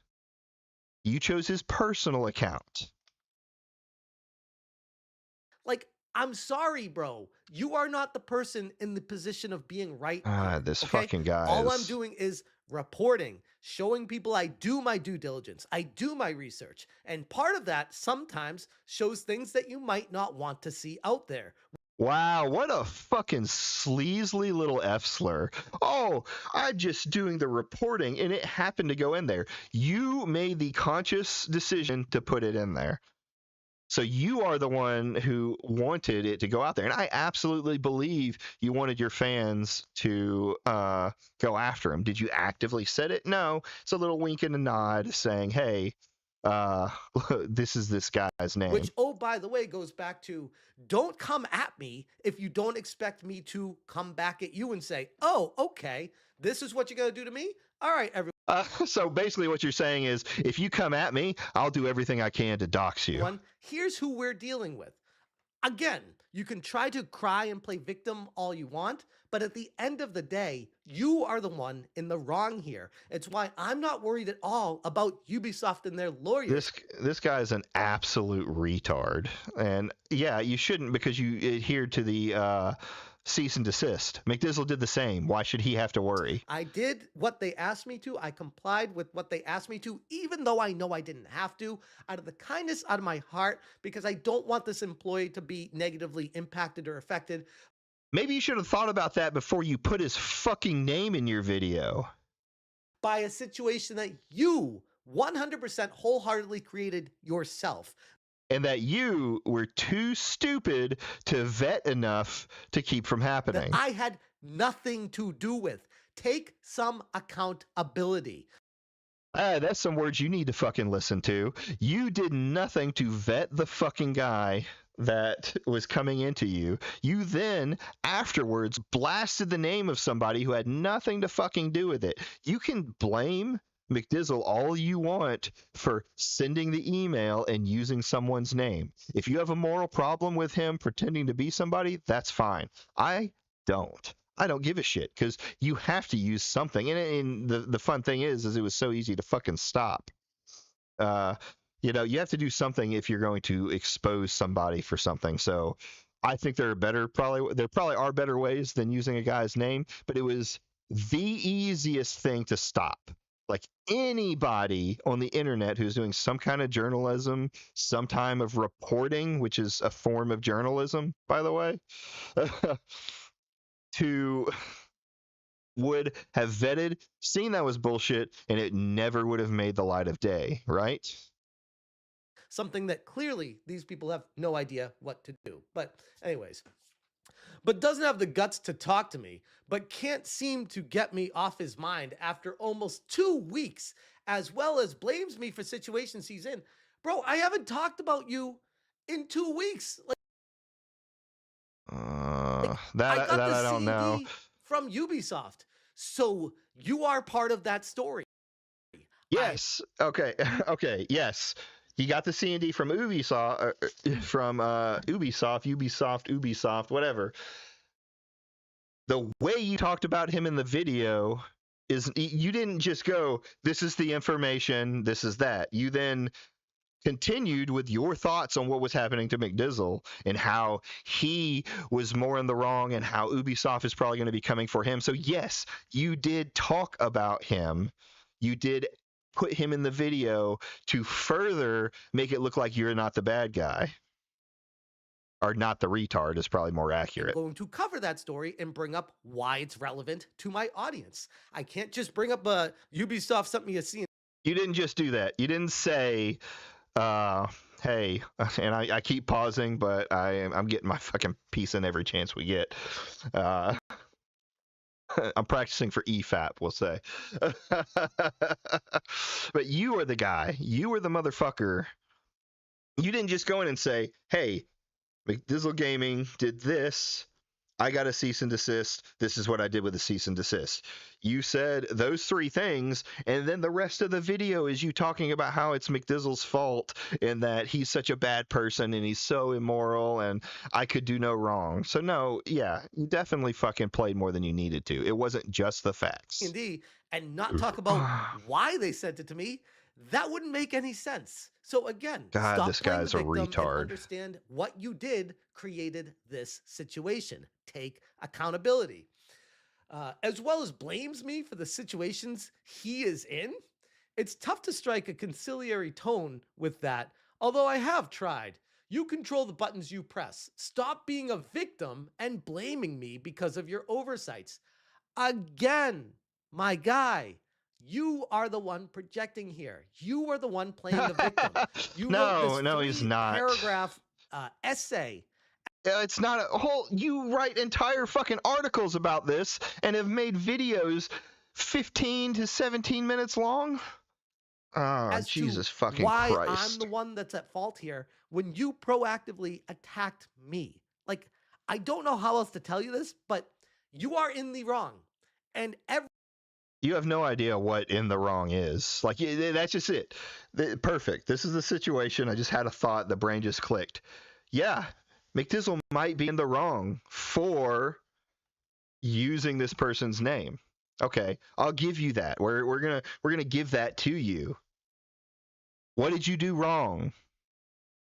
You chose his personal account. Like, I'm sorry, bro. You are not the person in the position of being right. This fucking guy. All I'm doing is reporting, showing people I do my due diligence. I do my research. And part of that sometimes shows things that you might not want to see out there. Wow, what a fucking sleazy little F slur. Oh, I'm just doing the reporting and it happened to go in there. You made the conscious decision to put it in there. So you are the one who wanted it to go out there. And I absolutely believe you wanted your fans to go after him. Did you actively set it? No. It's a little wink and a nod saying, hey, uh, this is this guy's name. Which, oh, by the way, goes back to don't come at me if you don't expect me to come back at you and say, oh, okay, this is what you're going to do to me. All right, everyone. So basically what you're saying is if you come at me, I'll do everything I can to dox you. Here's who we're dealing with. Again, you can try to cry and play victim all you want, but at the end of the day, you are the one in the wrong here. It's why I'm not worried at all about Ubisoft and their lawyers. This guy is an absolute retard. And yeah, you shouldn't, because you adhered to the cease and desist. Mcdrizzle did the same. Why should he have to worry? I did what they asked me to. I complied with what they asked me to, even though I know I didn't have to, out of the kindness out of my heart, because I don't want this employee to be negatively impacted or affected. Maybe you should have thought about that before you put his fucking name in your video. By a situation that you 100% wholeheartedly created yourself. And that you were too stupid to vet enough to keep from happening. That I had nothing to do with. Take some accountability. That's some words you need to fucking listen to. You did nothing to vet the fucking guy that was coming into you. You then, afterwards, blasted the name of somebody who had nothing to fucking do with it. You can blame Mcdrizzle all you want for sending the email and using someone's name. If you have a moral problem with him pretending to be somebody, that's fine. I don't give a shit, because you have to use something. And the fun thing is it was so easy to fucking stop. You have to do something if you're going to expose somebody for something. So I think there probably are better ways than using a guy's name, but it was the easiest thing to stop. Like anybody on the internet who's doing some kind of journalism, some time of reporting, which is a form of journalism, by the way, would have vetted, seen that was bullshit, and it never would have made the light of day, right? Something that clearly these people have no idea what to do. But anyways, but doesn't have the guts to talk to me, but can't seem to get me off his mind after almost 2 weeks, as well as blames me for situations he's in. Bro, I haven't talked about you in 2 weeks. I don't know. From Ubisoft. So you are part of that story. Yes. Okay. Yes. You got the C&D from Ubisoft, Ubisoft, whatever. The way you talked about him in the video is you didn't just go, this is the information, this is that. You then continued with your thoughts on what was happening to Mcdrizzle and how he was more in the wrong and how Ubisoft is probably going to be coming for him. So yes, you did talk about him. You did put him in the video to further make it look like you're not the bad guy. Or not the retard is probably more accurate. I'm going to cover that story and bring up why it's relevant to my audience. I can't just bring up Ubisoft sent me a scene. You didn't just do that. You didn't say, hey, and I keep pausing, but I'm getting my fucking piece in every chance we get. I'm practicing for EFAP, we'll say. But you are the guy. You are the motherfucker. You didn't just go in and say, hey, Mcdrizzle Gaming did this. I got a cease and desist. This is what I did with the cease and desist. You said those 3 things, and then the rest of the video is you talking about how it's Mcdrizzle's fault and that he's such a bad person and he's so immoral and I could do no wrong. So no, yeah, you definitely fucking played more than you needed to. It wasn't just the facts. Indeed, and not talk about why they sent it to me. That wouldn't make any sense. So again, God, stop this guy's a retard. Understand what you did created this situation. Take accountability. As well as blames me for the situations he is in. It's tough to strike a conciliatory tone with that, although I have tried. You control the buttons you press. Stop being a victim and blaming me because of your oversights. Again, my guy. You are the one projecting here. You are the one playing the victim. You wrote this he's not. Paragraph essay. It's not a whole. You write entire fucking articles about this and have made videos 15 to 17 minutes long. Oh, as Jesus to fucking why I'm Christ. the one that's at fault here when you proactively attacked me. Like, I don't know how else to tell you this, but you are in the wrong. And You have no idea what in the wrong is. Like, that's just it. Perfect. This is the situation. I just had a thought. The brain just clicked. Yeah, Mcdrizzle might be in the wrong for using this person's name. Okay, I'll give you that. We're gonna give that to you. What did you do wrong?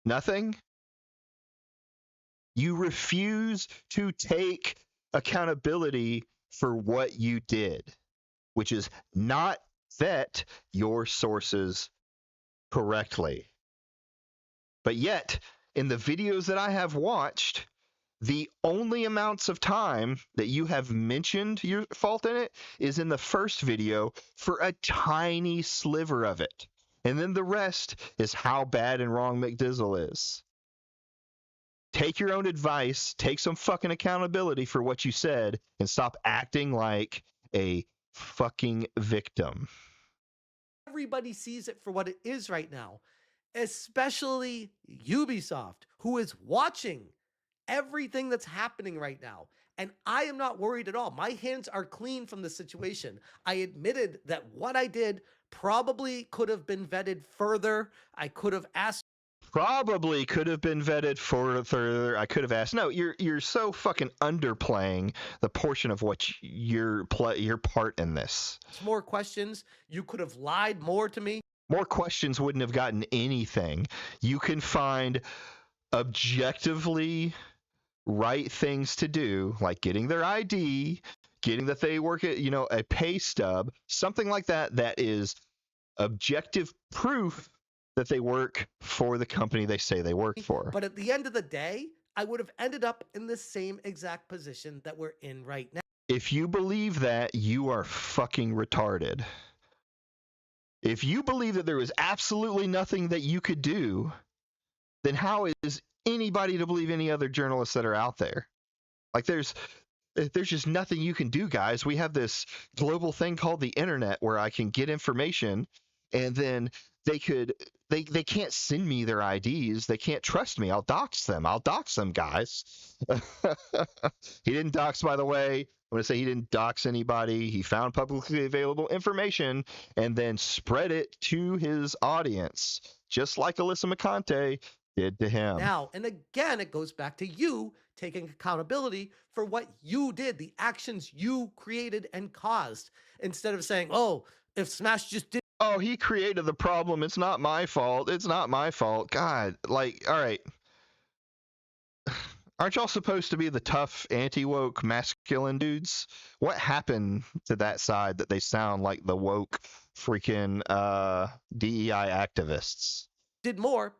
Nothing? You refuse to take accountability for what you did, which is not vet your sources correctly. But yet, in the videos that I have watched, the only amounts of time that you have mentioned your fault in it is in the first video for a tiny sliver of it. And then the rest is how bad and wrong Mcdrizzle is. Take your own advice, take some fucking accountability for what you said, and stop acting like a fucking victim. everybody sees it for what it is right now, especially Ubisoft, who is watching everything that's happening right now. And I am not worried at all. My hands are clean from the situation. I admitted that what I did probably could have been vetted further. I could have asked. Probably could have been vetted further. I could have asked. No, you're so fucking underplaying the portion of what your part in this. More questions. You could have lied more to me. More questions wouldn't have gotten anything. You can find objectively right things to do, like getting their ID, getting that they work at, a pay stub, something like that, that is objective proof that they work for the company they say they work for. But at the end of the day, I would have ended up in the same exact position that we're in right now. If you believe that, you are fucking retarded. If you believe that there was absolutely nothing that you could do, then how is anybody to believe any other journalists that are out there? Like, there's just nothing you can do, guys. We have this global thing called the internet where I can get information, and then they can't send me their IDs. They can't trust me. I'll dox them, guys. He didn't dox, by the way. I'm going to say he didn't dox anybody. He found publicly available information and then spread it to his audience, just like Alyssa McConte did to him. Now, and again, it goes back to you taking accountability for what you did, the actions you created and caused, instead of saying, oh, if Smash just did. Oh, he created the problem. It's not my fault. It's not my fault. God, like, all right. Aren't y'all supposed to be the tough, anti-woke, masculine dudes? What happened to that side that they sound like the woke freaking DEI activists? Did more,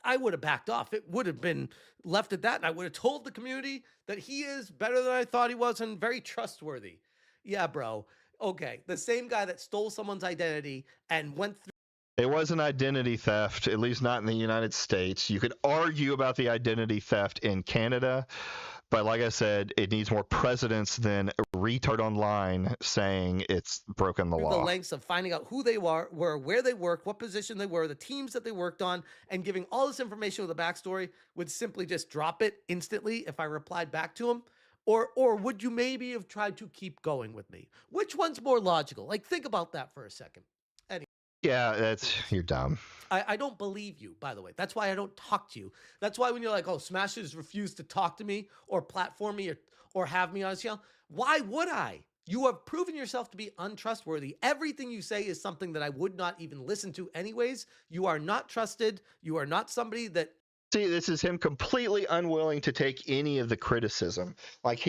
I would have backed off. It would have been left at that, and I would have told the community that he is better than I thought he was and very trustworthy. Yeah, bro. Okay, the same guy that stole someone's identity and went through. It wasn't identity theft, at least not in the United States. You could argue about the identity theft in Canada, but like I said, it needs more precedence than a retard online saying it's broken the law. The lengths of finding out who they were, where they work, what position they were, the teams that they worked on, and giving all this information with a backstory would simply just drop it instantly if I replied back to him. Or would you maybe have tried to keep going with me? Which one's more logical? Like, think about that for a second. Yeah, you're dumb. I don't believe you, by the way. That's why I don't talk to you. That's why when you're like, oh, Smash has refused to talk to me or platform me or have me on his channel, why would I? You have proven yourself to be untrustworthy. Everything you say is something that I would not even listen to anyways. You are not trusted. You are not somebody that. See, this is him completely unwilling to take any of the criticism. Like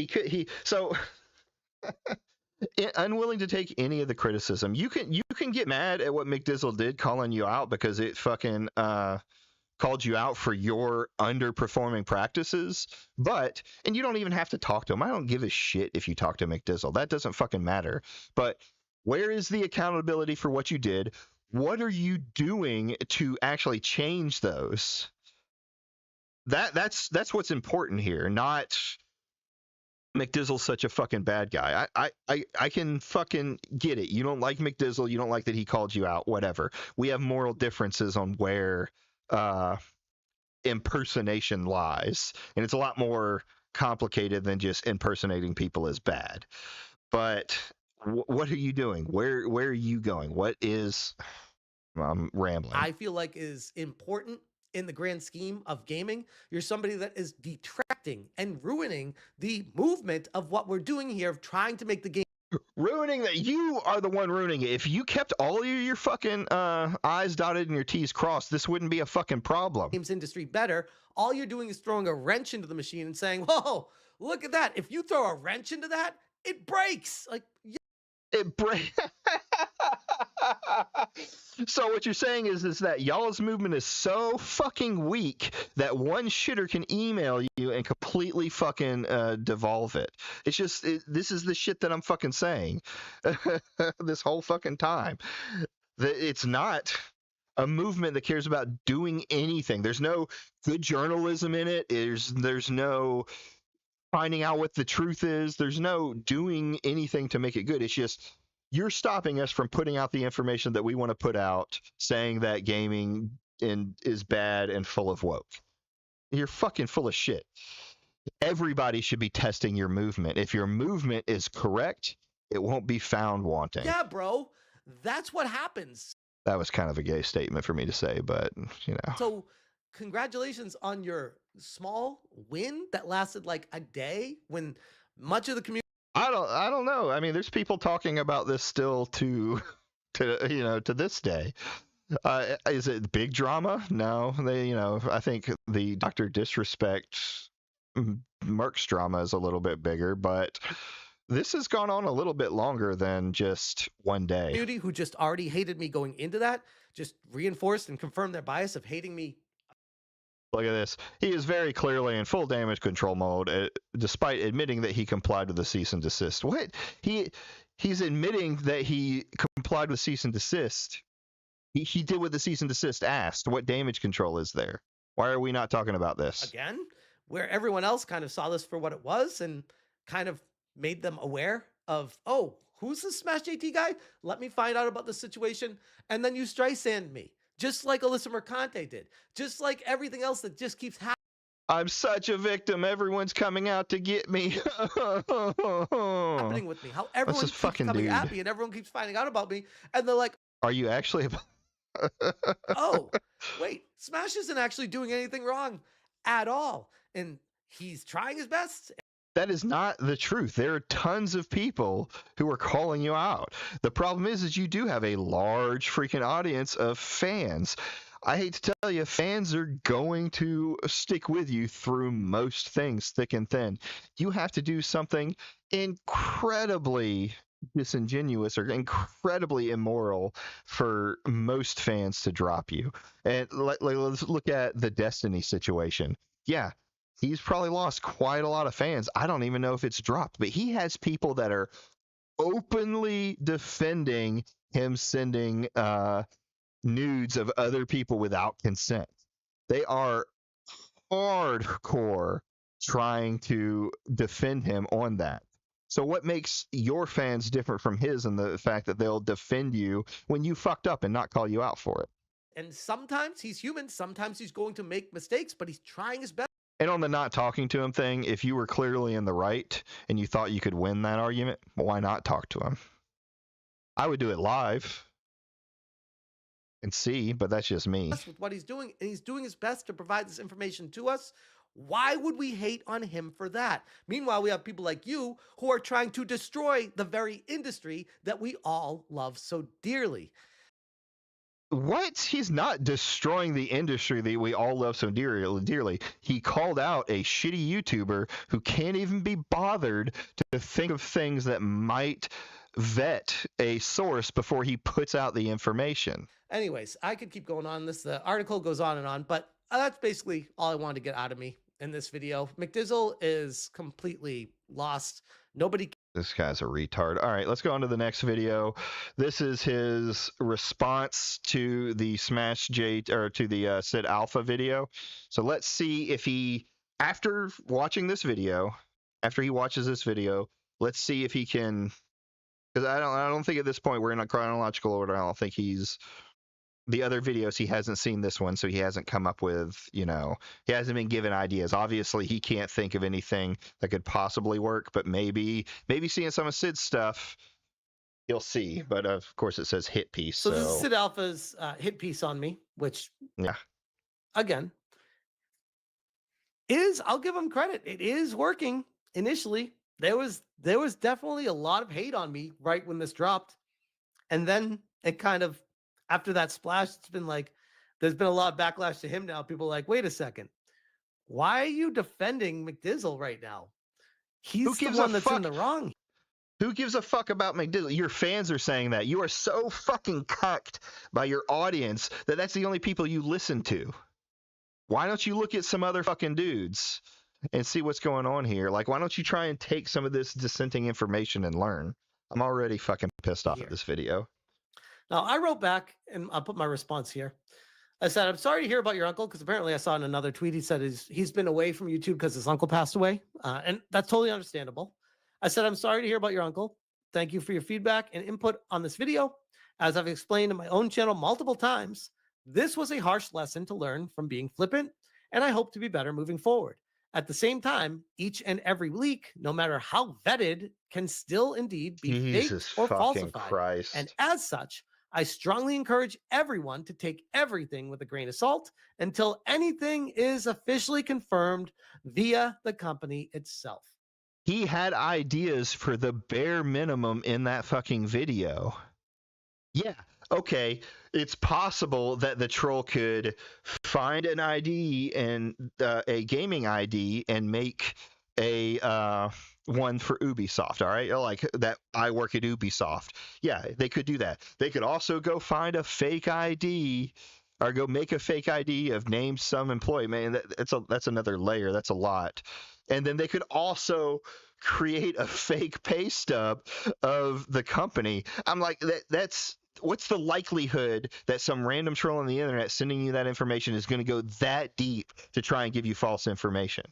unwilling to take any of the criticism. You can get mad at what Mcdrizzle did calling you out because it fucking called you out for your underperforming practices, and you don't even have to talk to him. I don't give a shit if you talk to Mcdrizzle. That doesn't fucking matter. But where is the accountability for what you did? What are you doing to actually change those? That's what's important here, not McDizzle's such a fucking bad guy. I can fucking get it. You don't like McDizzle. You don't like that he called you out. Whatever. We have moral differences on where impersonation lies, and it's a lot more complicated than just impersonating people is bad. But what are you doing? Where are you going? What is? I'm rambling. I feel like is important in the grand scheme of gaming. You're somebody that is detracting and ruining the movement of what we're doing here of trying to make the game Ruining that. You are the one ruining it. If you kept all of your fucking I's dotted and your T's crossed, this wouldn't be a fucking problem. games industry better. All you're doing is throwing a wrench into the machine and saying, whoa, look at that. If you throw a wrench into that, it breaks. Like, It So what you're saying is that y'all's movement is so fucking weak that one shitter can email you and completely fucking devolve it. It's just this is the shit that I'm fucking saying this whole fucking time. It's not a movement that cares about doing anything. There's no good journalism in it. There's no finding out what the truth is. There's no doing anything to make it good. It's just you're stopping us from putting out the information that we want to put out, saying that gaming is bad and full of woke. You're fucking full of shit. Everybody should be testing your movement. If your movement is correct, it won't be found wanting. yeah, bro, that's what happens. That was kind of a gay statement for me to say, but you know. So congratulations on your small win that lasted like a day when much of the community I don't know. I mean, there's people talking about this still to this day. Is it big drama? No, I think the Dr. Disrespect Mercs drama is a little bit bigger, but this has gone on a little bit longer than just one day. community who just already hated me going into that just reinforced and confirmed their bias of hating me. Look at this. He is very clearly in full damage control mode, despite admitting that he complied with the cease and desist. What? He's admitting that he complied with cease and desist. He did what the cease and desist asked. What damage control is there? Why are we not talking about this? Again, where everyone else kind of saw this for what it was and kind of made them aware of, oh, who's this Smashjt guy? Let me find out about the situation. And then you Streisand me, just like Alyssa Mercante did, just like everything else that just keeps happening. I'm such a victim. Everyone's coming out to get me. Happening with me. How everyone this keeps fucking coming dude? at me and everyone keeps finding out about me. And they're like, Are you actually? oh, wait, Smash isn't actually doing anything wrong at all. And he's trying his best. That is not the truth. There are tons of people who are calling you out. The problem is you do have a large freaking audience of fans. I hate to tell you, fans are going to stick with you through most things, thick and thin. You have to do something incredibly disingenuous or incredibly immoral for most fans to drop you. And let's look at the Destiny situation. Yeah, he's probably lost quite a lot of fans. I don't even know if it's dropped, but he has people that are openly defending him sending nudes of other people without consent. They are hardcore trying to defend him on that. So what makes your fans different from his and the fact that they'll defend you when you fucked up and not call you out for it? And sometimes he's human. Sometimes he's going to make mistakes, but he's trying his best. And on the not talking to him thing, if you were clearly in the right and you thought you could win that argument, why not talk to him? I would do it live and see, but that's just me. With what he's doing, and he's doing his best to provide this information to us. Why would we hate on him for that? Meanwhile, we have people like you who are trying to destroy the very industry that we all love so dearly. What? He's not destroying the industry that we all love so dearly. He called out a shitty YouTuber who can't even be bothered to think of things that might vet a source before he puts out the information. Anyways, I could keep going on this. The article goes on and on, but that's basically all I wanted to get out of me in this video. Mcdrizzle is completely lost. Nobody. This guy's a retard. All right, let's go on to the next video. This is his response to the Smashjt or to the Sid Alpha video. So let's see if he, after watching this video, after he watches this video, let's see if he can. Because I don't think at this point we're in a chronological order. I don't think he's the other videos. He hasn't seen this one, so he hasn't come up with, he hasn't been given ideas. Obviously, he can't think of anything that could possibly work. But maybe seeing some of Sid's stuff, you'll see. But of course, it says hit piece. So this is Sid Alpha's hit piece on me, which, yeah, again, I'll give him credit. It is working initially. There was definitely a lot of hate on me right when this dropped. And then it kind of, after that splash, it's been like, there's been a lot of backlash to him now. People are like, wait a second. Why are you defending Mcdrizzle right now? He's the one that's in the wrong. Who gives a fuck about Mcdrizzle? Your fans are saying that. You are so fucking cucked by your audience that that's the only people you listen to. Why don't you look at some other fucking dudes and see what's going on here? Like, why don't you try and take some of this dissenting information and learn? I'm already fucking pissed off at this video. Now, I wrote back, and I'll put my response here. I said, I'm sorry to hear about your uncle, because apparently I saw in another tweet, he said he's been away from YouTube because his uncle passed away. And that's totally understandable. I said, I'm sorry to hear about your uncle. Thank you for your feedback and input on this video. As I've explained in my own channel multiple times, this was a harsh lesson to learn from being flippant, and I hope to be better moving forward. At the same time, each and every leak, no matter how vetted, can still indeed be faked or falsified. Christ. And as such, I strongly encourage everyone to take everything with a grain of salt until anything is officially confirmed via the company itself. He had ideas for the bare minimum in that fucking video. Yeah, okay. It's possible that the troll could find an ID and a gaming ID and make a one for Ubisoft, all right? Like that, I work at Ubisoft. Yeah, they could do that. They could also go find a fake ID or go make a fake ID of name some employee. Man, that's another layer. That's a lot. And then they could also create a fake pay stub of the company. I'm like, that's what's the likelihood that some random troll on the internet sending you that information is going to go that deep to try and give you false information?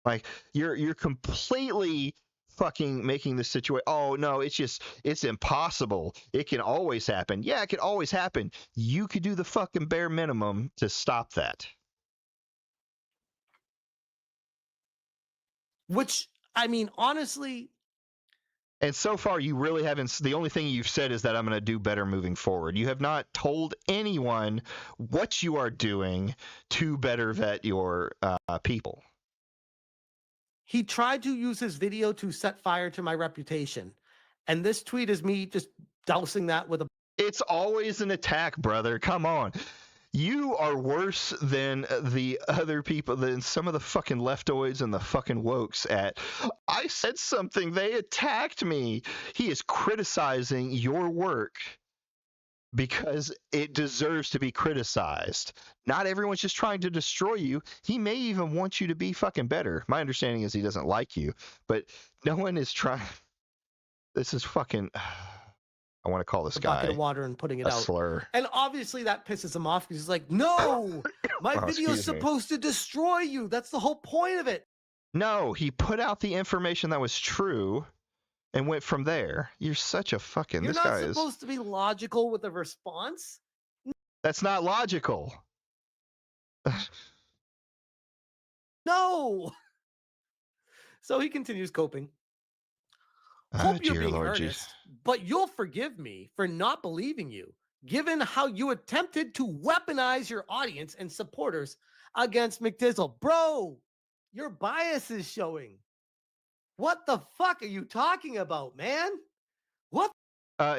Like you're completely fucking making the situation. Oh no, it's impossible. It can always happen. Yeah, it can always happen. You could do the fucking bare minimum to stop that. Which, I mean, honestly. And so far, you really haven't. The only thing you've said is that I'm going to do better moving forward. You have not told anyone what you are doing to better vet your people. He tried to use his video to set fire to my reputation. And this tweet is me just dousing that with a... It's always an attack, brother. Come on. You are worse than the other people, than some of the fucking leftoids and the fucking wokes at, I said something, they attacked me. He is criticizing your work because it deserves to be criticized. Not everyone's just trying to destroy you. He may even want you to be fucking better. My understanding is he doesn't like you, but no one is trying. This is fucking... I want to call this guy bucket of water and putting it out. Slur. And obviously that pisses him off because he's like, no, my video is supposed to destroy you. That's the whole point of it. No, he put out the information that was true and went from there. You're such a fucking... You're not supposed to be logical with a response. That's not logical. No. So he continues coping. Hope you're being earnest, but you'll forgive me for not believing you, given how you attempted to weaponize your audience and supporters against Mcdrizzle. Bro, your bias is showing. What the fuck are you talking about, man? What?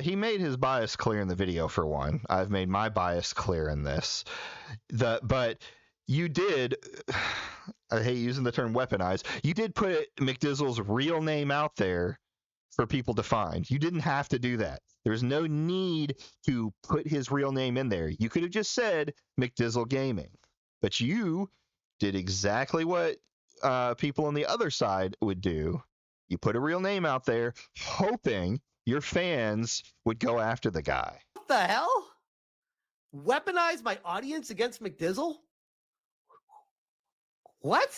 He made his bias clear in the video, for one. I've made my bias clear in this. But you did, I hate using the term weaponize, you did put Mcdrizzle's real name out there for people to find. You didn't have to do that. There's no need to put his real name in there. You could have just said Mcdrizzle Gaming, but you did exactly what people on the other side would do. You put a real name out there, hoping your fans would go after the guy. What the hell? Weaponize my audience against Mcdrizzle? What?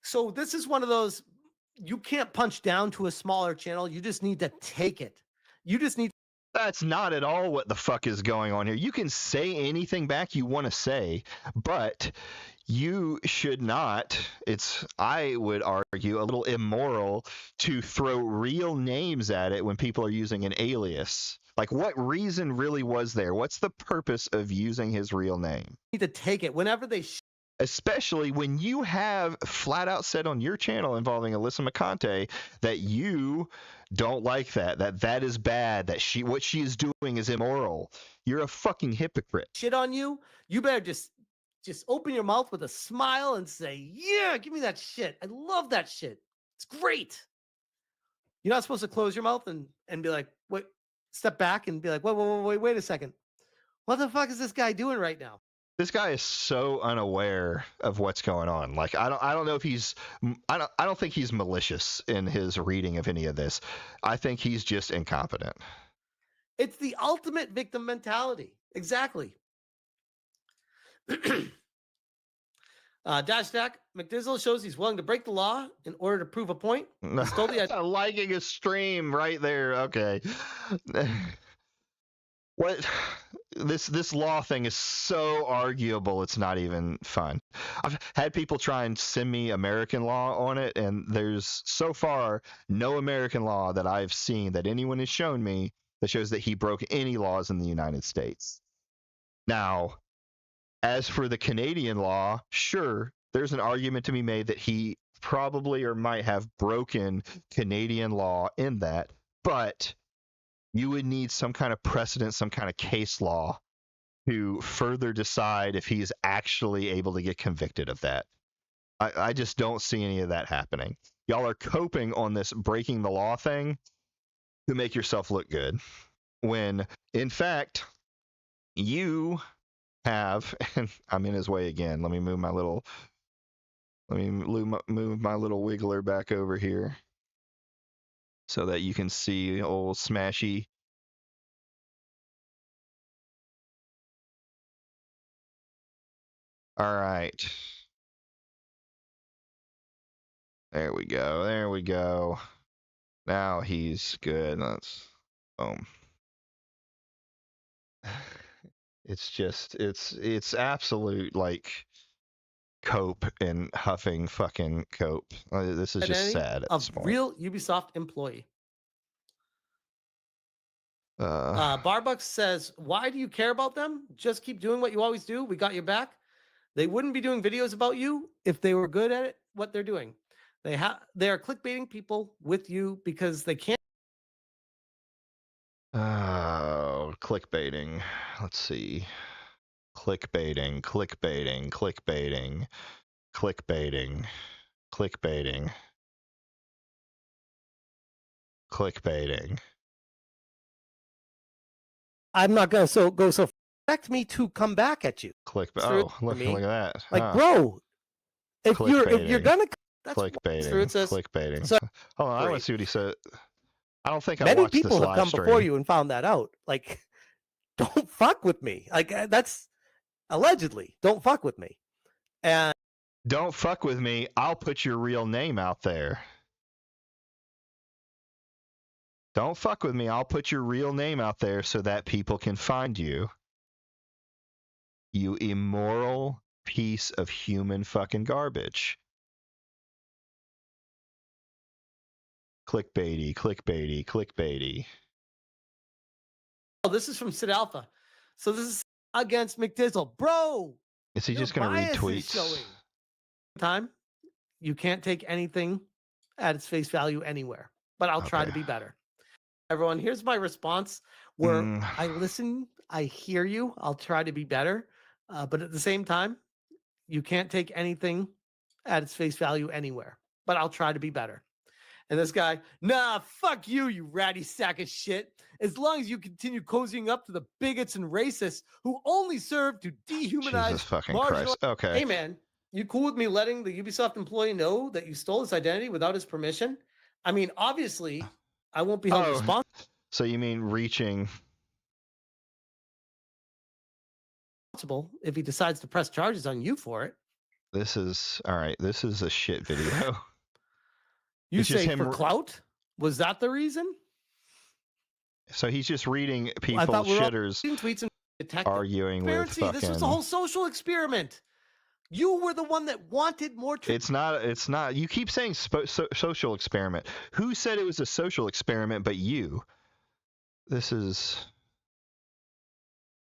So this is one of those, you can't punch down to a smaller channel. You just need to take it. You just need. That's not at all what the fuck is going on here. You can say anything back you want to say, but you should not. It's, I would argue, a little immoral to throw real names at it when people are using an alias. Like, what reason really was there? What's the purpose of using his real name? Need to take it whenever they. Especially when you have flat out said on your channel involving Alyssa McConte that you don't like that is bad, that what she is doing is immoral. You're a fucking hypocrite. Shit on you. You better just open your mouth with a smile and say, yeah, give me that shit. I love that shit. It's great. You're not supposed to close your mouth and be like, wait, step back and be like, wait a second. What the fuck is this guy doing right now? This guy is so unaware of what's going on. Like, I don't know if he's, I don't think he's malicious in his reading of any of this. I think he's just incompetent. It's the ultimate victim mentality. Exactly. Dash Stack, Mcdrizzle shows he's willing to break the law in order to prove a point. He's totally liking a stream right there. Okay. What this law thing is so arguable, it's not even fun. I've had people try and send me American law on it, and there's so far no American law that I've seen that anyone has shown me that shows that he broke any laws in the United States. Now, as for the Canadian law, sure, there's an argument to be made that he probably or might have broken Canadian law in that, but you would need some kind of precedent, some kind of case law to further decide if he's actually able to get convicted of that. I just don't see any of that happening. Y'all are coping on this breaking the law thing to make yourself look good, when in fact you have, and I'm in his way again. Let me move my little wiggler back over here so that you can see old Smashjt. All right. There we go. There we go. Now he's good. Let's boom. It's just it's absolute like cope and huffing fucking cope. This is just sad at this point. Real Ubisoft employee. Barbucks says, why do you care about them? Just keep doing what you always do. We got your back. They wouldn't be doing videos about you if they were good at it, what they're doing. They are clickbaiting people with you because they can't. Oh, clickbaiting. Let's see. Clickbaiting, clickbaiting, clickbaiting, clickbaiting, clickbaiting, clickbaiting. I'm not gonna go so expect me to come back at you. Oh, look at that. Like, bro, if you're gonna, that's clickbaiting. It says, clickbaiting. So, hold on, I want to see what he said. I don't think I many watched this people have live come stream. before you and found that out. Like, don't fuck with me. Like, that's allegedly. Don't fuck with me. And don't fuck with me. I'll put your real name out there. Don't fuck with me. I'll put your real name out there so that people can find you. You immoral piece of human fucking garbage. Clickbaity, clickbaity, clickbaity. Oh, this is from Sid Alpha. So this is against Mcdrizzle. Bro! Is he just going to read tweets? Time, you can't take anything at its face value anywhere. But I'll try to be better. Everyone, here's my response where I listen, I hear you, I'll try to be better. But at the same time, you can't take anything at its face value anywhere. But I'll try to be better. And this guy, nah, fuck you, you ratty sack of shit. As long as you continue cozying up to the bigots and racists who only serve to dehumanize. Jesus fucking Christ. Okay. Hey, man, you cool with me letting the Ubisoft employee know that you stole his identity without his permission? I mean, obviously, I won't be held responsible. So you mean reaching if he decides to press charges on you for it. This is all right. This is a shit video. You It's just say him. for clout? Was that the reason? So he's just reading I people's thought we were all shitters reading tweets and detecting arguing with transparency. This was a fucking. whole social experiment. You were the one that wanted more. It's not. It's not. You keep saying social experiment. Who said it was a social experiment? But you. This is.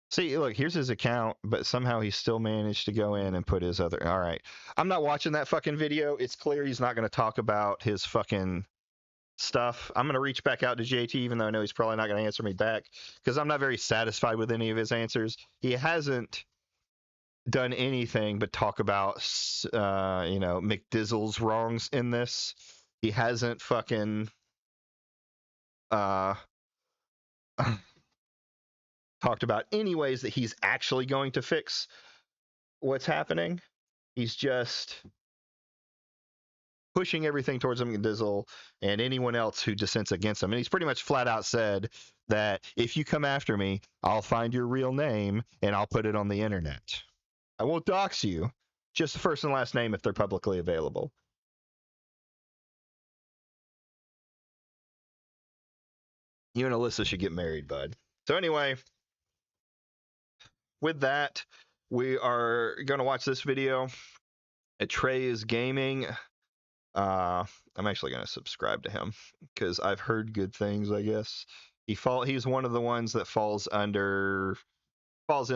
See, look, here's his account, but somehow he still managed to go in and put his other. All right. I'm not watching that fucking video. It's clear he's not going to talk about his fucking stuff. I'm going to reach back out to JT, even though I know he's probably not going to answer me back, because I'm not very satisfied with any of his answers. He hasn't done anything but talk about, Mcdrizzle's wrongs in this. He hasn't fucking talked about any ways that he's actually going to fix what's happening. He's just pushing everything towards Mcdrizzle and anyone else who dissents against him. And he's pretty much flat out said that if you come after me, I'll find your real name and I'll put it on the internet. I won't dox you, just the first and last name if they're publicly available. You and Alyssa should get married, bud. So anyway, with that, we are going to watch this video. Trey is gaming. I'm actually going to subscribe to him because I've heard good things, I guess. He's one of the ones that falls in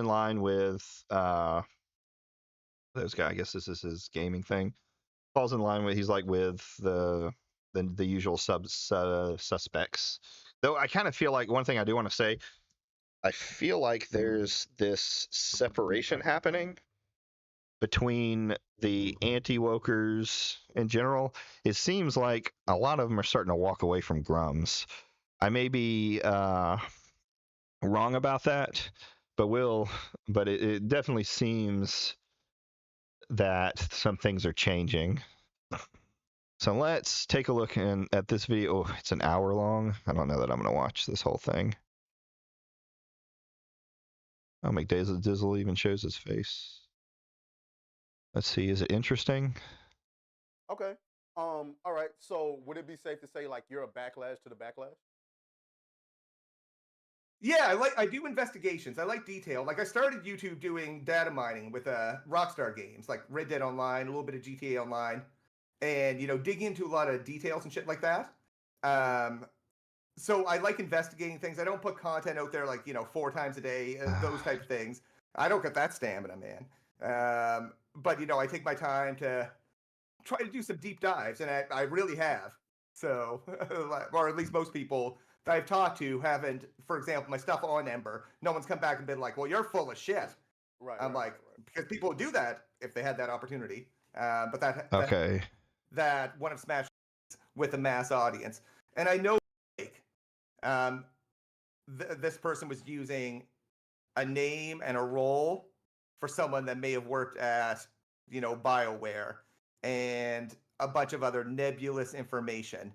line with those guys. I guess this is his gaming thing. Falls in line with, he's like with the usual suspects. Though I kind of feel like, one thing I do want to say, I feel like there's this separation happening between the anti-wokers in general. It seems like a lot of them are starting to walk away from Grums. I may be wrong about that, but it definitely seems that some things are changing. So let's take a look at this video. Oh, it's an hour long. I don't know that I'm going to watch this whole thing. Oh, Mcdrizzle even shows his face. Let's see. Is it interesting? Okay. All right. So would it be safe to say like you're a backlash to the backlash? Yeah, I do investigations. I like detail. Like I started YouTube doing data mining with Rockstar games, like Red Dead Online, a little bit of GTA Online, and digging into a lot of details and shit like that. So I like investigating things. I don't put content out there like 4 times a day, those type of things. I don't get that stamina, man. But I take my time to try to do some deep dives, and I really have. So, or at least most people that I've talked to haven't. For example, my stuff on Ember, no one's come back and been like, "Well, you're full of shit." Right. I'm like, because people would do that if they had that opportunity. But Okay. that one of Smashjt with a mass audience, and I know, this person was using a name and a role for someone that may have worked at BioWare and a bunch of other nebulous information.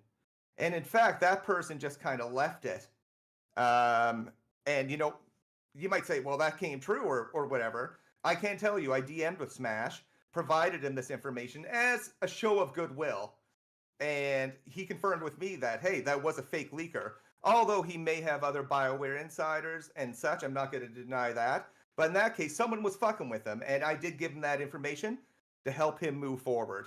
And in fact, that person just kind of left it. And you might say, well, that came true or whatever. I can't tell you. I DM'd with Smash, provided him this information as a show of goodwill. And he confirmed with me that, hey, that was a fake leaker. Although he may have other BioWare insiders and such, I'm not going to deny that. But in that case, someone was fucking with him, and I did give him that information to help him move forward.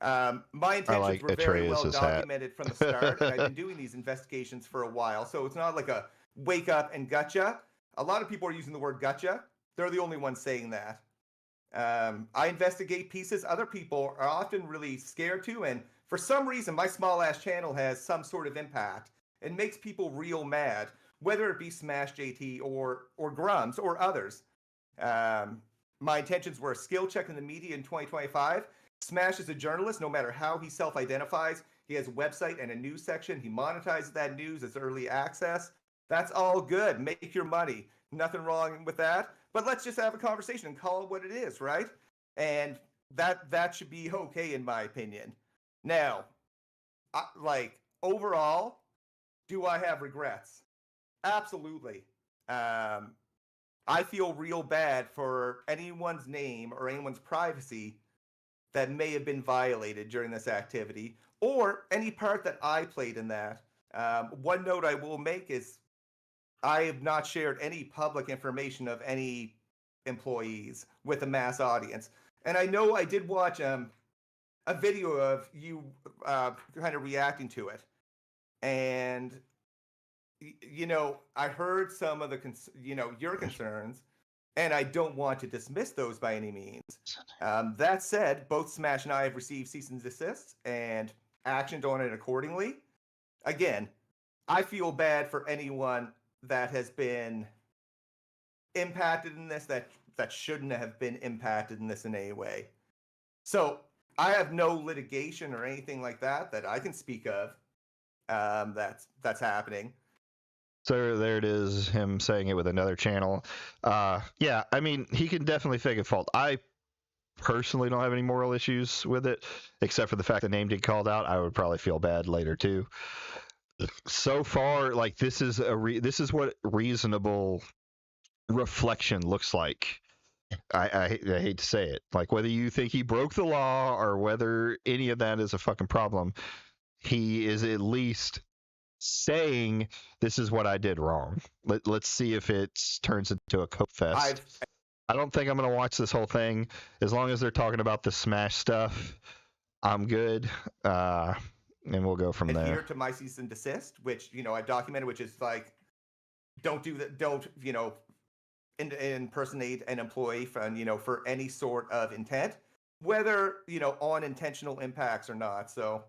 My intentions were very well documented from the start, and I've been doing these investigations for a while, so it's not like a wake up and gotcha. A lot of people are using the word gotcha. They're the only ones saying that. I investigate pieces other people are often really scared to, and for some reason, my small-ass channel has some sort of impact and makes people real mad, whether it be Smashjt or Grums or others. My intentions were a skill check in the media in 2025. Smash is a journalist, no matter how he self-identifies. He has a website and a news section. He monetizes that news as early access. That's all good. Make your money. Nothing wrong with that. But let's just have a conversation and call it what it is, right? And that should be okay, in my opinion. Now, overall, do I have regrets? Absolutely. I I feel real bad for anyone's name or anyone's privacy that may have been violated during this activity, or any part that I played in that. One note I will make is I have not shared any public information of any employees with a mass audience. And I know I did watch a video of you kind of reacting to it. And, I heard some of the, your concerns, and I don't want to dismiss those by any means. That said, both Smash and I have received cease and desist and actioned on it accordingly. Again, I feel bad for anyone that has been impacted in this that shouldn't have been impacted in this in any way. So I have no litigation or anything like that I can speak of. That's happening. So there it is, him saying it with another channel. Yeah, I mean, he can definitely fake a fault. I personally don't have any moral issues with it, except for the fact the name did called out. I would probably feel bad later too. So far, like this is what reasonable reflection looks like. I hate to say it. Like whether you think he broke the law or whether any of that is a fucking problem, he is at least saying this is what I did wrong. Let's see if it turns into a cope fest. I don't think I'm going to watch this whole thing. As long as they're talking about the Smash stuff, I'm good. And we'll go from there. Adhere to my cease and desist, which, I've documented, which is like, don't do that. Don't, impersonate an employee for any sort of intent, whether, on intentional impacts or not. So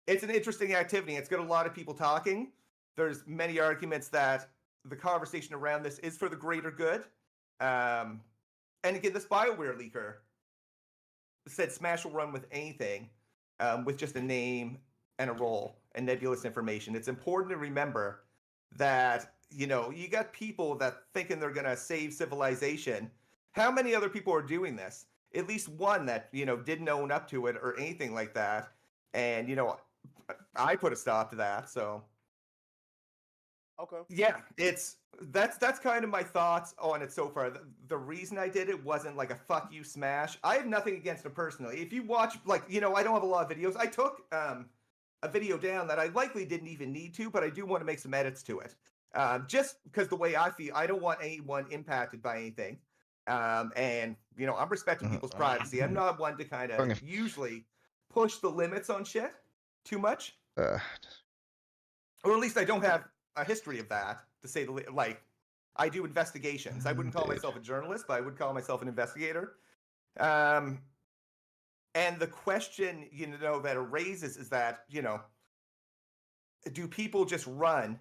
it's an interesting activity. It's got a lot of people talking. There's many arguments that the conversation around this is for the greater good. And again, this BioWare leaker said Smash will run with anything, with just a name and a role and nebulous information. It's important to remember that, you got people that thinking they're going to save civilization. How many other people are doing this? At least one that, didn't own up to it or anything like that. And, I put a stop to that. So, okay. Yeah, that's kind of my thoughts on it so far. The reason I did it wasn't like a fuck you Smash. I have nothing against him personally. If you watch, I don't have a lot of videos. I took a video down that I likely didn't even need to, but I do want to make some edits to it. Just because the way I feel, I don't want anyone impacted by anything. And, I'm respecting people's privacy. I'm not one to kind of usually push the limits on shit too much. Or at least I don't have a history of that, to say the I do investigations. I wouldn't call myself a journalist, but I would call myself an investigator. And the question, that it raises is that, do people just run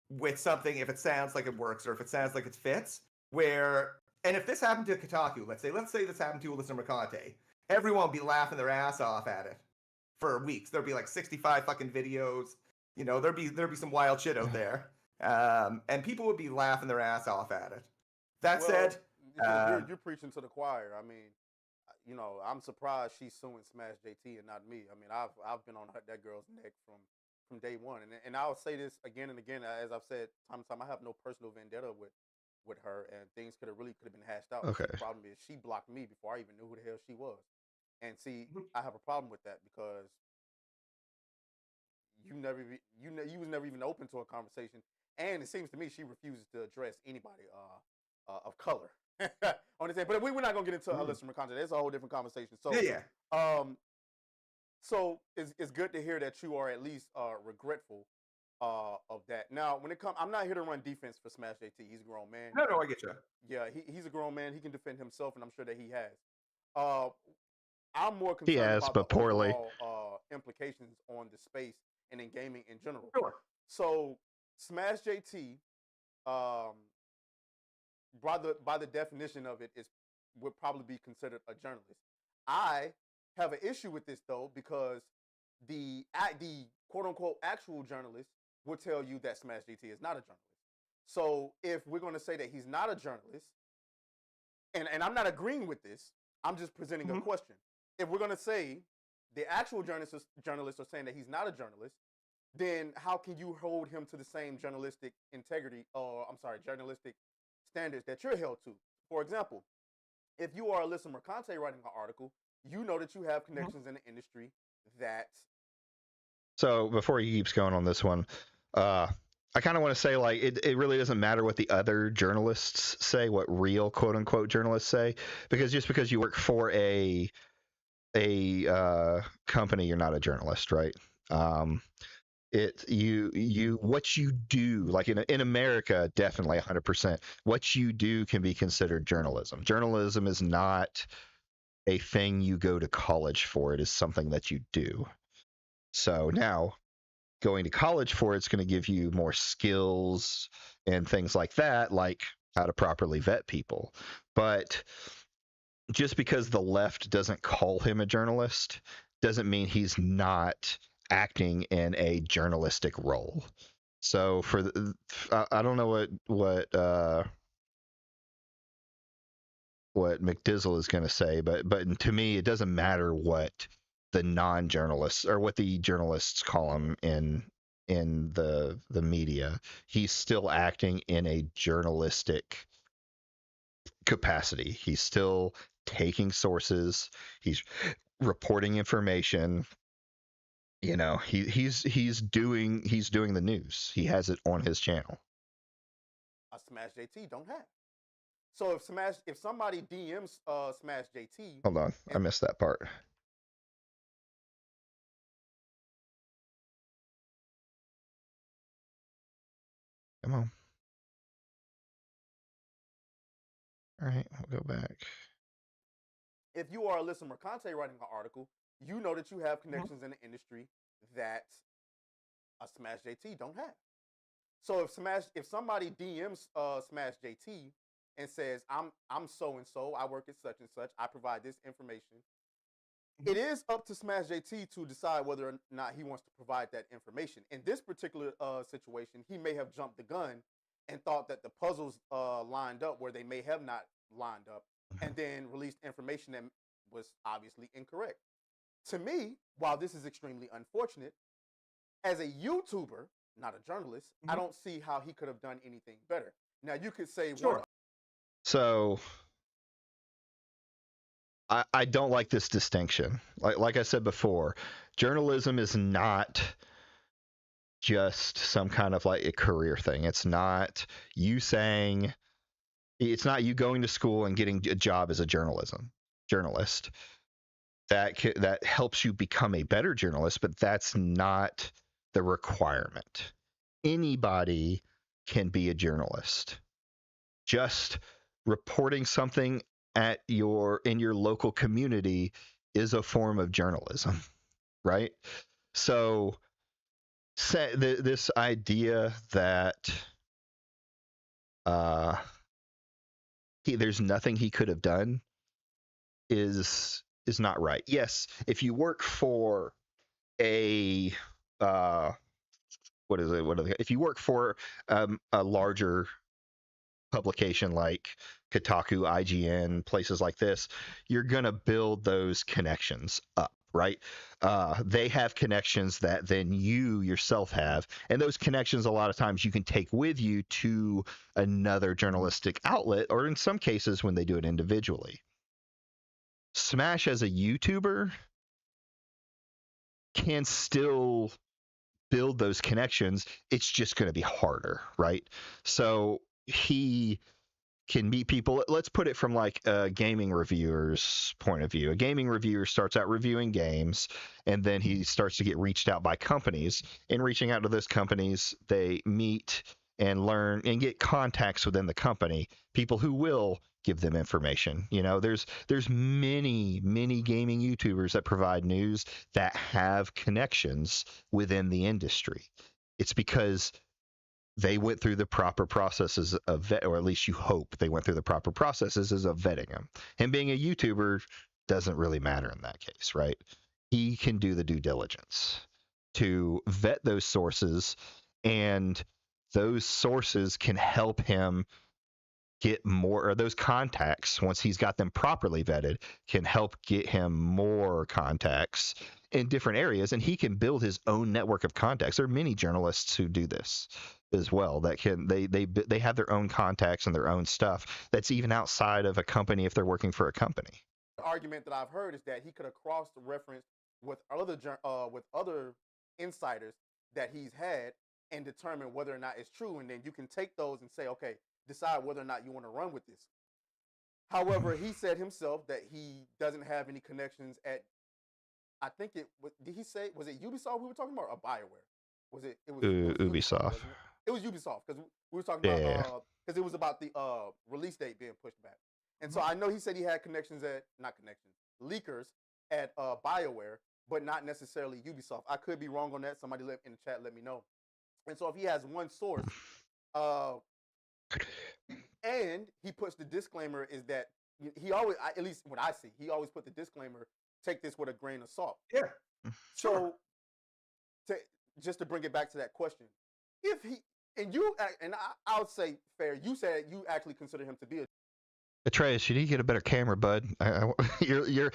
with something if it sounds like it works or if it sounds like it fits? And if this happened to Kotaku, let's say this happened to Alyssa Mercante, everyone would be laughing their ass off at it for weeks. There'd be like 65 fucking videos. There'd be some wild shit out there. And people would be laughing their ass off at it. That said, you're preaching to the choir. I mean, I'm surprised she's suing Smashjt and not me. I mean, I've been on that girl's neck from day one, and I'll say this again and again, as I've said time to time. I have no personal vendetta with her, and things could have been hashed out. Okay. The problem is she blocked me before I even knew who the hell she was. And see, I have a problem with that because you was never even open to a conversation, and it seems to me she refuses to address anybody of color on this end. But we're not gonna get into Alyssa Mercante. That's a whole different conversation. So yeah. So it's good to hear that you are at least regretful of that. Now, when it comes, I'm not here to run defense for Smashjt. He's a grown man. No, I get you. Yeah, he's a grown man. He can defend himself, and I'm sure that he has. I'm more concerned about but the poorly. overall implications on the space and in gaming in general. Sure. So Smashjt, by the definition of it, would probably be considered a journalist. I have an issue with this though, because the quote unquote actual journalist would tell you that Smashjt is not a journalist. So if we're going to say that he's not a journalist, and I'm not agreeing with this, I'm just presenting a question. If we're going to say the actual journalists are saying that he's not a journalist, then how can you hold him to the same journalistic integrity, or journalistic standards that you're held to. For example, if you are Alyssa Mercante writing an article, you know that you have connections in the industry that. So before he keeps going on this one, I kind of want to say like it really doesn't matter what the other journalists say, what real quote unquote journalists say, because just because you work for a company, you're not a journalist, right? It you what you do, like in America, definitely 100%. What you do can be considered journalism. Journalism is not a thing you go to college for. It is something that you do. So now going to college for it's going to give you more skills and things like that, like how to properly vet people. But just because the left doesn't call him a journalist doesn't mean he's not acting in a journalistic role. So for I don't know what McDizzle is going to say, but to me it doesn't matter what the non-journalists or what the journalists call him in the media. He's still acting in a journalistic capacity. He's still taking sources. He's reporting information. You know, he's doing the news. He has it on his channel. A Smashjt don't have. So if somebody DMs Smashjt, Hold on, I missed that part. Come on. All right, we'll go back. if you are Alyssa Mercante writing an article, you know that you have connections in the industry that a Smashjt don't have. So if somebody DMs Smashjt and says, I'm so and so, I work at such and such, I provide this information, it is up to Smashjt to decide whether or not he wants to provide that information. In this particular situation, he may have jumped the gun and thought that the puzzles lined up where they may have not lined up, and then released information that was obviously incorrect. To me, while this is extremely unfortunate, as a YouTuber, not a journalist, I don't see how he could have done anything better. Now, you could say, Sure. So I don't like this distinction. Like I said before, journalism is not just some kind of like a career thing. It's not you saying, it's not you going to school and getting a job as a journalist. That helps you become a better journalist, but that's not the requirement. Anybody can be a journalist. Just reporting something in your local community is a form of journalism, right? So this idea that there's nothing he could have done is not right. Yes, if you work for a if you work for a larger publication like Kotaku, IGN, places like this, you're going to build those connections up, right? They have connections that then you yourself have. And those connections, a lot of times, you can take with you to another journalistic outlet, or in some cases, when they do it individually. Smash as a YouTuber can still build those connections. It's just going to be harder, right? So he can meet people. Let's put it from like a gaming reviewer's point of view. A gaming reviewer starts out reviewing games, and then he starts to get reached out by companies. In reaching out to those companies, they meet and learn and get contacts within the company, people who will give them information. You know, there's many gaming YouTubers that provide news that have connections within the industry. It's because they went through the proper processes of vet, or at least you hope they went through the proper processes of vetting them. Him being a YouTuber doesn't really matter in that case, right? He can do the due diligence to vet those sources, and those sources can help him get more, or those contacts, once he's got them properly vetted, can help get him more contacts in different areas, and he can build his own network of contacts. There are many journalists who do this as well, that can they have their own contacts and their own stuff that's even outside of a company if they're working for a company. The argument that I've heard is that he could have cross-referenced with other insiders that he's had and determine whether or not it's true, and then you can take those and say, okay, decide whether or not you want to run with this. However, he said himself that he doesn't have any connections at, I think did he say, was it Ubisoft we were talking about, or BioWare? It was Ubisoft. wasn't it? It was Ubisoft, because we were talking about, because it was about the release date being pushed back. And so I know he said he had leakers at BioWare, but not necessarily Ubisoft. I could be wrong on that. Somebody in the chat let me know. And so if he has one source, and he puts the disclaimer, is that he always, at least what I see, he always put the disclaimer, take this with a grain of salt. Yeah. So just to bring it back to that question, if he, I'll say fair, you said you actually consider him to be a Atreus, you need to get a better camera, bud. Your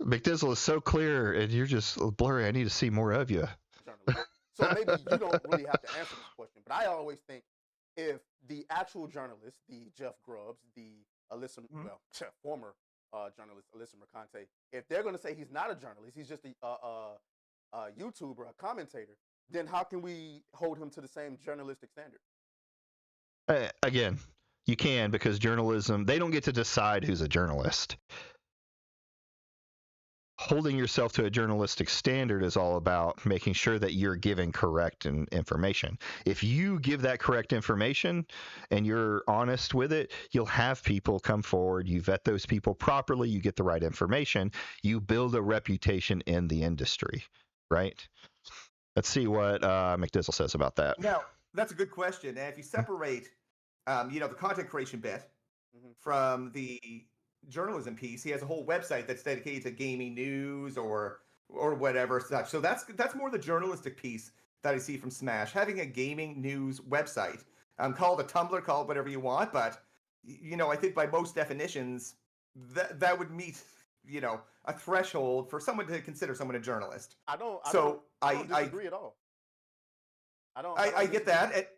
Mcdrizzle is so clear, and you're just blurry. I need to see more of you. journalist. So maybe you don't really have to answer this question, but I always think if the actual journalist, the Jeff Grubbs, the Alyssa, former journalist Alyssa Mercante, if they're going to say he's not a journalist, he's just a YouTuber, a commentator, then how can we hold him to the same journalistic standard? Again, you can, because journalism, they don't get to decide who's a journalist. Holding yourself to a journalistic standard is all about making sure that you're giving correct information. If you give that correct information and you're honest with it, you'll have people come forward. You vet those people properly. You get the right information. You build a reputation in the industry, right? Let's see what Mcdrizzle says about that. Now, that's a good question. And if you separate, the content creation bit from the journalism piece, he has a whole website that's dedicated to gaming news or whatever such. So that's more the journalistic piece that I see from Smash. Having a gaming news website, call it a Tumblr, call it whatever you want, but I think by most definitions that would meet a threshold for someone to consider someone a journalist. I don't disagree at all. I get that.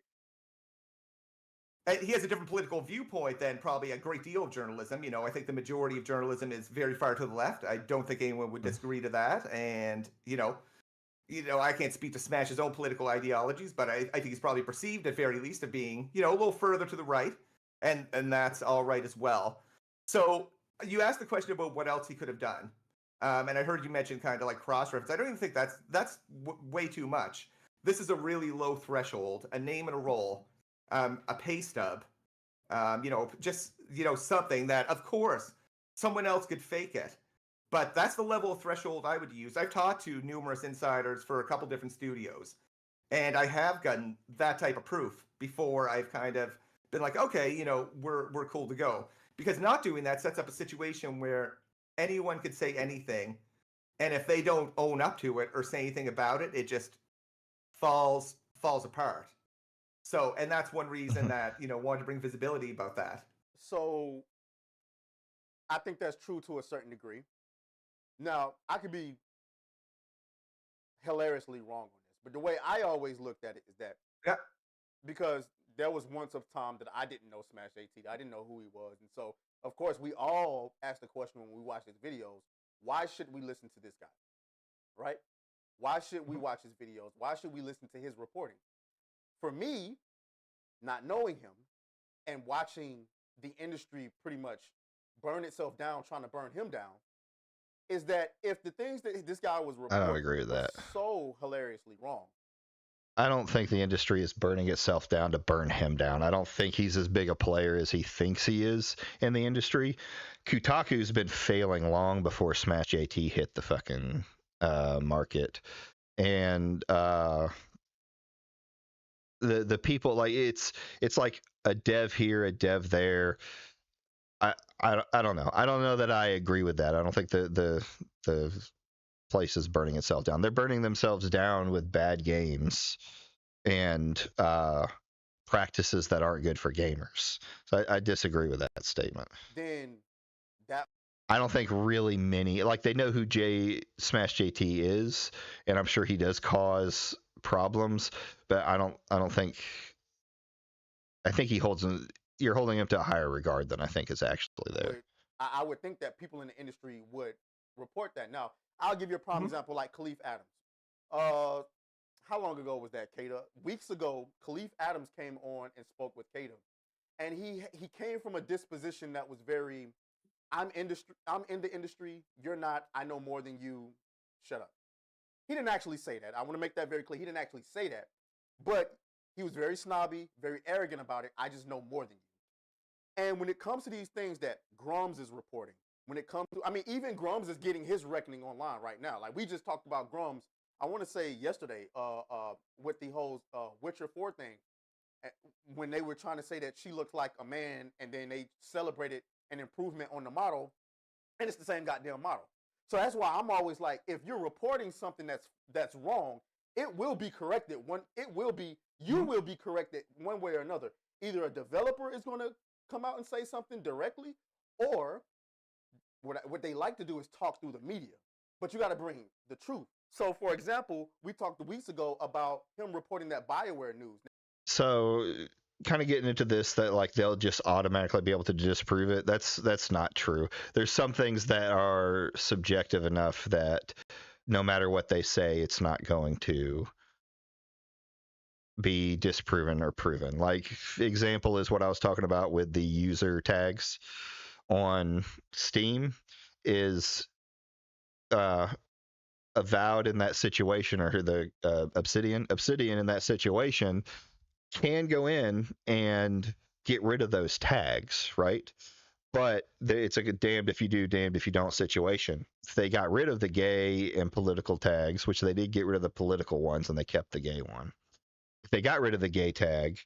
He has a different political viewpoint than probably a great deal of journalism. I think the majority of journalism is very far to the left. I don't think anyone would disagree to that. And, I can't speak to Smash's own political ideologies, but I think he's probably perceived at very least of being, a little further to the right. And that's all right as well. So you asked the question about what else he could have done. And I heard you mention kind of like cross-reference. I don't even think that's way too much. This is a really low threshold, a name and a role. A pay stub, just something that, of course, someone else could fake it. But that's the level of threshold I would use. I've talked to numerous insiders for a couple different studios, and I have gotten that type of proof before I've kind of been like, okay, we're cool to go. Because not doing that sets up a situation where anyone could say anything, and if they don't own up to it or say anything about it, it just falls apart. So, and that's one reason that, wanted to bring visibility about that. So, I think that's true to a certain degree. Now, I could be hilariously wrong on this, but the way I always looked at it is that, because there was once a time that I didn't know Smashjt, I didn't know who he was, and so, of course, we all ask the question when we watch his videos, why should we listen to this guy, right? Why should we watch his videos? Why should we listen to his reporting? For me, not knowing him and watching the industry pretty much burn itself down, trying to burn him down, is that if the things that this guy was reporting, I don't agree with that. So hilariously wrong. I don't think the industry is burning itself down to burn him down. I don't think he's as big a player as he thinks he is in the industry. Kotaku's been failing long before Smashjt hit the fucking market. And the people, like, it's like a dev here, a dev there. I don't know. I don't know that I agree with that. I don't think the place is burning itself down. They're burning themselves down with bad games and practices that aren't good for gamers. So I disagree with that statement. then that I don't think really many, like, they know who Smashjt is, and I'm sure he does cause problems, but I think you're holding him to a higher regard than I think is actually there. I would think that people in the industry would report that. Now, I'll give you a prime example like Khalif Adams. How long ago was that, Kata? Weeks ago, Khalif Adams came on and spoke with Kata. And he came from a disposition that was very, I'm in the industry, you're not, I know more than you, shut up. He didn't actually say that. I want to make that very clear. He didn't actually say that. But he was very snobby, very arrogant about it. I just know more than you. And when it comes to these things that Grums is reporting, when it comes to, I mean, even Grums is getting his reckoning online right now. Like, we just talked about Grums, I want to say yesterday, with the whole Witcher 4 thing, when they were trying to say that she looked like a man, and then they celebrated an improvement on the model, and it's the same goddamn model. So that's why I'm always like, if you're reporting something that's wrong, it will be corrected. You will be corrected one way or another. Either a developer is going to come out and say something directly, or what they like to do is talk through the media. But you got to bring the truth. So, for example, we talked weeks ago about him reporting that BioWare news. So, kind of getting into this, that like they'll just automatically be able to disprove it. That's not true. There's some things that are subjective enough that no matter what they say, it's not going to be disproven or proven. Like, example is what I was talking about with the user tags on Steam is Avowed in that situation, or the Obsidian in that situation can go in and get rid of those tags, right? But it's like a damned if you do, damned if you don't situation. If they got rid of the gay and political tags, which they did get rid of the political ones and they kept the gay one. If they got rid of the gay tag,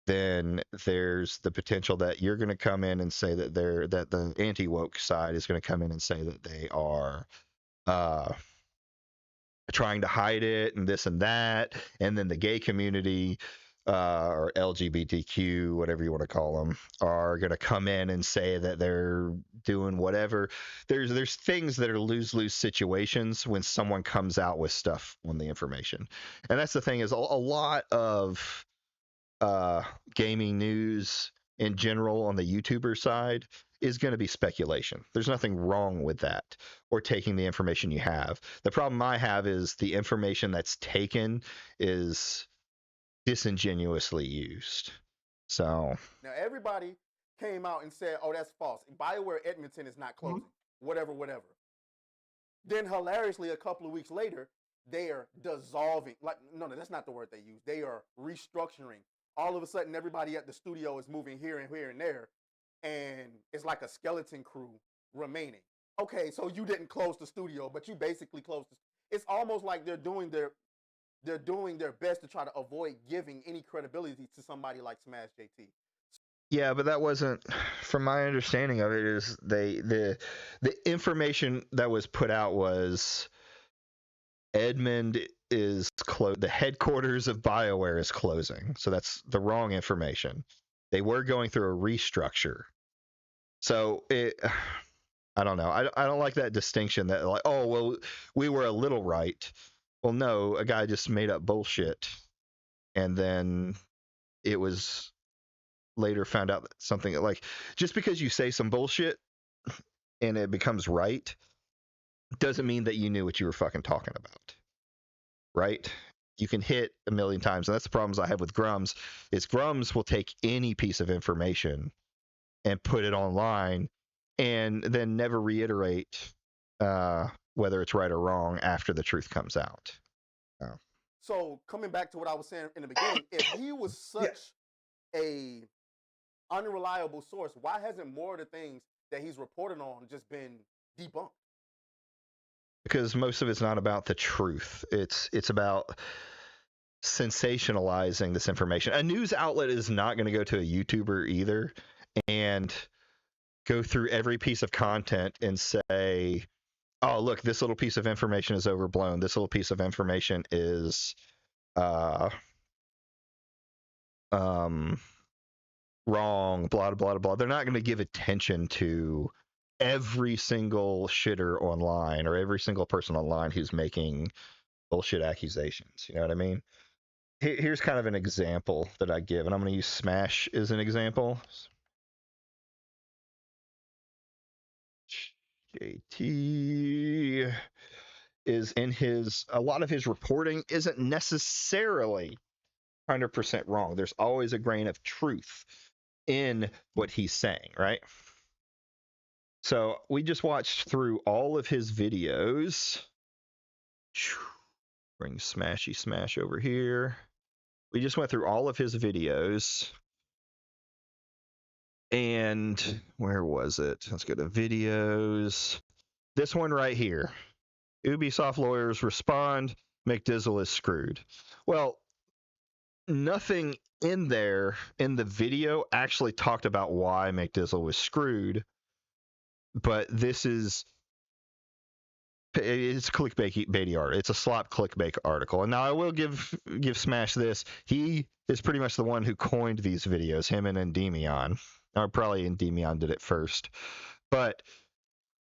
then there's the potential that you're going to come in and say that the anti-woke side is going to come in and say that they are trying to hide it and this and that, and then the gay community or LGBTQ, whatever you want to call them, are going to come in and say that they're doing whatever. There's things that are lose-lose situations when someone comes out with stuff on the information. And that's the thing, is a lot of gaming news in general on the YouTuber side is going to be speculation. There's nothing wrong with that, or taking the information you have. The problem I have is the information that's taken is disingenuously used. So now everybody came out and said, "Oh, that's false. BioWare Edmonton is not closing. Whatever." Then hilariously, a couple of weeks later, they are dissolving. Like, no, that's not the word they use. They are restructuring. All of a sudden, everybody at the studio is moving here and there, and it's like a skeleton crew remaining. Okay, so you didn't close the studio, but you basically closed. It's almost like they're doing their best to try to avoid giving any credibility to somebody like Smashjt. yeah, but that wasn't, from my understanding of it, is the information that was put out was Edmund is the headquarters of BioWare is closing. So that's the wrong information. They were going through a restructure. So I don't know. I don't like that distinction that, like, oh, well, we were a little right. Well, no, a guy just made up bullshit, and then it was later found out that something, like, just because you say some bullshit and it becomes right doesn't mean that you knew what you were fucking talking about, right? You can hit a million times, and that's the problems I have with Grums, is Grums will take any piece of information and put it online and then never reiterate whether it's right or wrong after the truth comes out. So coming back to what I was saying in the beginning, if he was such a unreliable source, why hasn't more of the things that he's reporting on just been debunked? Because most of it's not about the truth. It's about sensationalizing this information. A news outlet is not going to go to a YouTuber either and go through every piece of content and say, oh, look, this little piece of information is overblown. This little piece of information is wrong, blah, blah, blah. They're not going to give attention to every single shitter online or every single person online who's making bullshit accusations. You know what I mean? Here's kind of an example that I give, and I'm going to use Smash as an example. JT is in a lot of his reporting isn't necessarily 100% wrong. There's always a grain of truth in what he's saying, right? So we just watched through all of his videos. Bring Smashy Smash over here. We just went through all of his videos. And where was it? Let's go to videos. This one right here. Ubisoft lawyers respond, Mcdrizzle is screwed. Well, nothing in there in the video actually talked about why Mcdrizzle was screwed, but it's clickbaity art. It's a slop clickbait article. And now I will give Smash this. He is pretty much the one who coined these videos, him and Endymion. Or probably Endymion did it first. But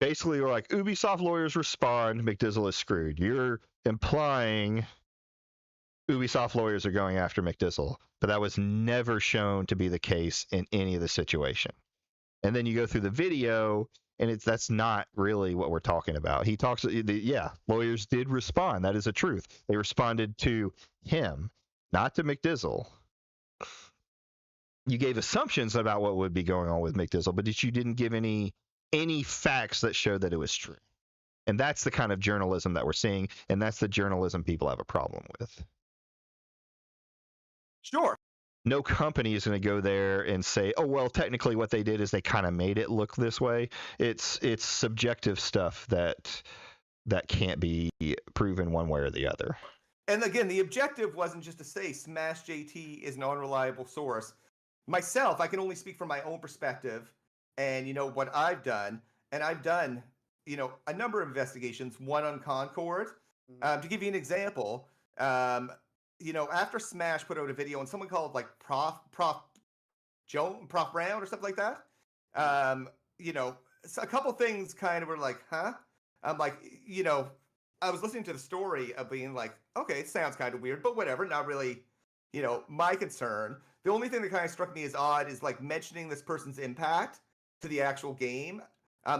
basically, we're like, Ubisoft lawyers respond, Mcdrizzle is screwed. You're implying Ubisoft lawyers are going after Mcdrizzle, but that was never shown to be the case in any of the situation. And then you go through the video, and that's not really what we're talking about. He talks, lawyers did respond. That is a truth. They responded to him, not to Mcdrizzle. You gave assumptions about what would be going on with Mcdrizzle, but you didn't give any facts that showed that it was true. And that's the kind of journalism that we're seeing, and that's the journalism people have a problem with. Sure. No company is going to go there and say, oh, well, technically what they did is they kind of made it look this way. It's subjective stuff that can't be proven one way or the other. And again, the objective wasn't just to say Smashjt is an unreliable source. Myself, I can only speak from my own perspective and, what I've done. And I've done, a number of investigations, one on Concord. To give you an example, after Smash put out a video and someone called like Prof Brown or something like that, so a couple things kind of were like, huh? I'm like, I was listening to the story of being like, okay, it sounds kind of weird, but whatever, not really, my concern. The only thing that kind of struck me as odd is like mentioning this person's impact to the actual game.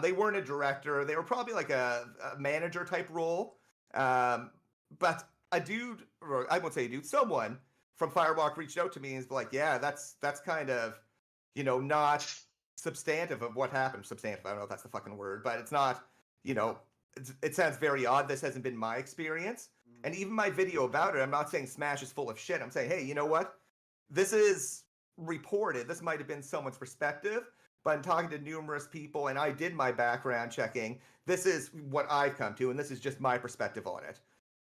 They weren't a director. They were probably like a manager type role. But a dude, or I won't say a dude, someone from Firewalk reached out to me and was like, yeah, that's kind of, not substantive of what happened. Substantive, I don't know if that's the fucking word, but it's not, it sounds very odd. This hasn't been my experience. And even my video about it, I'm not saying Smash is full of shit. I'm saying, hey, you know what? This is reported. This might have been someone's perspective, but I'm talking to numerous people and I did my background checking. This is what I've come to, and this is just my perspective on it.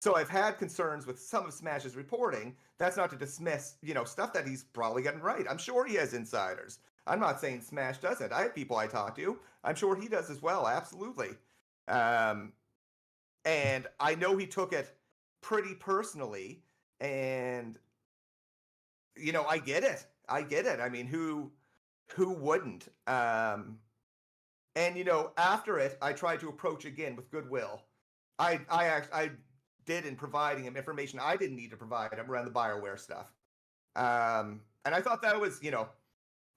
So I've had concerns with some of Smash's reporting. That's not to dismiss, stuff that he's probably getting right. I'm sure he has insiders. I'm not saying Smash doesn't. I have people I talk to. I'm sure he does as well. Absolutely. And I know he took it pretty personally, and I get it. I mean, who wouldn't? And after it, I tried to approach again with goodwill. I did in providing him information I didn't need to provide him around the BioWare stuff. And I thought that was,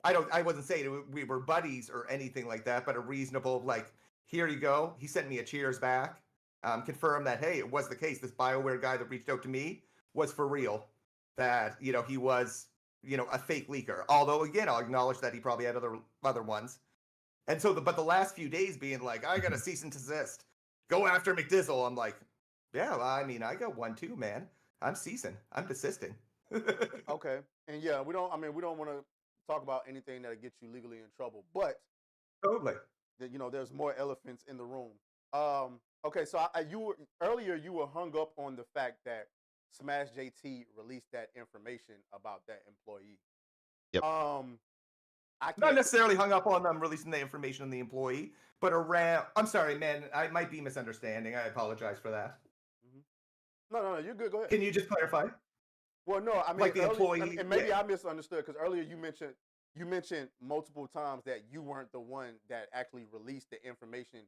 I wasn't saying we were buddies or anything like that, but a reasonable, like, here you go. He sent me a cheers back, confirmed that, hey, it was the case. This BioWare guy that reached out to me was for real, that, he was, a fake leaker. Although, again, I'll acknowledge that he probably had other ones. And so, but the last few days being like, I got to cease and desist. Go after Mcdrizzle. I'm like, yeah, well, I mean, I got one too, man. I'm ceasing. I'm desisting. Okay. And yeah, we don't want to talk about anything that'll get you legally in trouble, but Totally. There's more elephants in the room. Okay, so earlier you were hung up on the fact that Smashjt released that information about that employee. Yep. Not necessarily hung up on them releasing the information on the employee, but around. I'm sorry, man. I might be misunderstanding. I apologize for that. No, you're good. Go ahead. Can you just clarify? Well, no, I mean, Like the employee, and maybe I misunderstood because earlier you mentioned multiple times that you weren't the one that actually released the information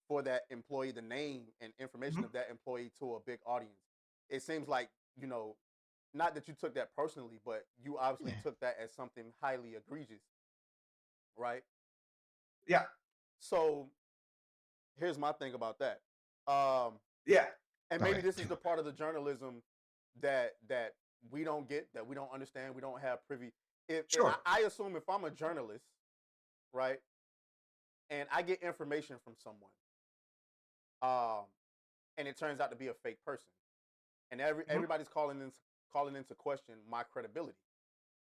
for that employee, the name and information of that employee to a big audience. It seems like, not that you took that personally, but you obviously Yeah. took that as something highly egregious, right? Yeah, So here's my thing about that. Um, yeah. and maybe Okay. this is the part of the journalism that we don't get, that we don't understand, we don't have privy. If Sure. I assume if I'm a journalist, right, and I get information from someone, um, and it turns out to be a fake person, and everybody's calling into question my credibility.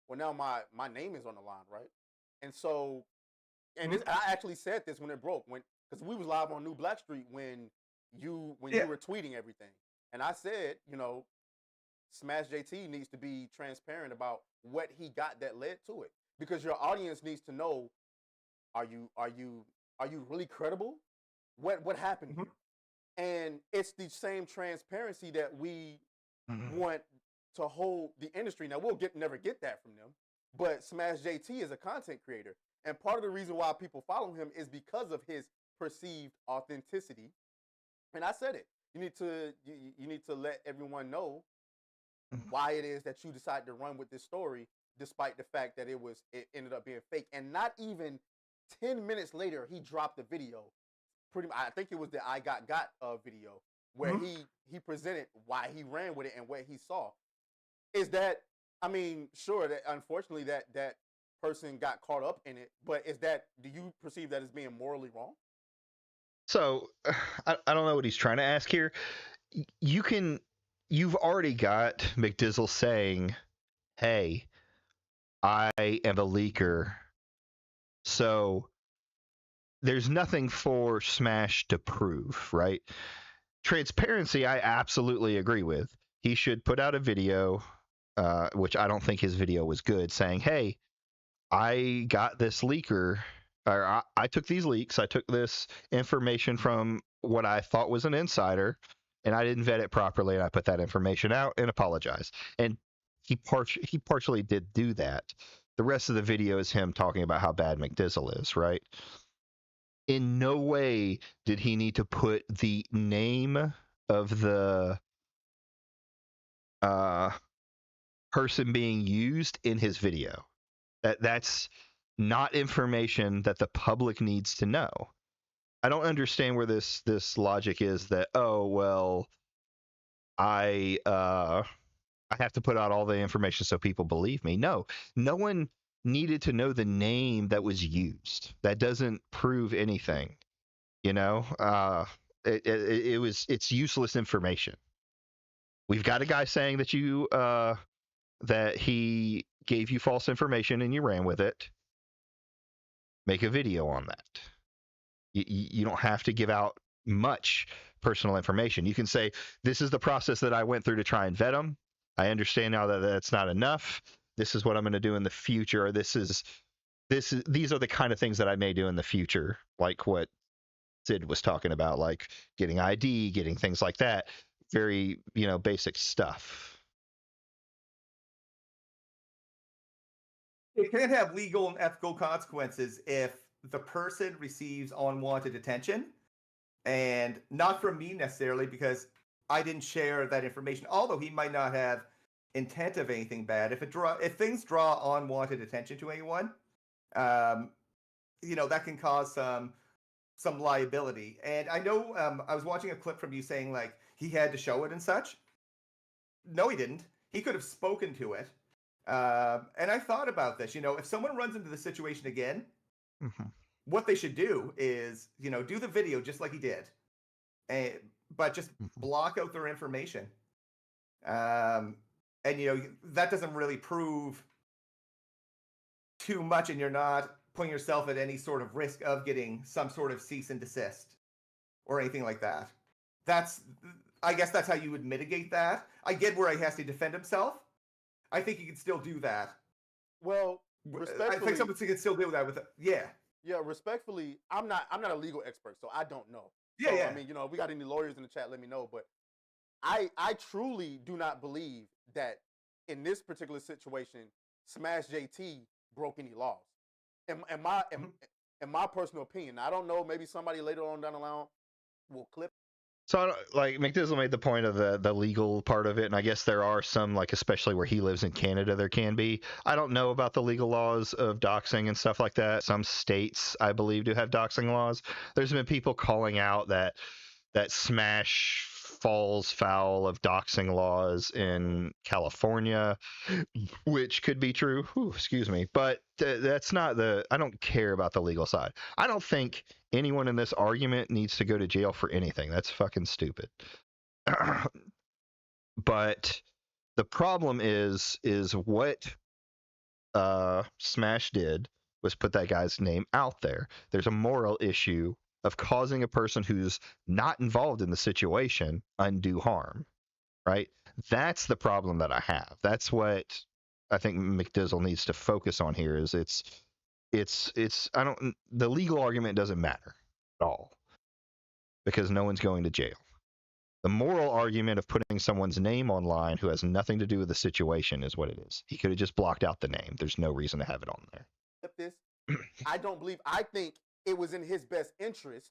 Well, now my name is on the line, right? And so, and this, I actually said this when it broke, because we was live on New Black Street when you Yeah. were tweeting everything, and I said, Smashjt needs to be transparent about what he got that led to it, because your audience needs to know: are you really credible? What happened Mhm. here? And it's the same transparency that we Mhm. want to hold the industry. Now we'll never get that from them, but Smashjt is a content creator, and part of the reason why people follow him is because of his perceived authenticity. And I said it. You need to let everyone know why it is that you decided to run with this story, despite the fact that it ended up being fake. And not even 10 minutes later, he dropped the video. Pretty much, I think it was the I Got video where Mhm. he presented why he ran with it and what he saw. Is that, I mean, sure that unfortunately that person got caught up in it, but do you perceive that as being morally wrong? So I don't know what he's trying to ask here. You can, you've already got McDizzle saying, "Hey, I am a leaker," so there's nothing for Smash to prove, right? Transparency, I absolutely agree with. He should put out a video, which I don't think his video was good, saying, "Hey, I got this leaker, or I took these leaks. I took this information from what I thought was an insider, and I didn't vet it properly, and I put that information out and apologize." And he partially did do that. The rest of the video is him talking about how bad McDizzle is, right? In no way did he need to put the name of the uh, person being used in his video. That's not information that the public needs to know. I don't understand where this logic is that, oh well, I have to put out all the information so people believe me. No, no one needed to know the name that was used. That doesn't prove anything. You know, it's useless information. We've got a guy saying that that he gave you false information and you ran with it. Make a video on that. You don't have to give out much personal information. You can say, this is the process that I went through to try and vet them. I understand now that that's not enough. This is what I'm going to do in the future. Or these are the kind of things that I may do in the future, like what Sid was talking about, like getting ID, getting things like that. Very, basic stuff. It can have legal and ethical consequences if the person receives unwanted attention, and not from me necessarily because I didn't share that information. Although he might not have intent of anything bad. If things draw unwanted attention to anyone, um, that can cause some liability. And I know I was watching a clip from you saying like he had to show it and such. No, he didn't. He could have spoken to it. And I thought about this. If someone runs into the situation again, Mm-hmm. what they should do is, do the video just like he did, and but just Mm-hmm. block out their information. And that doesn't really prove too much, and you're not putting yourself at any sort of risk of getting some sort of cease and desist or anything like that. That's, I guess, that's how you would mitigate that. I get where he has to defend himself. I think he can still do that. Well, I respectfully, think someone can still do that with it. Yeah. yeah, respectfully, I'm not a legal expert, so I don't know. Yeah, So yeah. I mean, if we got any lawyers in the chat, let me know. But I truly do not believe that in this particular situation, Smashjt broke any laws. In my personal opinion, I don't know. Maybe somebody later on down the line will clip. So, like, Mcdrizzle made the point of the legal part of it, and I guess there are some, like, especially where he lives in Canada, there can be. I don't know about the legal laws of doxing and stuff like that. Some states, I believe, do have doxing laws. There's been people calling out that Smash falls foul of doxing laws in California, which could be true. Whew, excuse me. But that's not I don't care about the legal side. I don't think anyone in this argument needs to go to jail for anything. That's fucking stupid. But the problem is what Smash did was put that guy's name out there. There's a moral issue of causing a person who's not involved in the situation undue harm, right? That's the problem that I have. That's what I think Mcdrizzle needs to focus on here. Is the legal argument doesn't matter at all because no one's going to jail. The moral argument of putting someone's name online who has nothing to do with the situation is what it is. He could have just blocked out the name. There's no reason to have it on there. This, I think it was in his best interest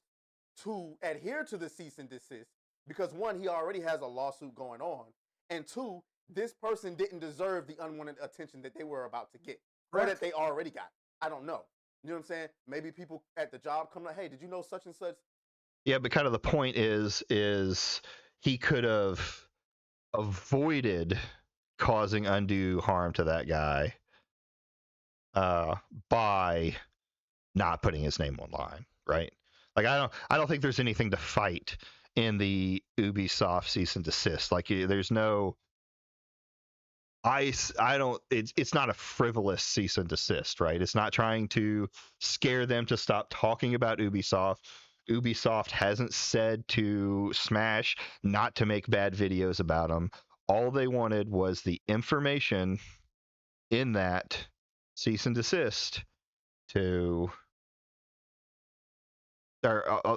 to adhere to the cease and desist because one, he already has a lawsuit going on, and two, this person didn't deserve the unwanted attention that they were about to get or that they already got. I don't know. You know what I'm saying? Maybe people at the job come like, hey, did you know such and such? Yeah, but kind of the point is he could have avoided causing undue harm to that guy by not putting his name online, right? Like I don't think there's anything to fight in the Ubisoft cease and desist. Like there's no I don't it's not a frivolous cease and desist, right? It's not trying to scare them to stop talking about Ubisoft. Ubisoft hasn't said to Smash not to make bad videos about them. All they wanted was the information in that cease and desist to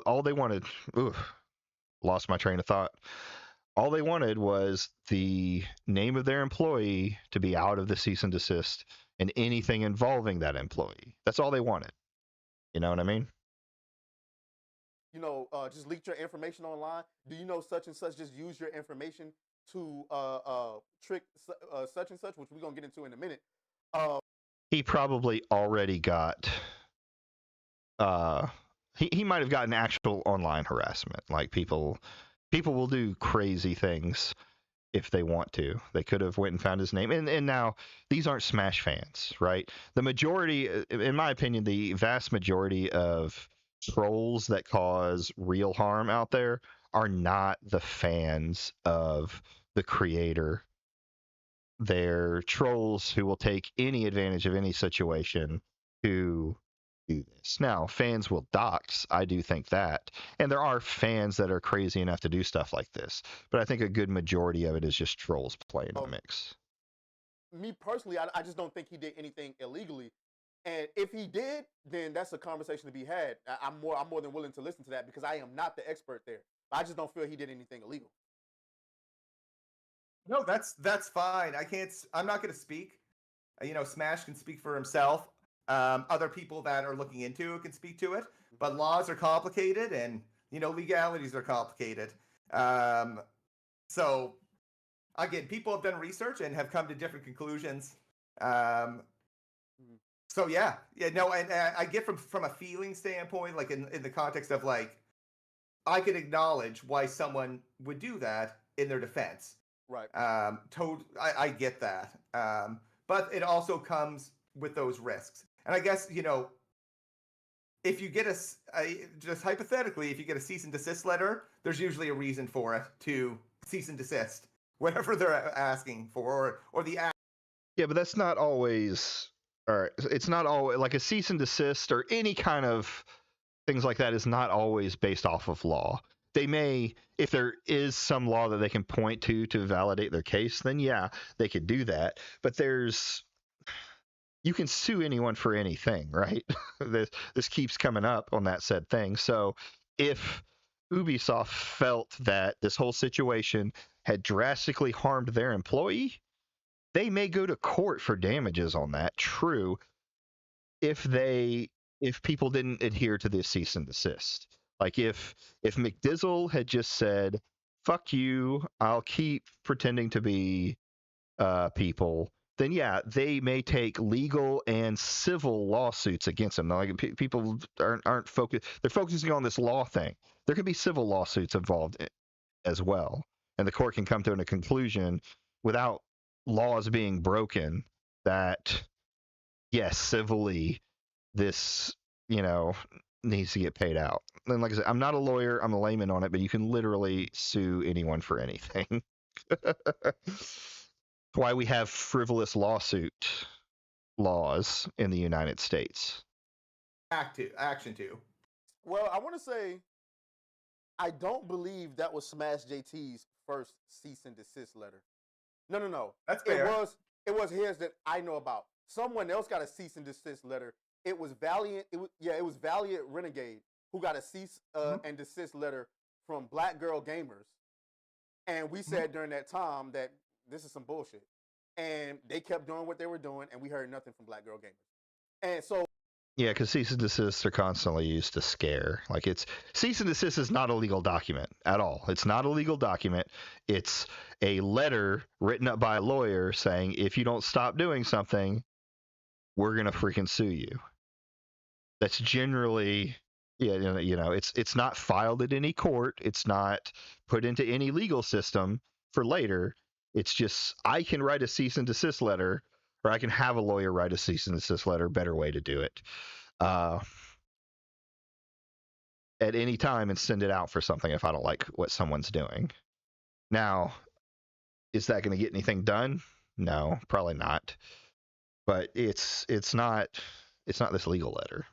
all they wanted. Lost my train of thought. All they wanted was the name of their employee to be out of the cease and desist and anything involving that employee. That's all they wanted. You know what I mean? You know, just leaked your information online. Do you know such and such just use your information to trick such and such, which we're gonna get into in a minute. He probably already got. He might have gotten actual online harassment. Like people will do crazy things if they want to. They could have went and found his name. And now these aren't Smash fans, right? The majority, in my opinion, the vast majority of trolls that cause real harm out there are not the fans of the creator. They're trolls who will take any advantage of any situation to do this. Now, fans will dox. I do think that. And there are fans that are crazy enough to do stuff like this. But I think a good majority of it is just trolls playing the mix. Me personally, I just don't think he did anything illegally. And if he did, then that's a conversation to be had. I'm more than willing to listen to that because I am not the expert there. I just don't feel he did anything illegal. No, that's fine. I'm not going to speak. Smash can speak for himself. Other people that are looking into it can speak to it. But laws are complicated, and legalities are complicated. So again, people have done research and have come to different conclusions. So yeah, no, and I get from a feeling standpoint, like in the context of like, I can acknowledge why someone would do that in their defense. Right. I get that. But it also comes with those risks. And I guess, if you get just hypothetically, if you get a cease and desist letter, there's usually a reason for it to cease and desist, whatever they're asking for, or the act. Yeah, but that's not always, or it's not always, like a cease and desist or any kind of things like that is not always based off of law. They may, if there is some law that they can point to validate their case, then yeah, they could do that. But you can sue anyone for anything, right? This keeps coming up on that said thing. So if Ubisoft felt that this whole situation had drastically harmed their employee, they may go to court for damages on that. True, if people didn't adhere to the cease and desist. Like if Mcdizzle had just said, "Fuck you, I'll keep pretending to be people," then yeah, they may take legal and civil lawsuits against them. Like people aren't focused; they're focusing on this law thing. There could be civil lawsuits involved as well, and the court can come to a conclusion without laws being broken that yes, civilly this needs to get paid out. And like I said, I'm not a lawyer, I'm a layman on it, but you can literally sue anyone for anything. Why we have frivolous lawsuit laws in the United States. Action 2. Well, I want to say I don't believe that was Smashjt's first cease and desist letter. No. That's fair. It was his that I know about. Someone else got a cease and desist letter. It was Valiant. It was Valiant Renegade who got a cease and desist letter from Black Girl Gamers, and we said during that time that this is some bullshit, and they kept doing what they were doing, and we heard nothing from Black Girl Gamers, and so. Yeah, because cease and desists are constantly used to scare. Like cease and desist is not a legal document at all. It's not a legal document. It's a letter written up by a lawyer saying, if you don't stop doing something, we're gonna freaking sue you. That's generally, it's not filed at any court. It's not put into any legal system for later. It's just, I can write a cease and desist letter, or I can have a lawyer write a cease and desist letter. Better way to do it. At any time and send it out for something if I don't like what someone's doing. Now, is that going to get anything done? No, probably not. But it's not this legal letter.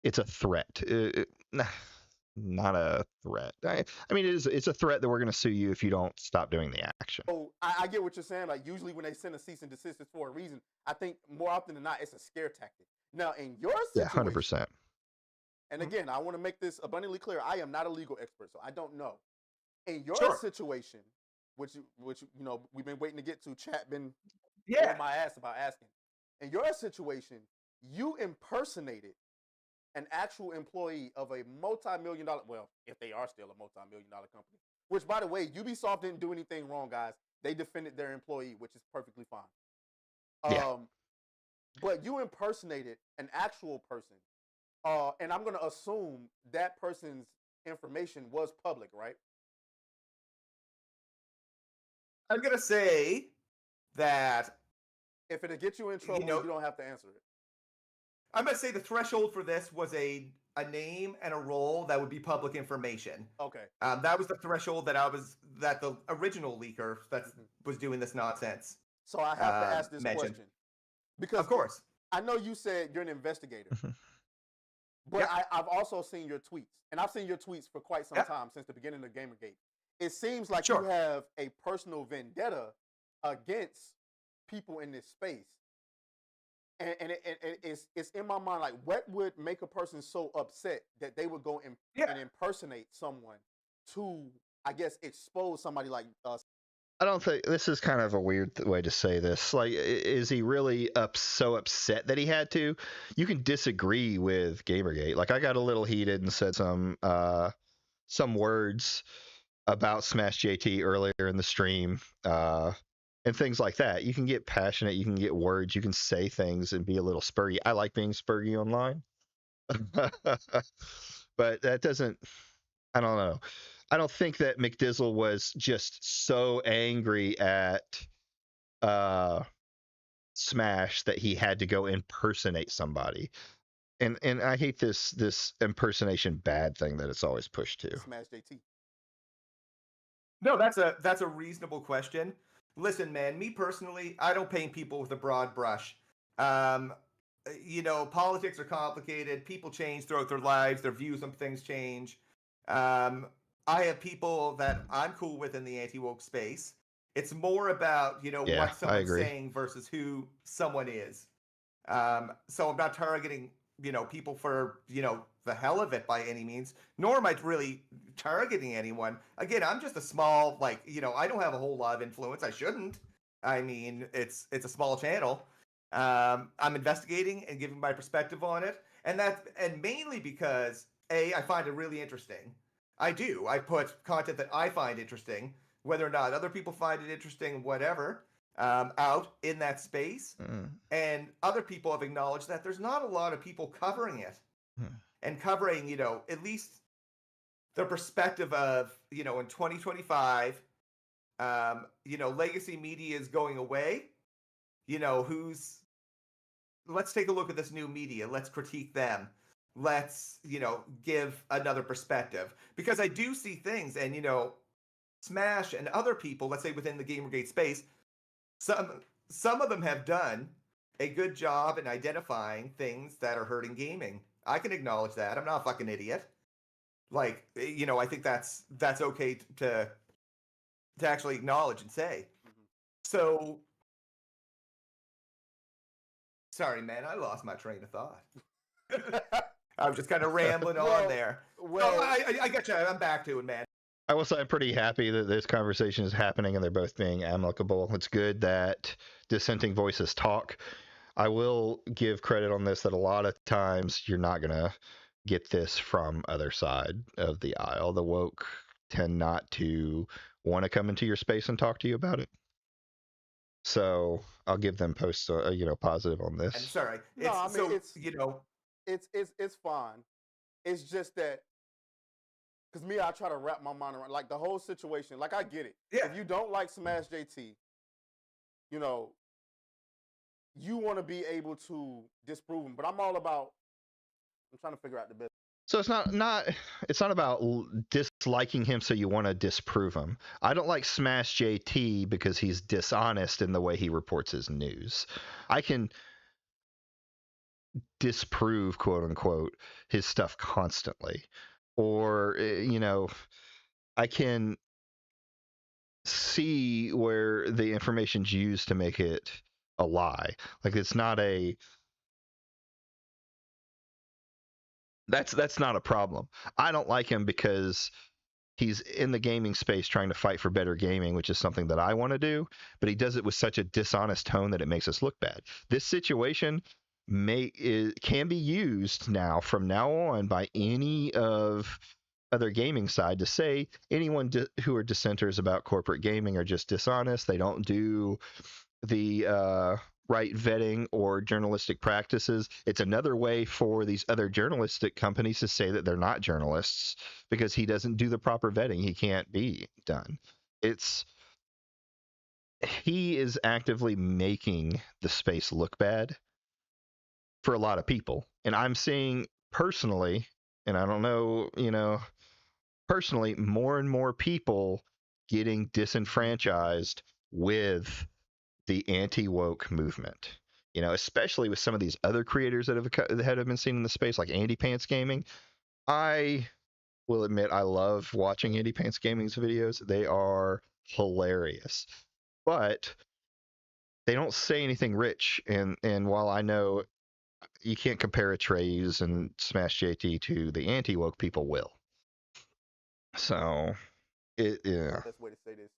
It's a threat. Not a threat. I mean, it's a threat that we're going to sue you if you don't stop doing the action. Oh, I get what you're saying. Like, usually when they send a cease and desist, it's for a reason. I think more often than not, it's a scare tactic. Now, in your situation, 100%. And again, I want to make this abundantly clear. I am not a legal expert, so I don't know. In your situation, which we've been waiting to get to, chat been on my ass about asking. In your situation, you impersonated an actual employee of a multi-million-dollar, well, if they are still a multi-million-dollar company, which, by the way, Ubisoft didn't do anything wrong, guys. They defended their employee, which is perfectly fine. Yeah. But you impersonated an actual person, and I'm going to assume that person's information was public, right? I'm going to say that if it'll get you in trouble, you don't have to answer it. I'm going to say the threshold for this was a name and a role that would be public information. Okay. That was the threshold that the original leaker that was doing this nonsense. So I have to ask this question. Because of course. I know you said you're an investigator. But I've also seen your tweets. And I've seen your tweets for quite some time, since the beginning of Gamergate. It seems like you have a personal vendetta against people in this space. And it's in my mind, like, what would make a person so upset that they would go and impersonate someone to, I guess, expose somebody like us? I don't think, this is kind of a weird way to say this. Like, is he really so upset that he had to? You can disagree with Gamergate. Like, I got a little heated and said some words about Smashjt earlier in the stream, and things like that. You can get passionate, you can get words, you can say things and be a little spurgy. I like being spurgy online. But that doesn't, I don't know. I don't think that Mcdrizzle was just so angry at Smash that he had to go impersonate somebody. And I hate this impersonation bad thing that it's always pushed to. Smashjt. No, that's a reasonable question. Listen, man, me personally, I don't paint people with a broad brush. Politics are complicated. People change throughout their lives. Their views on things change. I have people that I'm cool with in the anti-woke space. It's more about, what someone's saying versus who someone is. So I'm not targeting, people for, the hell of it by any means, nor am I really targeting anyone. Again, I'm just a small, I don't have a whole lot of influence. I shouldn't. I mean, it's a small channel. I'm investigating and giving my perspective on it, and mainly because I find it really interesting. I do. I put content that I find interesting, whether or not other people find it interesting, whatever, out in that space. Mm. And other people have acknowledged that there's not a lot of people covering it Hmm. and covering, at least the perspective of, in 2025, legacy media is going away. Let's take a look at this new media. Let's critique them. Let's, give another perspective. Because I do see things, and, Smash and other people, let's say within the Gamergate space, some of them have done a good job in identifying things that are hurting gaming. I can acknowledge that. I'm not a fucking idiot. Like, I think that's okay to actually acknowledge and say. So, sorry, man, I lost my train of thought. I was just kind of rambling on there. Well, I got you. I'm back to it, man. I will say I'm pretty happy that this conversation is happening and they're both being amicable. It's good that dissenting voices talk. I will give credit on this that a lot of times you're not going to get this from other side of the aisle. The woke tend not to want to come into your space and talk to you about it. So I'll give them positive on this. And sorry, No, I mean, it's fine. It's just that because I try to wrap my mind around like the whole situation. Like I get it. Yeah. If you don't like Smashjt, you want to be able to disprove him. But I'm all about. I'm trying to figure out the best. So it's not about disliking him so you want to disprove him. I don't like Smashjt because he's dishonest in the way he reports his news. I can disprove, quote unquote, his stuff constantly. Or, I can see where the information's used to make it a lie. Like it's not that's not a problem. I don't like him because he's in the gaming space trying to fight for better gaming, which is something that I want to do, but he does it with such a dishonest tone that it makes us look bad. This situation can be used now from now on by any of other gaming side to say anyone who are dissenters about corporate gaming are just dishonest. They don't do the right vetting or journalistic practices. It's another way for these other journalistic companies to say that they're not journalists because he doesn't do the proper vetting. He can't be done. He is actively making the space look bad for a lot of people. And I'm seeing personally, and I don't know, personally, more and more people getting disenfranchised with the anti-woke movement. Especially with some of these other creators that have been seen in the space, like Andy Pants Gaming. I will admit I love watching Andy Pants Gaming's videos. They are hilarious, but they don't say anything rich. And while I know you can't compare Atreus and Smashjt to the anti-woke, people will. So, yeah. Best way to say this.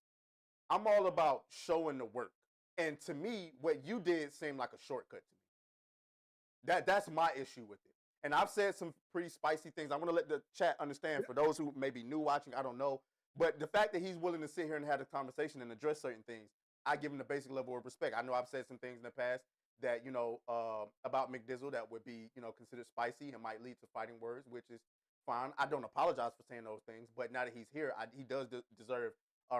I'm all about showing the work. And to me, what you did seemed like a shortcut to me. That's my issue with it. And I've said some pretty spicy things. I want to let the chat understand for those who may be new watching, I don't know. But the fact that he's willing to sit here and have a conversation and address certain things, I give him the basic level of respect. I know I've said some things in the past that, about Mcdrizzle that would be, considered spicy and might lead to fighting words, which is fine. I don't apologize for saying those things. But now that he's here, he does deserve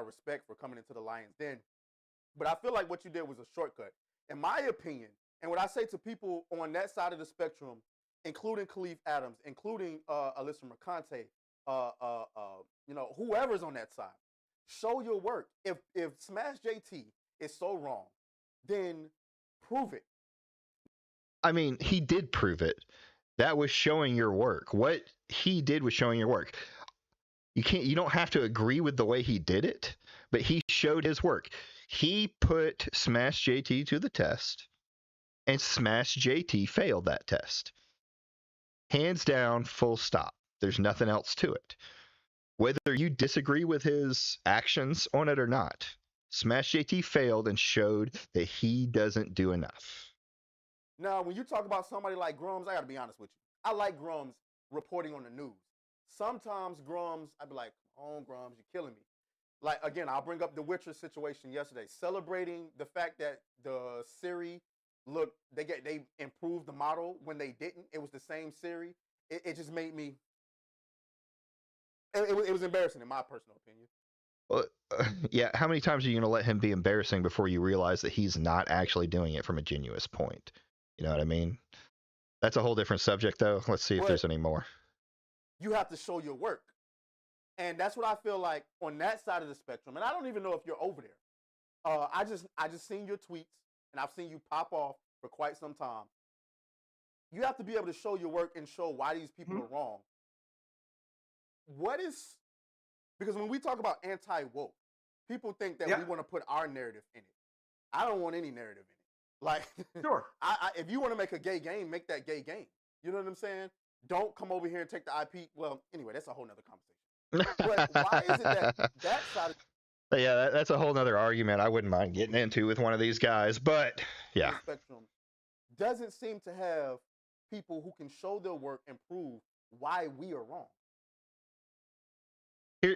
respect for coming into the Lion's Den. But I feel like what you did was a shortcut. In my opinion, and what I say to people on that side of the spectrum, including Khalif Adams, including Alyssa Mercante, whoever's on that side, show your work. If Smashjt is so wrong, then prove it. I mean, he did prove it. That was showing your work. What he did was showing your work. You don't have to agree with the way he did it, but he showed his work. He put Smashjt to the test, and Smashjt failed that test. Hands down, full stop. There's nothing else to it. Whether you disagree with his actions on it or not, Smashjt failed and showed that he doesn't do enough. Now, when you talk about somebody like Grums, I got to be honest with you. I like Grums reporting on the news. Sometimes Grums, I'd be like, come on, Grums, you're killing me. Like, again, I'll bring up the Witcher situation yesterday, celebrating the fact that the Siri, look, they improved the model when they didn't. It was the same Siri. It just made me, it was embarrassing in my personal opinion. Well, yeah, how many times are you going to let him be embarrassing before you realize that he's not actually doing it from a genuine point? You know what I mean? That's a whole different subject, though. Let's see if there's any more. You have to show your work. And that's what I feel like on that side of the spectrum. And I don't even know if you're over there. I just seen your tweets, and I've seen you pop off for quite some time. You have to be able to show your work and show why these people are wrong. Because when we talk about anti-woke, people think that we want to put our narrative in it. I don't want any narrative in it. Like, Sure. If you want to make a gay game, make that gay game. You know what I'm saying? Don't come over here and take the IP. Well, anyway, that's a whole nother conversation. But why is it that side of yeah, that's a whole nother argument I wouldn't mind getting into with one of these guys. But yeah, the spectrum doesn't seem to have people who can show their work and prove why we are wrong.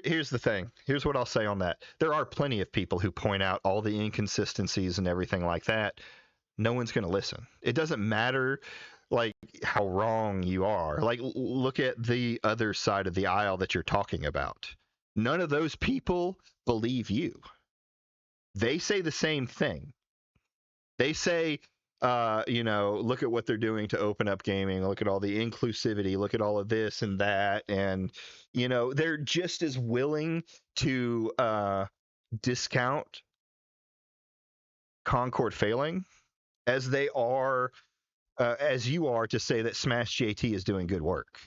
here's the thing. Here's what I'll say on that. There are plenty of people who point out all the inconsistencies and everything like that. No one's going to listen. It doesn't matter like how wrong you are. Like, look at the other side of the aisle that you're talking about. None of those people believe you. They say the same thing. They say, look at what they're doing to open up gaming. Look at all the inclusivity. Look at all of this and that. And, they're just as willing to discount Concord failing as they are, as you are to say that Smashjt is doing good work.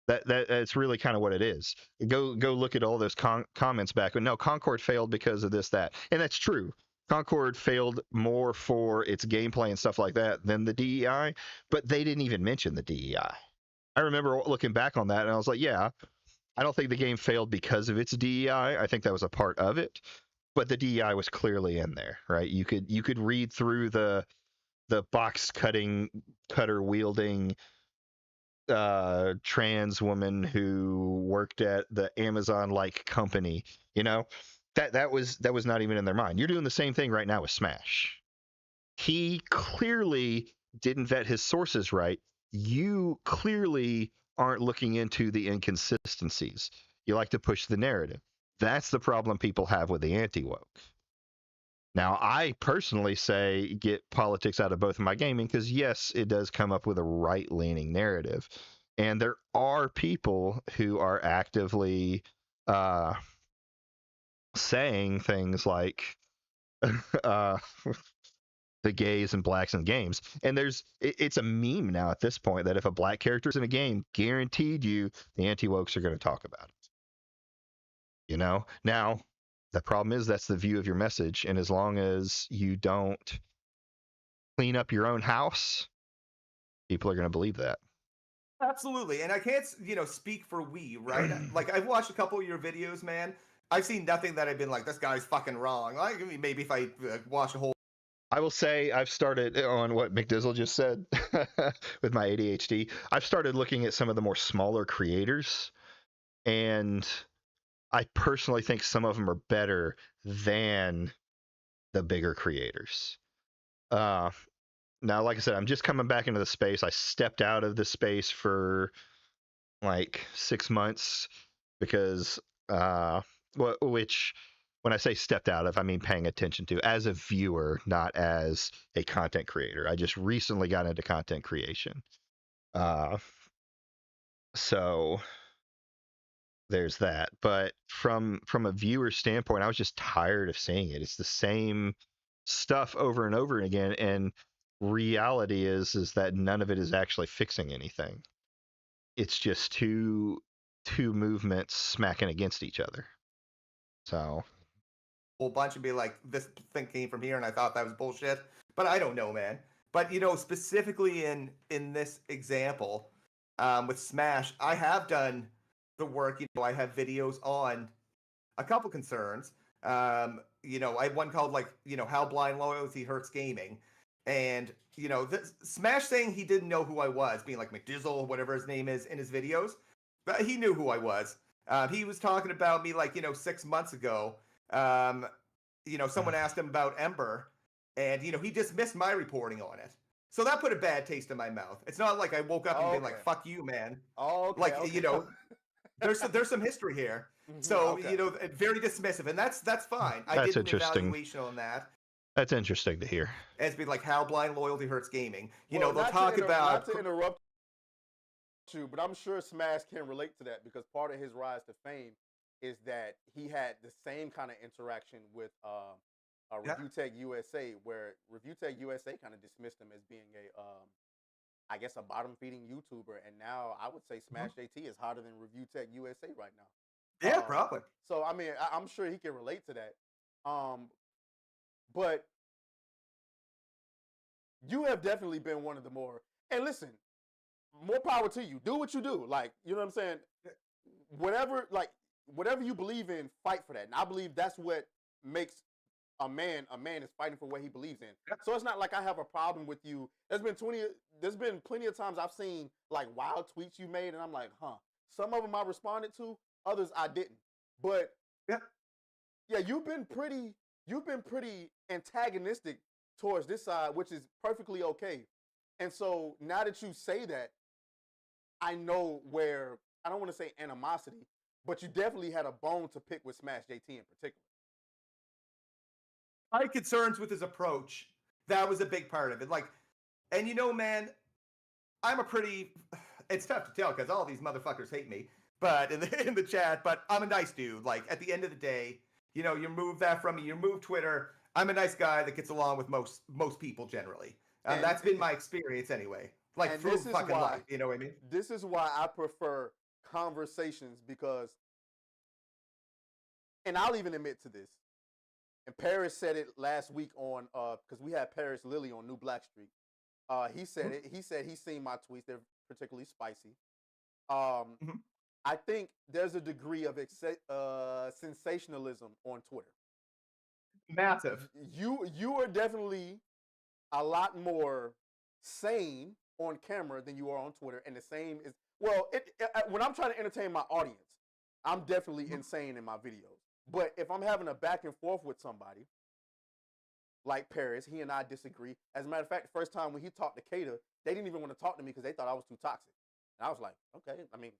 That's really kind of what it is. Go look at all those comments back. No, Concord failed because of this, that, and that's true. Concord failed more for its gameplay and stuff like that than the DEI, but they didn't even mention the DEI. I remember looking back on that, and I was like, yeah, I don't think the game failed because of its DEI. I think that was a part of it, but the DEI was clearly in there, right? You could read through the box cutter wielding trans woman who worked at the Amazon like company, that was not even in their mind. You're doing the same thing right now with Smash. He clearly didn't vet his sources right. You clearly aren't looking into the inconsistencies. You like to push the narrative. That's the problem people have with the anti-woke. Now, I personally say get politics out of both of my gaming because, yes, it does come up with a right-leaning narrative. And there are people who are actively saying things like the gays and blacks in games. And it's a meme now at this point that if a black character's in a game, guaranteed you the anti-wokes are going to talk about it. Now, the problem is that's the view of your message. And as long as you don't clean up your own house, people are going to believe that. Absolutely. And I can't, speak for we, right? Like, I've watched a couple of your videos, man. I've seen nothing that I've been like, this guy's fucking wrong. Like, maybe if I watch a whole. I will say I've started on what Mcdrizzle just said with my ADHD. I've started looking at some of the more smaller creators, and I personally think some of them are better than the bigger creators. Now, like I said, I'm just coming back into the space. I stepped out of the space for like 6 months because, which when I say stepped out of, I mean paying attention to as a viewer, not as a content creator. I just recently got into content creation. So there's that. But from a viewer standpoint, I was just tired of seeing it. It's the same stuff over and over again, and reality is that none of it is actually fixing anything. It's just two movements smacking against each other. So Whole bunch and be like, this thing came from here and I thought that was bullshit. But I don't know, man. But specifically in this example, with Smash, I have done the work. I have videos on a couple concerns. I had one called like, How Blind Loyalty Hurts Gaming. And, Smash saying he didn't know who I was, being like Mcdrizzle, whatever his name is in his videos, but he knew who I was. He was talking about me like, 6 months ago. Someone asked him about Ember, and, he dismissed my reporting on it. So that put a bad taste in my mouth. It's not like I woke up and been like, fuck you, man. Oh, okay. Like, Okay. there's some history here. So, very dismissive, and that's fine. I That's did an interesting. evaluation on that. That's interesting to hear. It's been like How Blind Loyalty Hurts Gaming. Well, They'll talk about. Not to interrupt you, but I'm sure Smash can relate to that because part of his rise to fame is that he had the same kind of interaction with Review Tech USA, where Review Tech USA kind of dismissed him as being I guess a bottom feeding YouTuber, and now I would say Smashjt is hotter than Review Tech USA right now. Yeah, probably. So I mean, I'm sure he can relate to that. But you have definitely been one of the more, and listen, more power to you. Do what you do. Like, you know what I'm saying? Whatever you believe in, fight for that. And I believe that's what makes a man is fighting for what he believes in. Yeah. So it's not like I have a problem with you. There's been plenty of times I've seen like wild tweets you made, and I'm like, some of them I responded to, others I didn't. But yeah, you've been pretty antagonistic towards this side, which is perfectly okay. And so now that you say that, I know where, I don't want to say animosity, but you definitely had a bone to pick with Smashjt in particular. My concerns with his approach, that was a big part of it. Like, and man, it's tough to tell because all these motherfuckers hate me, but in the chat, but I'm a nice dude. Like, at the end of the day, you remove that from me, you remove Twitter. I'm a nice guy that gets along with most people generally. That's been my experience anyway. Like, through fucking life, you know what I mean? This is why I prefer conversations because, and I'll even admit to this, and Paris said it last week on, because we had Paris Lilly on New Black Street. He said it. He said he's seen my tweets. They're particularly spicy. I think there's a degree of sensationalism on Twitter. Massive. You are definitely a lot more sane on camera than you are on Twitter, and the same is when I'm trying to entertain my audience, I'm definitely insane in my videos. But if I'm having a back and forth with somebody like Paris, he and I disagree. As a matter of fact, the first time when he talked to Kata, they didn't even want to talk to me because they thought I was too toxic. And I was like, okay, I mean,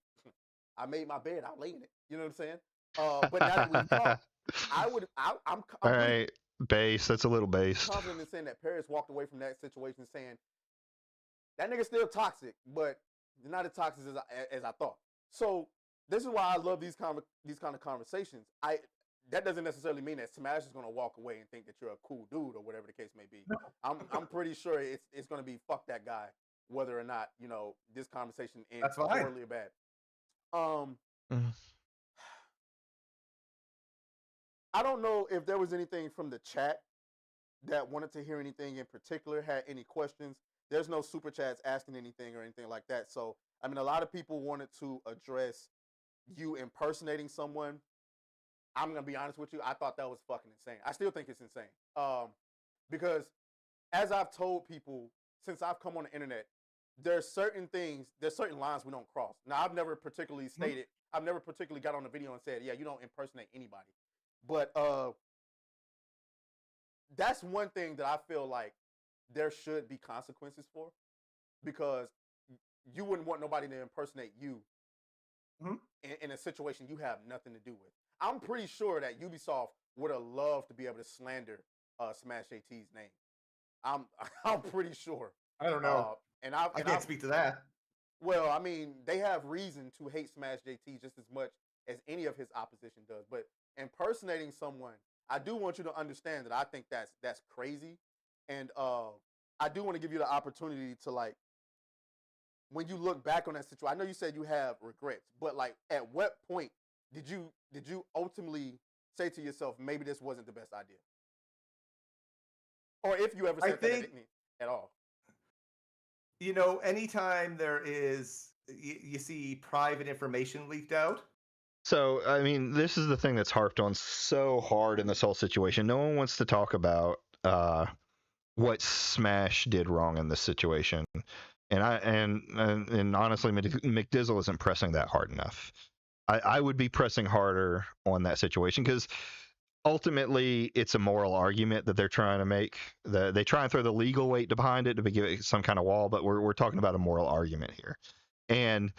I made my bed, I'll lay in it. You know what I'm saying? But now that we've talked, I'm all right, base. That's a little base. Confident in saying that Paris walked away from that situation saying that nigga's still toxic, but not as toxic as I thought. So this is why I love these kind of conversations. That doesn't necessarily mean that Smash is going to walk away and think that you're a cool dude or whatever the case may be. No. I'm pretty sure it's going to be fuck that guy, whether or not this conversation ends poorly or bad. I don't know if there was anything from the chat that wanted to hear anything in particular, had any questions. There's no super chats asking anything or anything like that. So, I mean, a lot of people wanted to address you impersonating someone. I'm going to be honest with you. I thought that was fucking insane. I still think it's insane. Because as I've told people since I've come on the internet, there's certain lines we don't cross. Now, I've never particularly stated, I've never particularly got on a video and said, yeah, you don't impersonate anybody. But that's one thing that I feel like there should be consequences for, because you wouldn't want nobody to impersonate you in a situation you have nothing to do with. I'm pretty sure that Ubisoft would have loved to be able to slander Smashjt's name. I'm pretty sure. I don't know. I can't speak to that. Well, I mean, they have reason to hate Smashjt just as much as any of his opposition does. But impersonating someone, I do want you to understand that I think that's crazy. And I do want to give you the opportunity to, like, when you look back on that situation, I know you said you have regrets, but like, at what point did you ultimately say to yourself, maybe this wasn't the best idea? Or if you ever said that at all? Anytime there is, you see private information leaked out, So, I mean, this is the thing that's harped on so hard in this whole situation. No one wants to talk about what Smash did wrong in this situation, and honestly, McDizzle isn't pressing that hard enough. I would be pressing harder on that situation because ultimately it's a moral argument that they're trying to make. They try and throw the legal weight behind it to give it some kind of wall, but we're talking about a moral argument here, and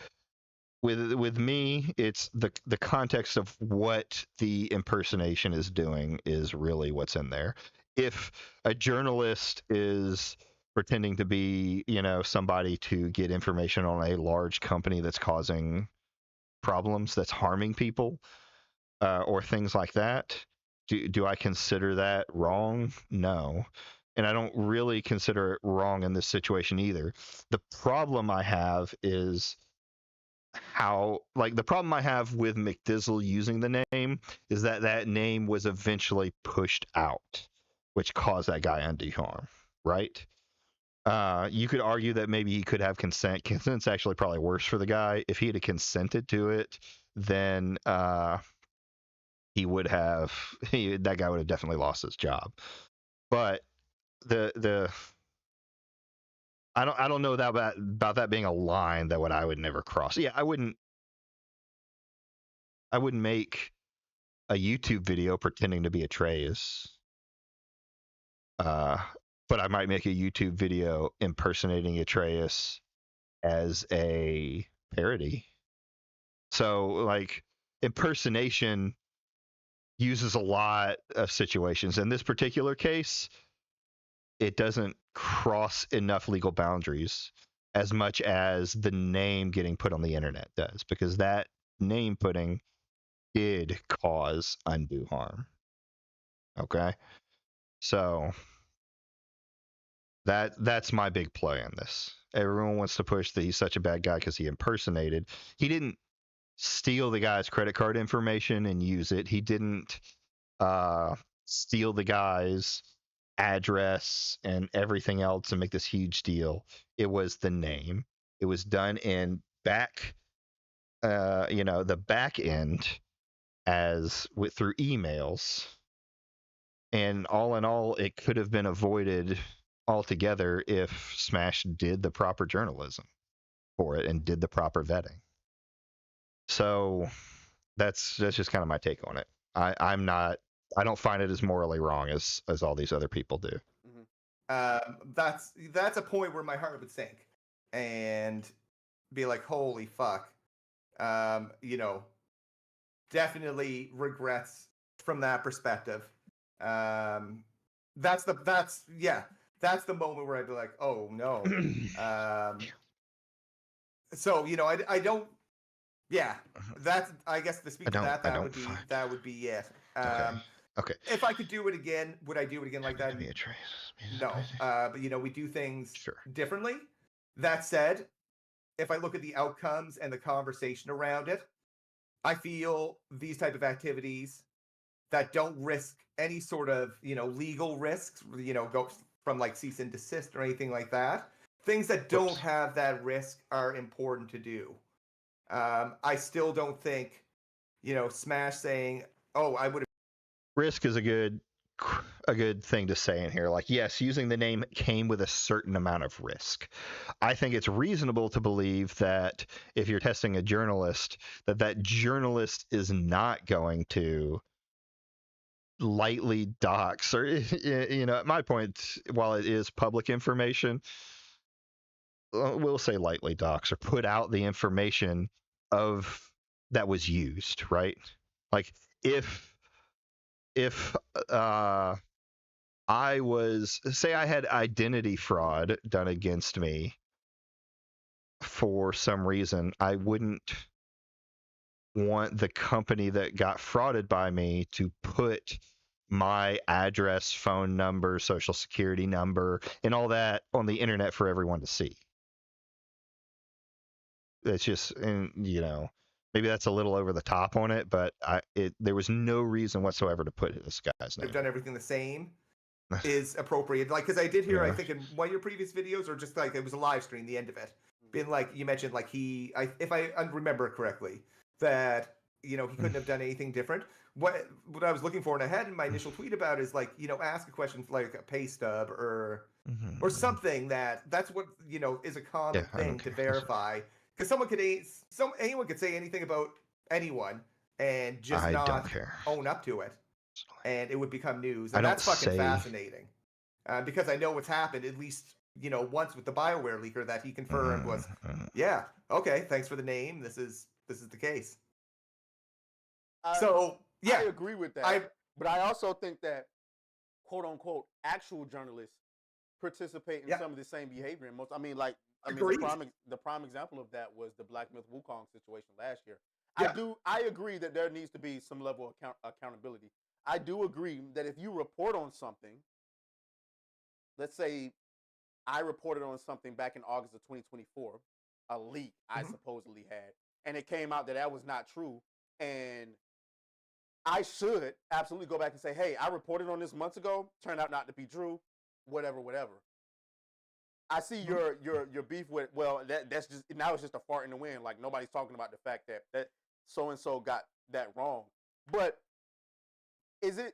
with me, it's the context of what the impersonation is doing is really what's in there. If a journalist is pretending to be, somebody to get information on a large company that's causing problems, that's harming people, or things like that, do I consider that wrong? No. And I don't really consider it wrong in this situation either. The problem I have is the problem I have with McDizzle using the name is that name was eventually pushed out, which caused that guy undue harm, right? You could argue that maybe he could have consent. Consent's actually probably worse for the guy. If he had consented to it, then he would have that guy would have definitely lost his job. But the I don't know about that being a line that I would never cross. Yeah, I wouldn't make a YouTube video pretending to be Atreus. But I might make a YouTube video impersonating Atreus as a parody. So, like, impersonation uses a lot of situations. In this particular case, it doesn't cross enough legal boundaries as much as the name getting put on the internet does, because that name putting did cause undue harm. Okay? So that's my big play on this. Everyone wants to push that he's such a bad guy because he impersonated. He didn't steal the guy's credit card information and use it. He didn't steal the guy's address and everything else and make this huge deal. It was the name. It was done in the back end through emails. And all in all, it could have been avoided altogether if Smash did the proper journalism for it and did the proper vetting. So that's just kind of my take on it. I don't find it as morally wrong as all these other people do. That's a point where my heart would sink and be like, holy fuck. Definitely regrets from that perspective. That's the moment where I'd be like, oh no. So I don't. Yeah, that's. I guess to speak to that would be it. Okay. If I could do it again, would I do it again like that? No. But we do things differently. That said, if I look at the outcomes and the conversation around it, I feel these type of activities that don't risk any sort of legal risks, go from like cease and desist or anything like that. Things that don't have that risk are important to do. I still don't think, Smash saying, "Oh, I would." Risk is a good thing to say in here. Like, yes, using the name came with a certain amount of risk. I think it's reasonable to believe that if you're testing a journalist, that journalist is not going to lightly dox or at my point, while it is public information, we'll say lightly dox or put out the information of that was used, right? Like if I had identity fraud done against me for some reason, I wouldn't want the company that got frauded by me to put my address, phone number, social security number, and all that on the internet for everyone to see. It's just, and maybe that's a little over the top on it, but there was no reason whatsoever to put this guy's name. They've done everything the same is appropriate. Like, because I did hear, I think in one of your previous videos, or just like it was a live stream, the end of it, being like, you mentioned like if I remember correctly, that he couldn't have done anything different. What I was looking for, and I had in my initial tweet about is like, ask a question like a pay stub or something that's what is a Yeah, common I don't thing to care. verify, because anyone could say anything about anyone and just I don't not care. own up to it, and it would become news, I and don't that's fucking say. fascinating, because I know what's happened at least once with the BioWare leaker that he confirmed was, yeah, okay, thanks for the name, this is the case. So yeah, I agree with that. But I also think that quote unquote actual journalists participate in some of the same behavior. And Agreed. the prime example of that was the Black Myth Wukong situation last year. Yeah. I agree that there needs to be some level of accountability. I do agree that if you report on something, let's say I reported on something back in August of 2024, a leak I supposedly had, and it came out that was not true, and I should absolutely go back and say, hey, I reported on this months ago, turned out not to be true, whatever. I see your beef with, well, that's just, now it's just a fart in the wind. Like, nobody's talking about the fact that so-and-so got that wrong. But is it,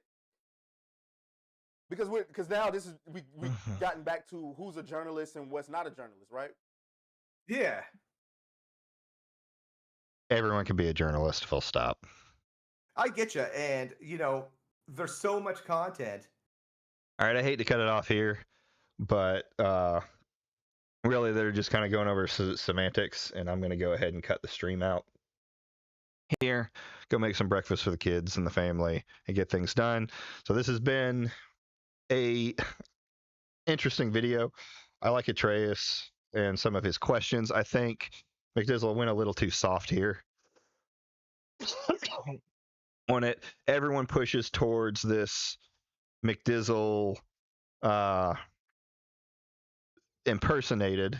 because now we've gotten back to who's a journalist and what's not a journalist, right? Yeah. Everyone can be a journalist, full stop. I get you, and there's so much content. All right, I hate to cut it off here, but really they're just kind of going over semantics, and I'm going to go ahead and cut the stream out here, go make some breakfast for the kids and the family, and get things done. So this has been a interesting video. I like Atreus and some of his questions. I think Mcdrizzle went a little too soft here on it. Everyone pushes towards this Mcdrizzle impersonated,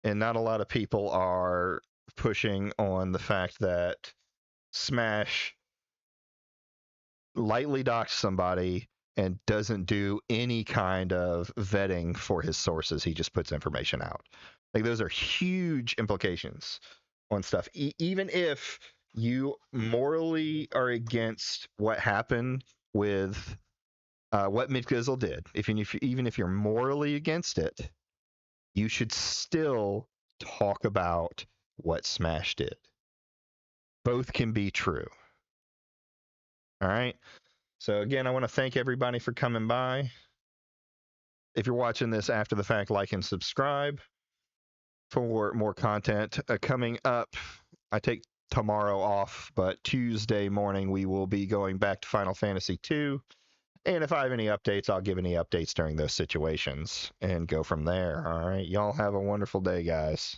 and not a lot of people are pushing on the fact that Smash lightly docks somebody and doesn't do any kind of vetting for his sources. He just puts information out. Like, those are huge implications on stuff. Even if you morally are against what happened with what Mcdrizzle did, even if you're morally against it, you should still talk about what Smash did. Both can be true. All right. So again, I want to thank everybody for coming by. If you're watching this after the fact, like and subscribe for more content coming up. I take tomorrow off, but Tuesday morning we will be going back to Final Fantasy II. And if I have any updates, I'll give any updates during those situations and go from there. All right. Y'all have a wonderful day, guys.